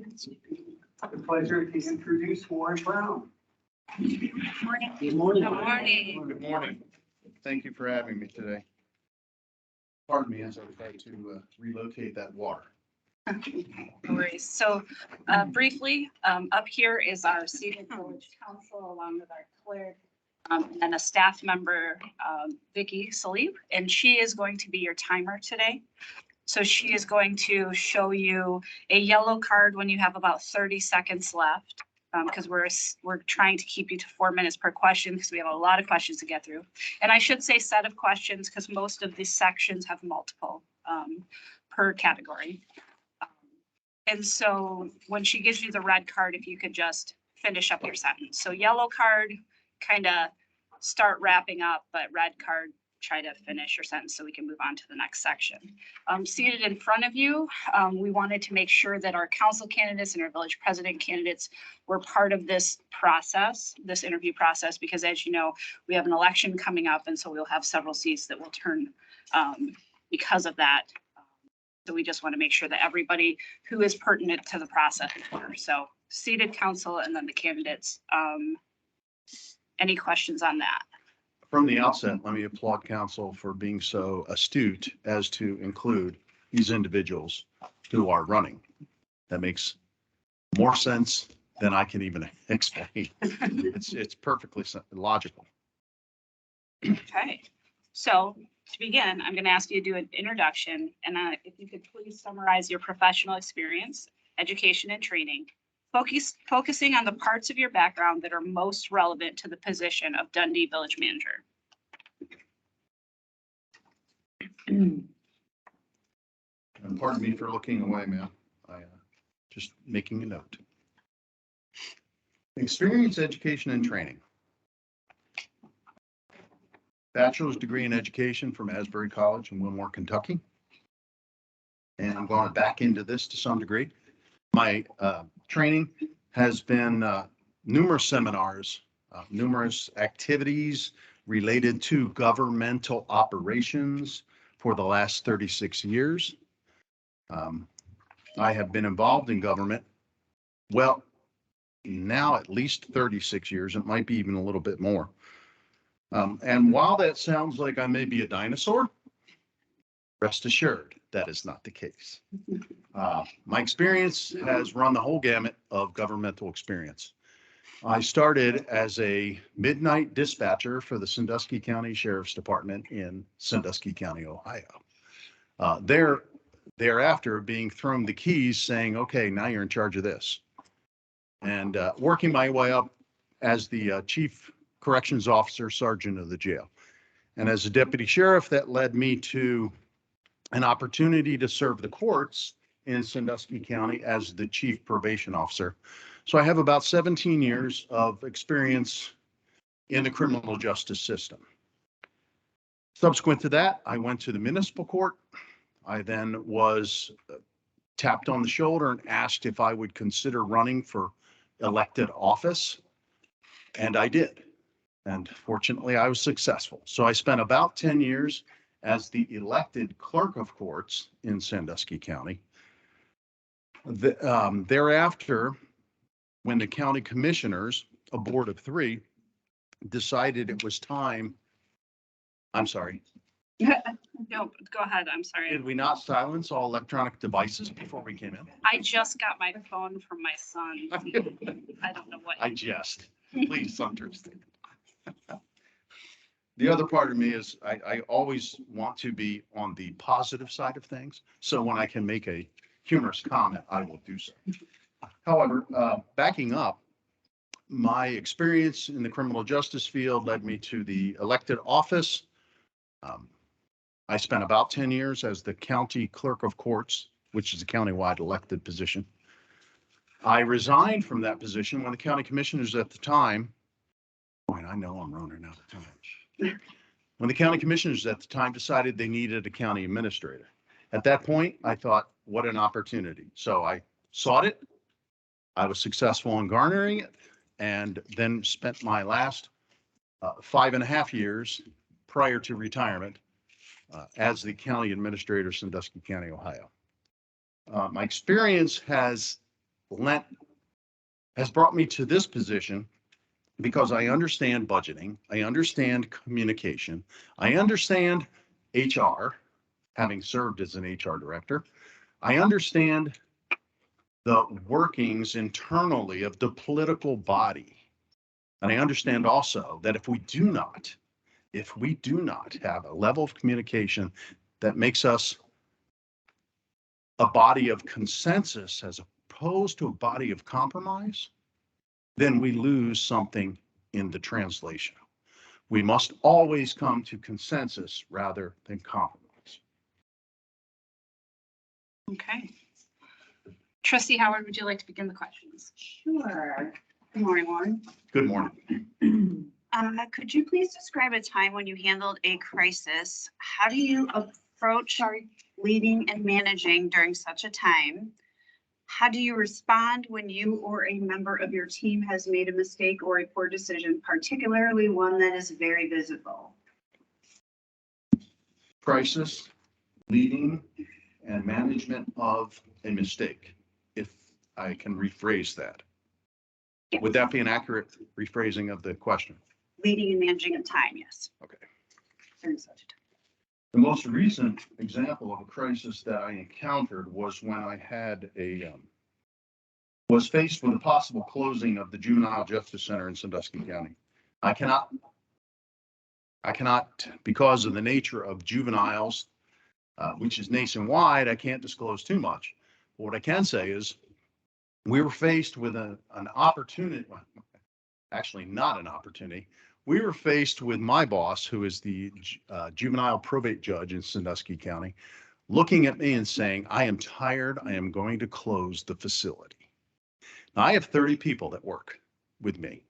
It's a pleasure to introduce Warren Brown. Morning. Good morning. Good morning. Good morning. Thank you for having me today. Pardon me as I try to relocate that water. No worries. So briefly, up here is our seated village council along with our clerk and a staff member, Vicky Salib, and she is going to be your timer today. So she is going to show you a yellow card when you have about 30 seconds left, because we're trying to keep you to 4 minutes per question because we have a lot of questions to get through. And I should say set of questions because most of these sections have multiple per category. And so when she gives you the red card, if you could just finish up your sentence. So yellow card, kind of start wrapping up, but red card, try to finish your sentence so we can move on to the next section. Seated in front of you, we wanted to make sure that our council candidates and our village president candidates were part of this process, this interview process, because as you know, we have an election coming up, and so we'll have several seats that will turn because of that. So we just want to make sure that everybody who is pertinent to the process is here. So seated council and then the candidates. Any questions on that? From the outset, let me applaud council for being so astute as to include these individuals who are running. That makes more sense than I can even explain. It's perfectly logical. Okay, so to begin, I'm going to ask you to do an introduction, and if you could please summarize your professional experience, education, and training, focusing on the parts of your background that are most relevant to the position of Dundee Village Manager. And pardon me for looking away, ma'am. I just making a note. Experience, education, and training. Bachelor's degree in education from Asbury College in Wilmore, Kentucky. And I'm going back into this to some degree. My training has been numerous seminars, numerous activities related to governmental operations for the last 36 years. I have been involved in government, well, now at least 36 years. It might be even a little bit more. And while that sounds like I may be a dinosaur, rest assured that is not the case. My experience has run the whole gamut of governmental experience. I started as a midnight dispatcher for the Sandusky County Sheriff's Department in Sandusky County, Ohio. Thereafter being thrown the keys saying, okay, now you're in charge of this. And working my way up as the chief corrections officer, sergeant of the jail. And as a deputy sheriff, that led me to an opportunity to serve the courts in Sandusky County as the chief probation officer. So I have about 17 years of experience in the criminal justice system. Subsequent to that, I went to the municipal court. I then was tapped on the shoulder and asked if I would consider running for elected office, and I did. And fortunately, I was successful. So I spent about 10 years as the elected clerk of courts in Sandusky County. Thereafter, when the county commissioners, a board of 3, decided it was time, I'm sorry. No, go ahead. I'm sorry. Did we not silence all electronic devices before we came in? I just got my phone from my son. I don't know what. I jest. Please, understand. The other part of me is I always want to be on the positive side of things. So when I can make a humorous comment, I will do so. However, backing up, my experience in the criminal justice field led me to the elected office. I spent about 10 years as the county clerk of courts, which is a countywide elected position. I resigned from that position when the county commissioners at the time Point, I know I'm running out of time. When the county commissioners at the time decided they needed a county administrator. At that point, I thought, what an opportunity. So I sought it. I was successful in garnering it, and then spent my last 5.5 years prior to retirement as the county administrator, Sandusky County, Ohio. My experience has brought me to this position because I understand budgeting, I understand communication, I understand HR, having served as an HR director. I understand the workings internally of the political body. And I understand also that if we do not have a level of communication that makes us a body of consensus as opposed to a body of compromise, then we lose something in the translation. We must always come to consensus rather than compromise. Okay. Trustee Howard, would you like to begin the questions? Sure. Good morning, Warren. Good morning. Could you please describe a time when you handled a crisis? How do you approach leading and managing during such a time? How do you respond when you or a member of your team has made a mistake or a poor decision, particularly one that is very visible? Crisis, leading, and management of a mistake, if I can rephrase that. Yes. Would that be an accurate rephrasing of the question? Leading and managing a time, yes. Okay. During such a time. The most recent example of a crisis that I encountered was when I had was faced with a possible closing of the Juvenile Justice Center in Sandusky County. I cannot, because of the nature of juveniles, which is nationwide, I can't disclose too much. But what I can say is we were faced with an opportunity, actually not an opportunity. We were faced with my boss, who is the juvenile probate judge in Sandusky County, looking at me and saying, I am tired. I am going to close the facility. Now, I have 30 people that work with me.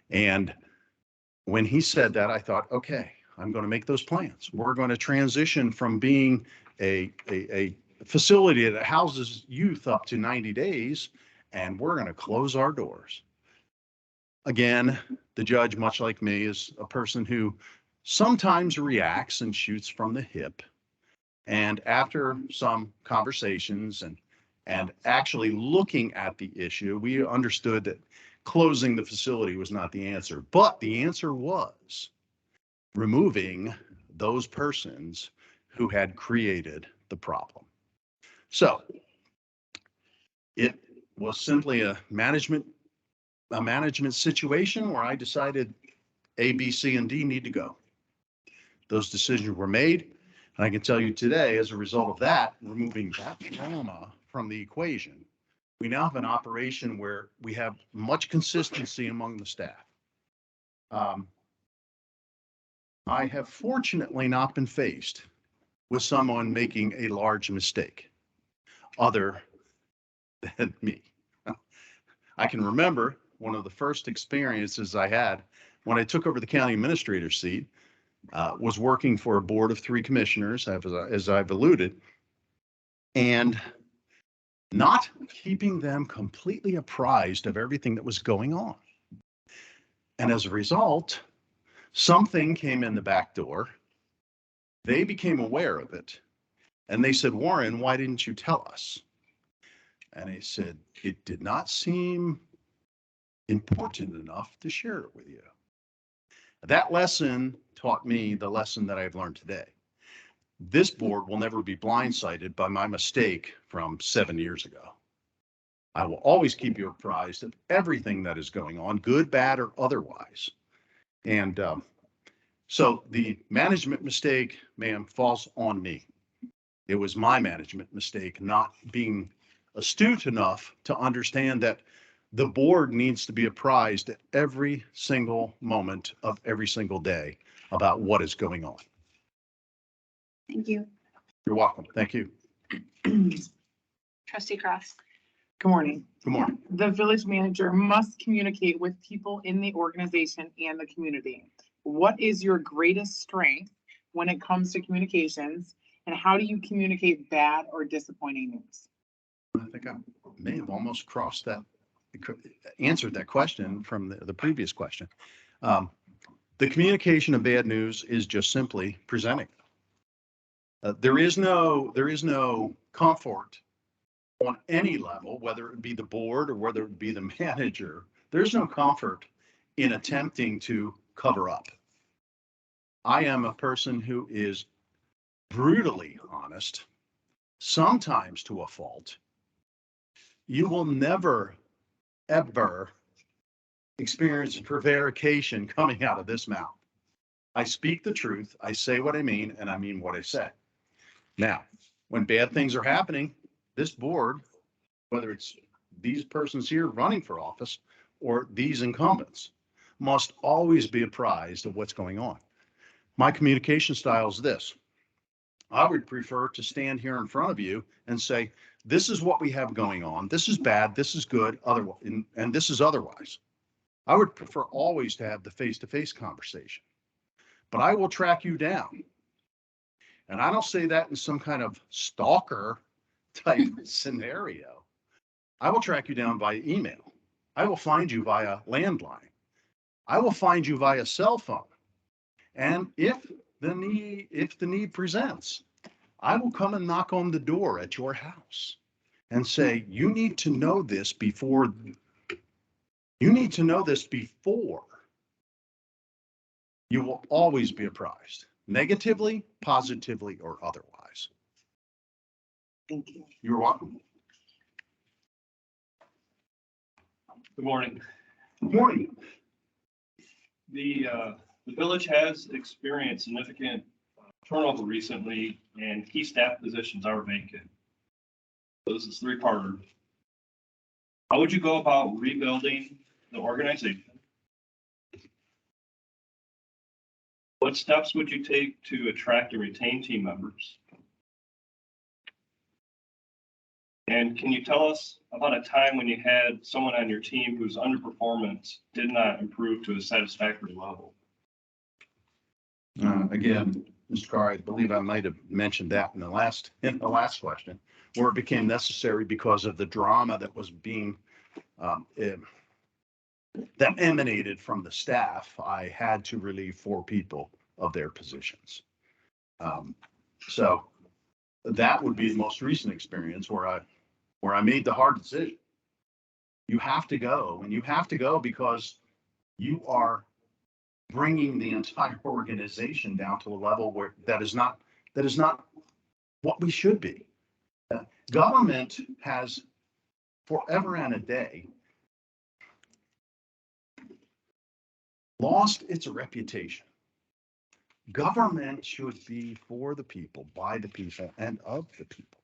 And when he said that, I thought, okay, I'm going to make those plans. We're going to transition from being a facility that houses youth up to 90 days, and we're going to close our doors. Again, the judge, much like me, is a person who sometimes reacts and shoots from the hip. And after some conversations and actually looking at the issue, we understood that closing the facility was not the answer. But the answer was removing those persons who had created the problem. So it was simply a management situation where I decided A, B, C, and D need to go. Those decisions were made. And I can tell you today, as a result of that, removing that trauma from the equation, we now have an operation where we have much consistency among the staff. I have fortunately not been faced with someone making a large mistake other than me. I can remember one of the first experiences I had when I took over the county administrator seat, was working for a board of 3 commissioners, as I've alluded, and not keeping them completely apprised of everything that was going on. And as a result, something came in the back door. They became aware of it. And they said, Warren, why didn't you tell us? And I said, it did not seem important enough to share it with you. That lesson taught me the lesson that I've learned today. This board will never be blindsided by my mistake from 7 years ago. I will always keep you apprised of everything that is going on, good, bad, or otherwise. And so the management mistake, ma'am, falls on me. It was my management mistake, not being astute enough to understand that the board needs to be apprised at every single moment of every single day about what is going on. Thank you. You're welcome. Thank you. Trustee Cross. Good morning. Good morning. The village manager must communicate with people in the organization and the community. What is your greatest strength when it comes to communications? And how do you communicate bad or disappointing news? I think I may have almost crossed that, answered that question from the previous question. The communication of bad news is just simply presenting. There is no comfort on any level, whether it be the board or whether it be the manager. There's no comfort in attempting to cover up. I am a person who is brutally honest, sometimes to a fault. You will never, ever experience prevarication coming out of this mouth. I speak the truth, I say what I mean, and I mean what I say. Now, when bad things are happening, this board, whether it's these persons here running for office or these incumbents, must always be apprised of what's going on. My communication style is this. I would prefer to stand here in front of you and say, this is what we have going on. This is bad. This is good. Otherwise, and this is otherwise. I would prefer always to have the face-to-face conversation, but I will track you down. And I don't say that in some kind of stalker type scenario. I will track you down via email. I will find you via landline. I will find you via cell phone. And if the need presents, I will come and knock on the door at your house and say, you need to know this before. You need to know this before. You will always be apprised, negatively, positively, or otherwise. Thank you. You're welcome. Good morning. Good morning. The village has experienced significant turnover recently and key staff positions are vacant. So this is three-parter. How would you go about rebuilding the organization? What steps would you take to attract and retain team members? And can you tell us about a time when you had someone on your team whose underperformance did not improve to a satisfactory level? Again, Mr. Carr, I believe I might have mentioned that in the last question, where it became necessary because of the drama that was being that emanated from the staff. I had to relieve 4 people of their positions. So that would be the most recent experience where I made the hard decision. You have to go, and you have to go because you are bringing the entire organization down to a level where that is not what we should be. Government has forever and a day lost its reputation. Government should be for the people, by the people, and of the people.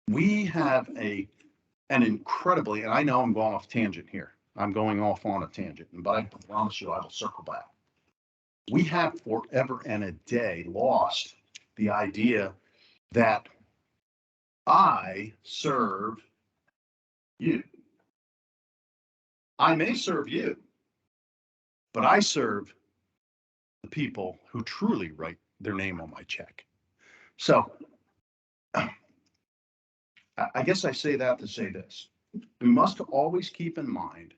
We have an incredibly, and I know I'm going off tangent here. I'm going off on a tangent, but I promise you I will circle back. We have forever and a day lost the idea that I serve you. I may serve you, but I serve the people who truly write their name on my check. So I guess I say that to say this. We must always keep in mind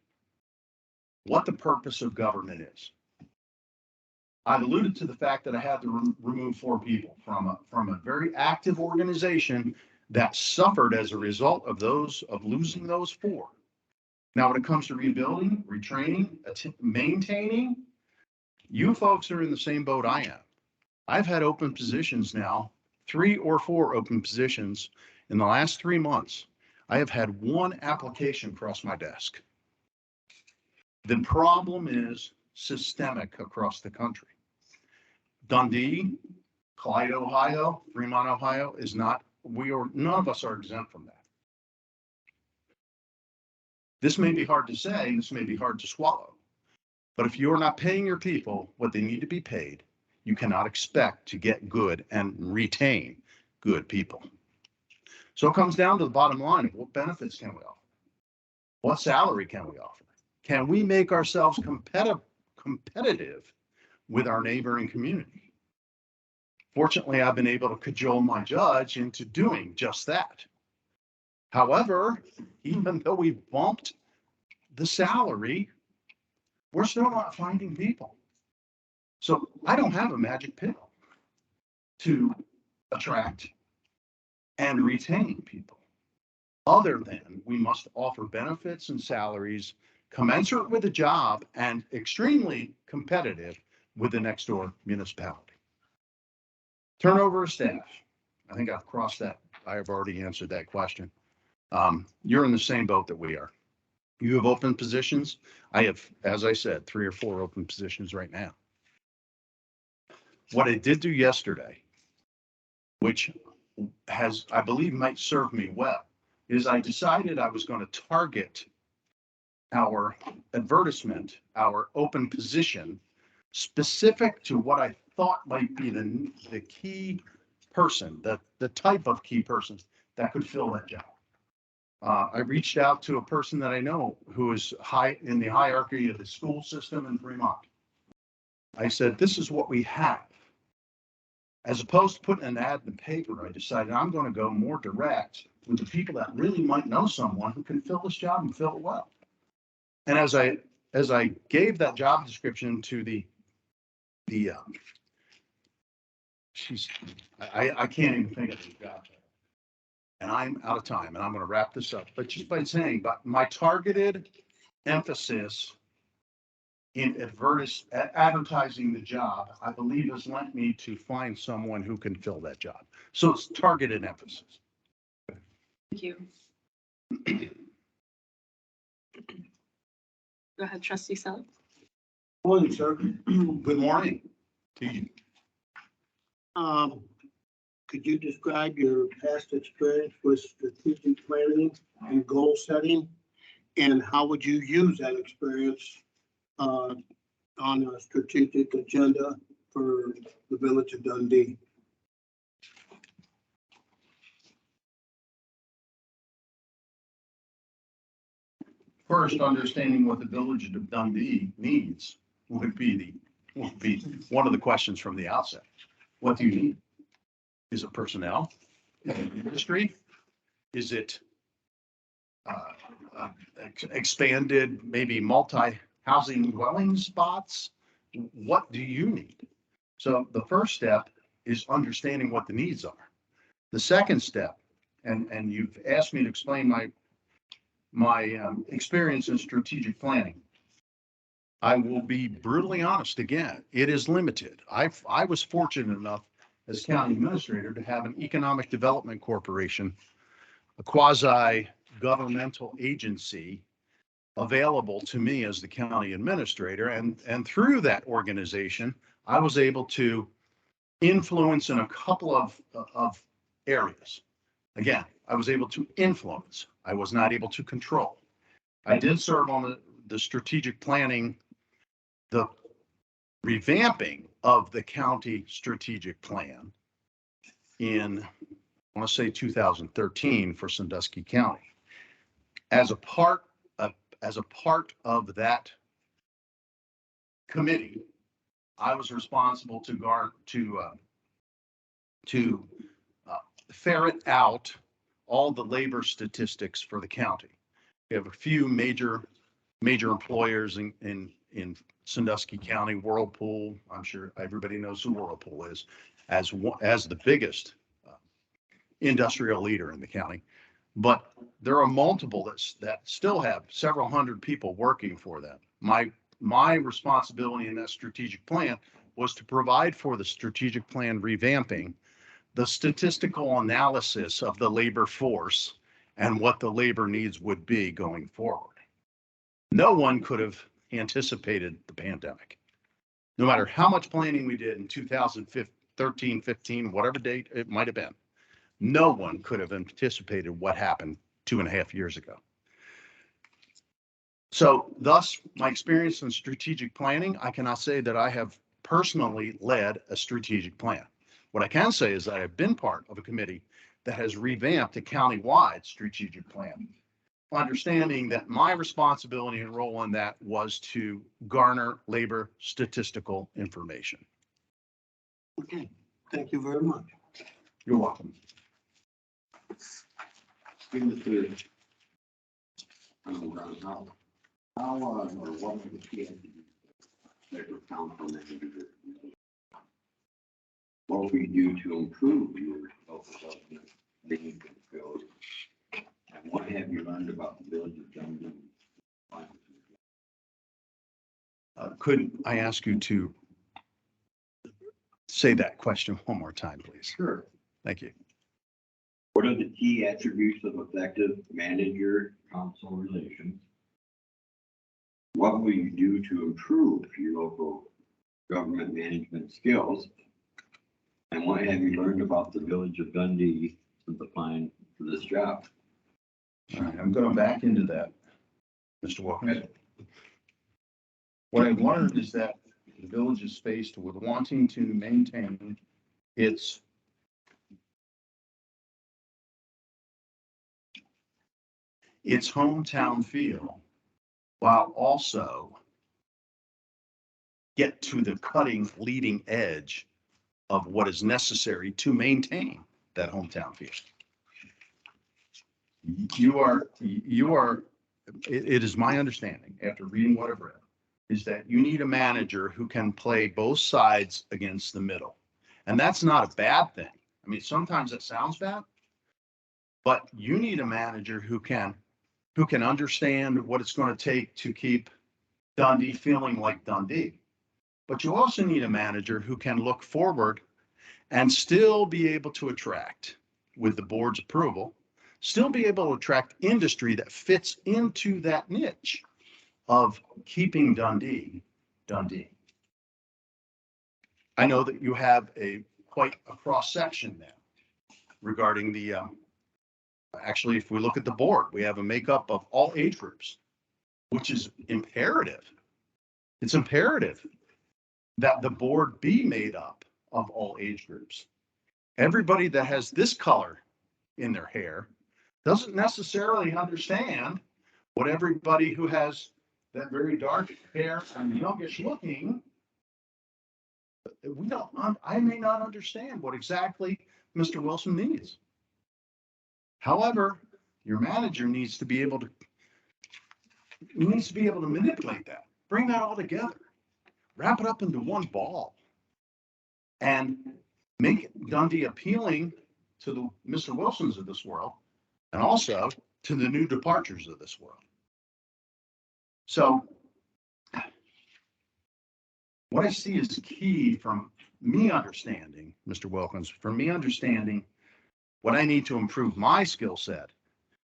what the purpose of government is. I've alluded to the fact that I had to remove 4 people from a very active organization that suffered as a result of losing those 4. Now, when it comes to rebuilding, retraining, maintaining, you folks are in the same boat I am. I've had open positions now, 3 or 4 open positions in the last 3 months. I have had 1 application cross my desk. The problem is systemic across the country. Dundee, Clyde, Ohio, Fremont, Ohio is not, none of us are exempt from that. This may be hard to say, this may be hard to swallow, but if you're not paying your people what they need to be paid, you cannot expect to get good and retain good people. So it comes down to the bottom line of what benefits can we offer? What salary can we offer? Can we make ourselves competitive with our neighboring community? Fortunately, I've been able to cajole my judge into doing just that. However, even though we bumped the salary, we're still not finding people. So I don't have a magic pill to attract and retain people, other than we must offer benefits and salaries commensurate with the job and extremely competitive with the next door municipality. Turnover of staff. I think I've crossed that. I have already answered that question. You're in the same boat that we are. You have open positions. I have, as I said, 3 or 4 open positions right now. What I did do yesterday, which has, I believe, might serve me well, is I decided I was going to target our advertisement, our open position, specific to what I thought might be the key person, the type of key person that could fill that job. I reached out to a person that I know who is high in the hierarchy of the school system in Fremont. I said, this is what we have. As opposed to putting an ad in the paper, I decided I'm going to go more direct with the people that really might know someone who can fill this job and fill it well. And as I gave that job description to I can't even think of the job. And I'm out of time, and I'm going to wrap this up. But just by saying, but my targeted emphasis in advertising the job, I believe has lent me to find someone who can fill that job. So it's targeted emphasis. Thank you. Go ahead, trustee Selig. Morning, sir. Good morning to you. Could you describe your past experience with strategic planning and goal setting? And how would you use that experience on a strategic agenda for the village of Dundee? First, understanding what the village of Dundee needs would be one of the questions from the outset. What do you need? Is it personnel? Is it industry? Is it expanded, maybe multi-housing dwelling spots? What do you need? So the first step is understanding what the needs are. The second step, and you've asked me to explain my experience in strategic planning. I will be brutally honest again, it is limited. I was fortunate enough as county administrator to have an economic development corporation, a quasi-governmental agency available to me as the county administrator. And through that organization, I was able to influence in a couple of areas. Again, I was able to influence. I was not able to control. I did serve on the strategic planning, the revamping of the county strategic plan in, I want to say 2013 for Sandusky County. As a part of that committee, I was responsible to ferret out all the labor statistics for the county. We have a few major employers in Sandusky County. Whirlpool, I'm sure everybody knows who Whirlpool is, as the biggest industrial leader in the county. But there are multiple that still have several hundred people working for them. My responsibility in that strategic plan was to provide for the strategic plan revamping, the statistical analysis of the labor force and what the labor needs would be going forward. No one could have anticipated the pandemic. No matter how much planning we did in 2013, 15, whatever date it might have been, no one could have anticipated what happened 2.5 years ago. So thus, my experience in strategic planning, I cannot say that I have personally led a strategic plan. What I can say is that I've been part of a committee that has revamped a countywide strategic plan, understanding that my responsibility and role in that was to garner labor statistical information. Okay, thank you very much. You're welcome. How, or what are the key attributes that were council manager? What will we do to improve your local government management skills? And what have you learned about the village of Dundee? Could I ask you to say that question one more time, please? Sure. Thank you. What are the key attributes of effective manager-council relations? What will you do to improve your local government management skills? And what have you learned about the village of Dundee since applying for this job? All right, I'm going back into that, Mr. Wilkins. What I've learned is that the village is faced with wanting to maintain its hometown feel while also get to the cutting leading edge of what is necessary to maintain that hometown feel. It is my understanding, after reading what I've read, is that you need a manager who can play both sides against the middle. And that's not a bad thing. I mean, sometimes it sounds bad, but you need a manager who can understand what it's going to take to keep Dundee feeling like Dundee. But you also need a manager who can look forward and still be able to attract, with the board's approval, still be able to attract industry that fits into that niche of keeping Dundee, Dundee. I know that you have quite a cross section now regarding the, actually, if we look at the board, we have a makeup of all age groups, which is imperative. It's imperative that the board be made up of all age groups. Everybody that has this color in their hair doesn't necessarily understand what everybody who has that very dark hair and youngish looking, I may not understand what exactly Mr. Wilson needs. However, your manager needs to be able to manipulate that, bring that all together, wrap it up into one ball, and make Dundee appealing to the Mr. Wilsons of this world, and also to the new departures of this world. So what I see is key from me understanding, Mr. Wilkins, from me understanding what I need to improve my skill set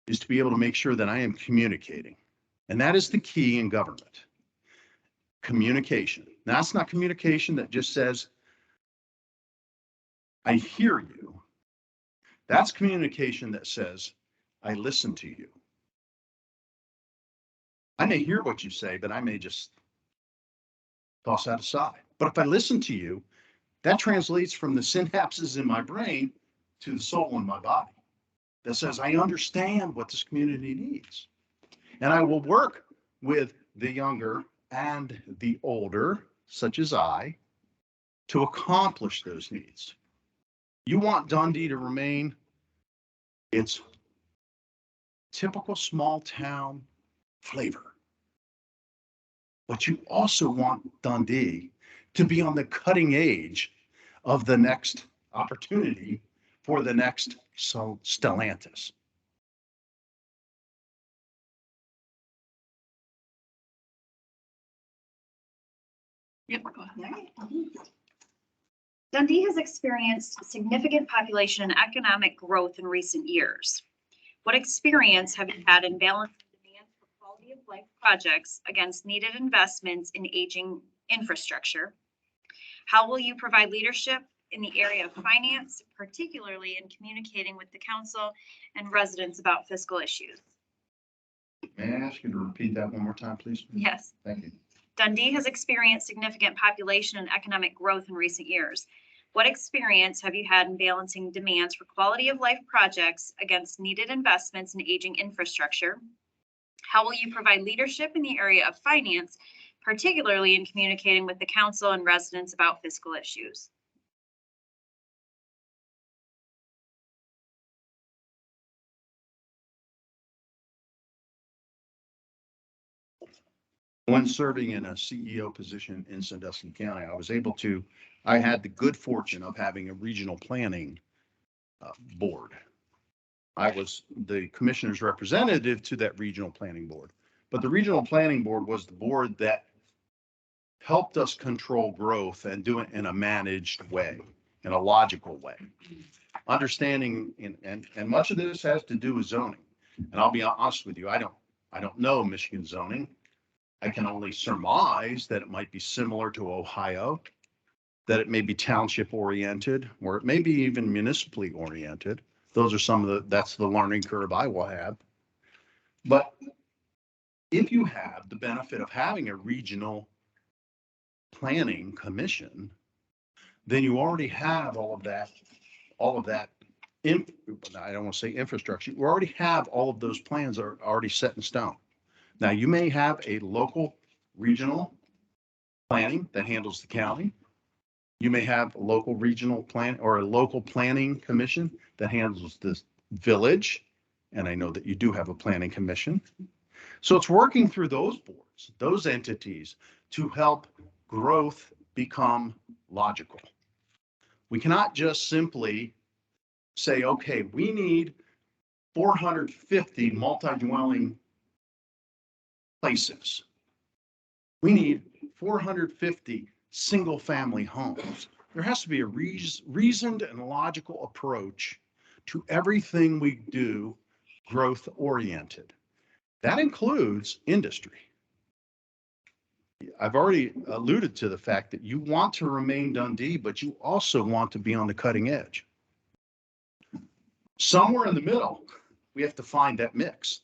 is to be able to make sure that I am communicating. And that is the key in government. Communication. Now, that's not communication that just says, I hear you. That's communication that says, I listen to you. I may hear what you say, but I may just toss that aside. But if I listen to you, that translates from the synapses in my brain to the soul in my body that says, I understand what this community needs. And I will work with the younger and the older, such as I, to accomplish those needs. You want Dundee to remain its typical small town flavor. But you also want Dundee to be on the cutting edge of the next opportunity for the next Stellantis. Yep, go ahead. Dundee has experienced significant population and economic growth in recent years. What experience have you had in balancing demands for quality of life projects against needed investments in aging infrastructure? How will you provide leadership in the area of finance, particularly in communicating with the council and residents about fiscal issues? May I ask you to repeat that one more time, please? Yes. Thank you. Dundee has experienced significant population and economic growth in recent years. What experience have you had in balancing demands for quality of life projects against needed investments in aging infrastructure? How will you provide leadership in the area of finance, particularly in communicating with the council and residents about fiscal issues? When serving in a CEO position in Sandusky County, I had the good fortune of having a regional planning board. I was the commissioner's representative to that regional planning board, but the regional planning board was the board that helped us control growth and do it in a managed way, in a logical way. Understanding, and much of this has to do with zoning. And I'll be honest with you, I don't know Michigan zoning. I can only surmise that it might be similar to Ohio, that it may be township oriented, or it may be even municipally oriented. Those are that's the learning curve I will have. But if you have the benefit of having a regional planning commission, then you already have all of that, I don't want to say infrastructure, you already have all of those plans are already set in stone. Now, you may have a local regional planning that handles the county. You may have a local regional plan or a local planning commission that handles this village. And I know that you do have a planning commission. So it's working through those boards, those entities, to help growth become logical. We cannot just simply say, okay, we need 450 multi-dwelling places. We need 450 single-family homes. There has to be a reasoned and logical approach to everything we do growth-oriented. That includes industry. I've already alluded to the fact that you want to remain Dundee, but you also want to be on the cutting edge. Somewhere in the middle, we have to find that mix.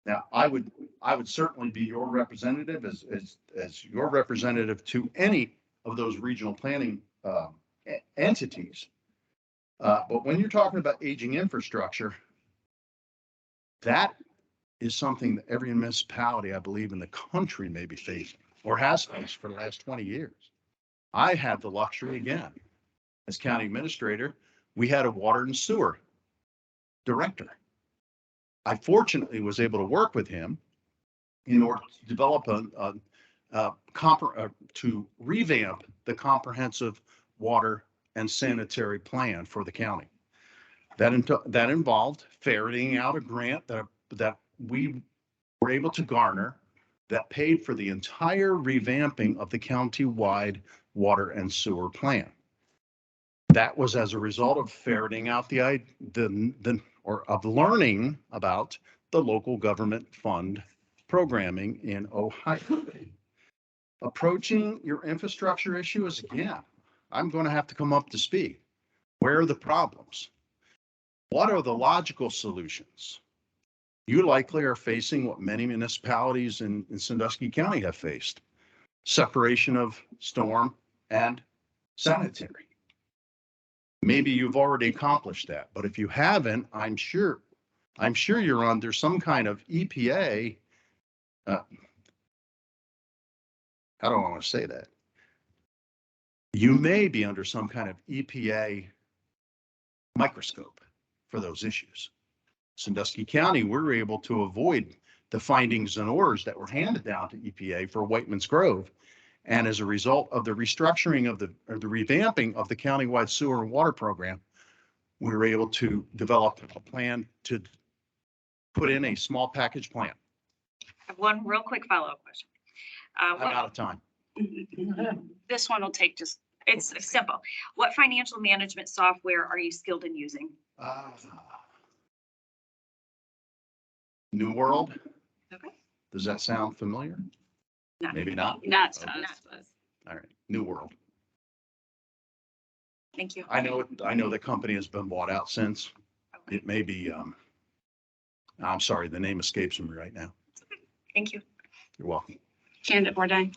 Now, I would certainly be your representative as your representative to any of those regional planning entities. But when you're talking about aging infrastructure, that is something that every municipality, I believe, in the country may be facing or has faced for the last 20 years. I had the luxury, again, as county administrator, we had a water and sewer director. I fortunately was able to work with him in order to develop to revamp the comprehensive water and sanitary plan for the county. That involved ferreting out a grant that we were able to garner that paid for the entire revamping of the county-wide water and sewer plan. That was as a result of ferreting out of learning about the local government fund programming in Ohio. Approaching your infrastructure issues, again, I'm going to have to come up to speed. Where are the problems? What are the logical solutions? You likely are facing what many municipalities in Sandusky County have faced: separation of storm and sanitary. Maybe you've already accomplished that, but if you haven't, I'm sure you're under some kind of EPA. How do I want to say that? You may be under some kind of EPA microscope for those issues. Sandusky County, we were able to avoid the findings and orders that were handed down to EPA for Whiteman's Grove. And as a result of the restructuring of the revamping of the countywide sewer and water program, we were able to develop a plan to put in a small package plan. I have one real quick follow-up question. I'm out of time. This one will take It's simple. What financial management software are you skilled in using? New World. Okay. Does that sound familiar? No. Maybe not. Not to Okay. us. All right. New World. Thank you. I know the company has been bought out since. Okay. It may be, I'm sorry, the name escapes me right now. Thank you. You're welcome. Candidate Bourdin.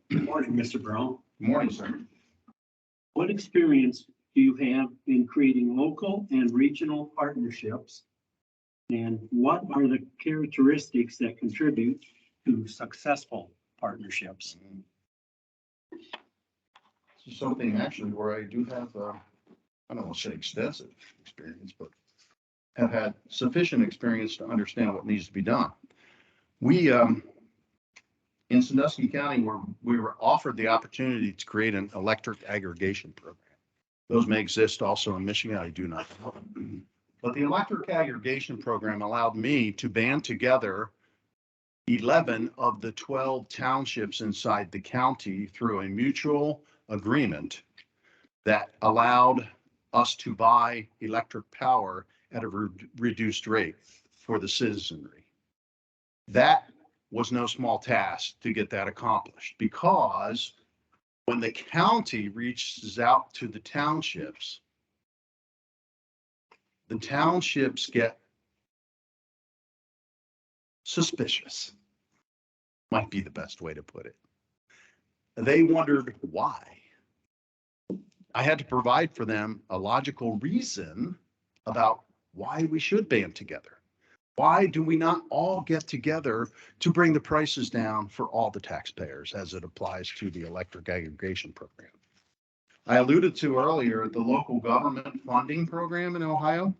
Good morning, Mr. Brown. Good morning, sir. What experience do you have in creating local and regional partnerships? And what are the characteristics that contribute to successful partnerships? This is something actually where I do have, I don't want to say extensive experience, but have had sufficient experience to understand what needs to be done. We, in Sandusky County, we were offered the opportunity to create an electric aggregation program. Those may exist also in Michigan, I do not know. But the electric aggregation program allowed me to band together 11 of the 12 townships inside the county through a mutual agreement that allowed us to buy electric power at a reduced rate for the citizenry. That was no small task to get that accomplished, because when the county reaches out to the townships get suspicious, might be the best way to put it. They wondered why. I had to provide for them a logical reason about why we should band together. Why do we not all get together to bring the prices down for all the taxpayers as it applies to the electric aggregation program? I alluded to earlier the local government funding program in Ohio.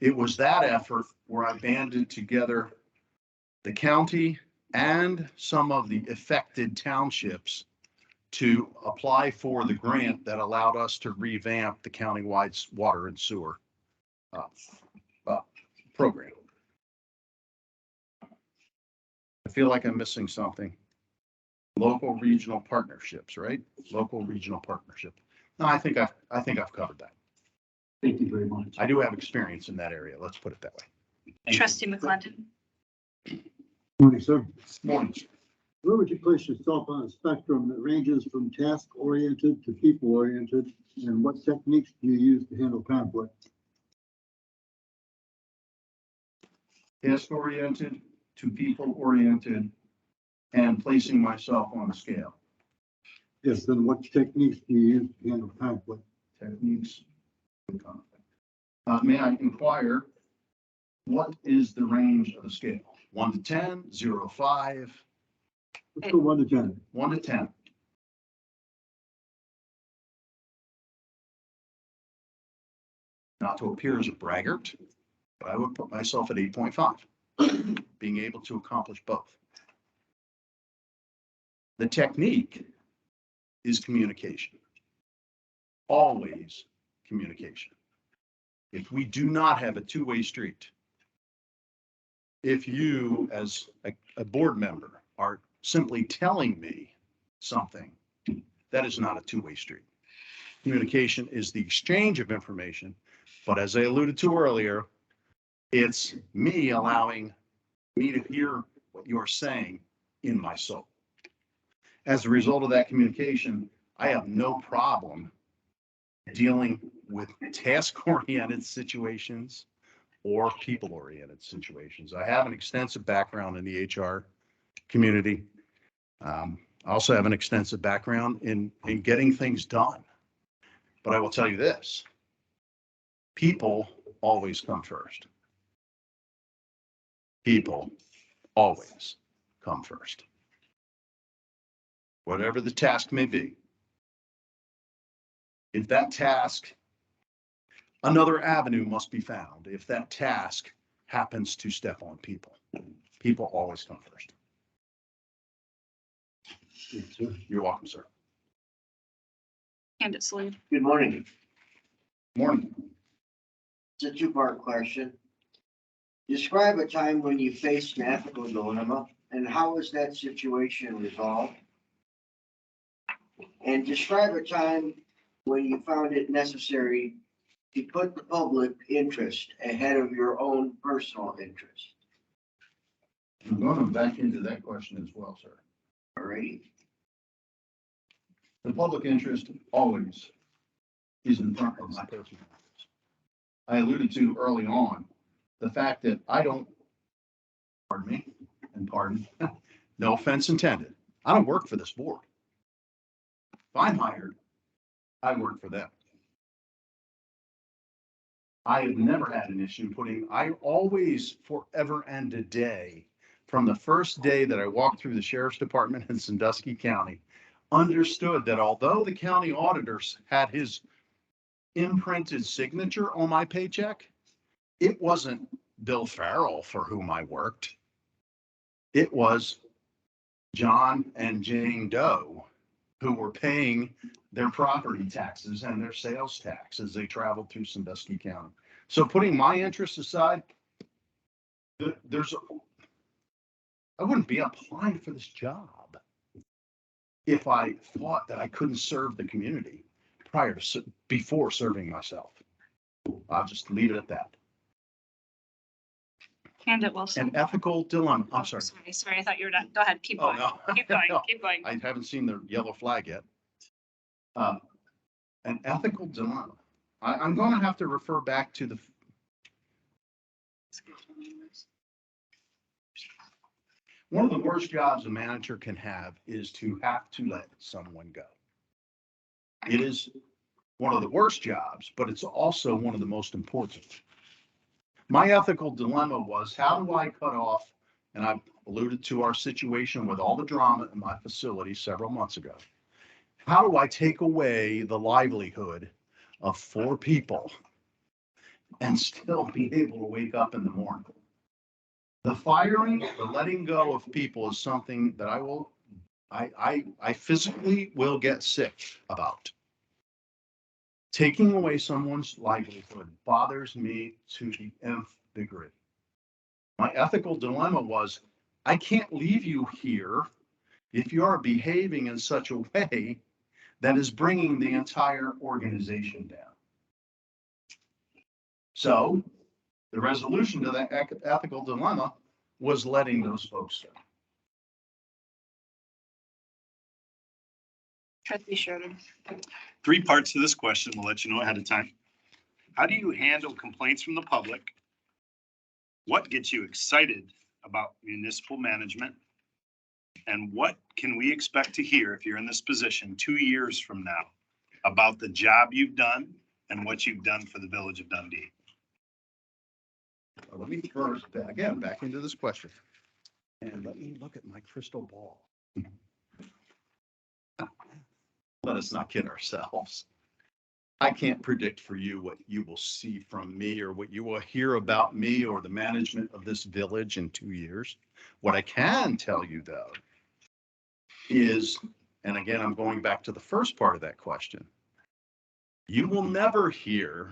It was that effort where I banded together the county and some of the affected townships to apply for the grant that allowed us to revamp the countywide water and sewer program. I feel like I'm missing something. Local regional partnerships, right? Local regional partnership. No, I think I've covered that. Thank you very much. I do have experience in that area. Let's put it that way. Trustee McClendon. Morning, sir. Morning. Where would you place yourself on a spectrum that ranges from task-oriented to people-oriented? And what techniques do you use to handle conflict? Task-oriented to people-oriented and placing myself on a scale. Yes, then what techniques do you use to handle conflict? Techniques of conflict. May I inquire, what is the range of the scale? 1 to 10, 0 to 5? Let's go 1 to 10. 1 to 10. Not to appear as a braggart, but I would put myself at 8.5, being able to accomplish both. The technique is communication. Always communication. If we do not have a two-way street, if you as a board member are simply telling me something, that is not a two-way street. Communication is the exchange of information, but as I alluded to earlier, it's me allowing me to hear what you're saying in my soul. As a result of that communication, I have no problem dealing with task-oriented situations or people-oriented situations. I have an extensive background in the HR community. I also have an extensive background in getting things done. But I will tell you this, people always come first. People always come first. Whatever the task may be. If that task, another avenue must be found. If that task happens to step on people, people always come first. You're welcome, sir. Candace Lee. Good morning. Morning. It's a two-part question. Describe a time when you faced an ethical dilemma and how was that situation resolved? And describe a time when you found it necessary to put the public interest ahead of your own personal interest. I'm going back into that question as well, sir. All right. The public interest always is in front of my personal interest. I alluded to early on the fact that I don't, pardon, no offense intended, I don't work for this board. If I'm hired, I work for them. I have never had an issue I always, forever and a day, from the first day that I walked through the sheriff's department in Sandusky County, understood that although the county auditors had his imprinted signature on my paycheck, it wasn't Bill Farrell for whom I worked. It was John and Jane Doe who were paying their property taxes and their sales tax as they traveled through Sandusky County. So putting my interests aside, I wouldn't be applying for this job if I thought that I couldn't serve the community before serving myself. I'll just leave it at that. Candidate Wilson. An ethical dilemma. I'm Oh, sorry. Sorry, I thought you were done. Go ahead, keep Oh, going. no. Keep going, No. keep going. I haven't seen the yellow flag yet. An ethical dilemma. I'm going to have to refer back to one of the worst jobs a manager can have is to have to let someone go. It is one of the worst jobs, but it's also one of the most important. My ethical dilemma was, how do I cut off, and I alluded to our situation with all the drama in my facility several months ago. How do I take away the livelihood of 4 people and still be able to wake up in the morning? The firing, the letting go of people is something that I physically will get sick about. Taking away someone's livelihood bothers me to the nth degree. My ethical dilemma was, I can't leave you here if you are behaving in such a way that is bringing the entire organization down. So the resolution to that ethical dilemma was letting those folks go. Trustee Schroeder. 3 parts to this question. We'll let you know ahead of time. How do you handle complaints from the public? What gets you excited about municipal management? And what can we expect to hear if you're in this position 2 years from now about the job you've done and what you've done for the village of Dundee? Let me first, again, back into this question. And let me look at my crystal ball. Let us not kid ourselves. I can't predict for you what you will see from me or what you will hear about me or the management of this village in 2 years. What I can tell you, though, is, and again, I'm going back to the first part of that question, you will never hear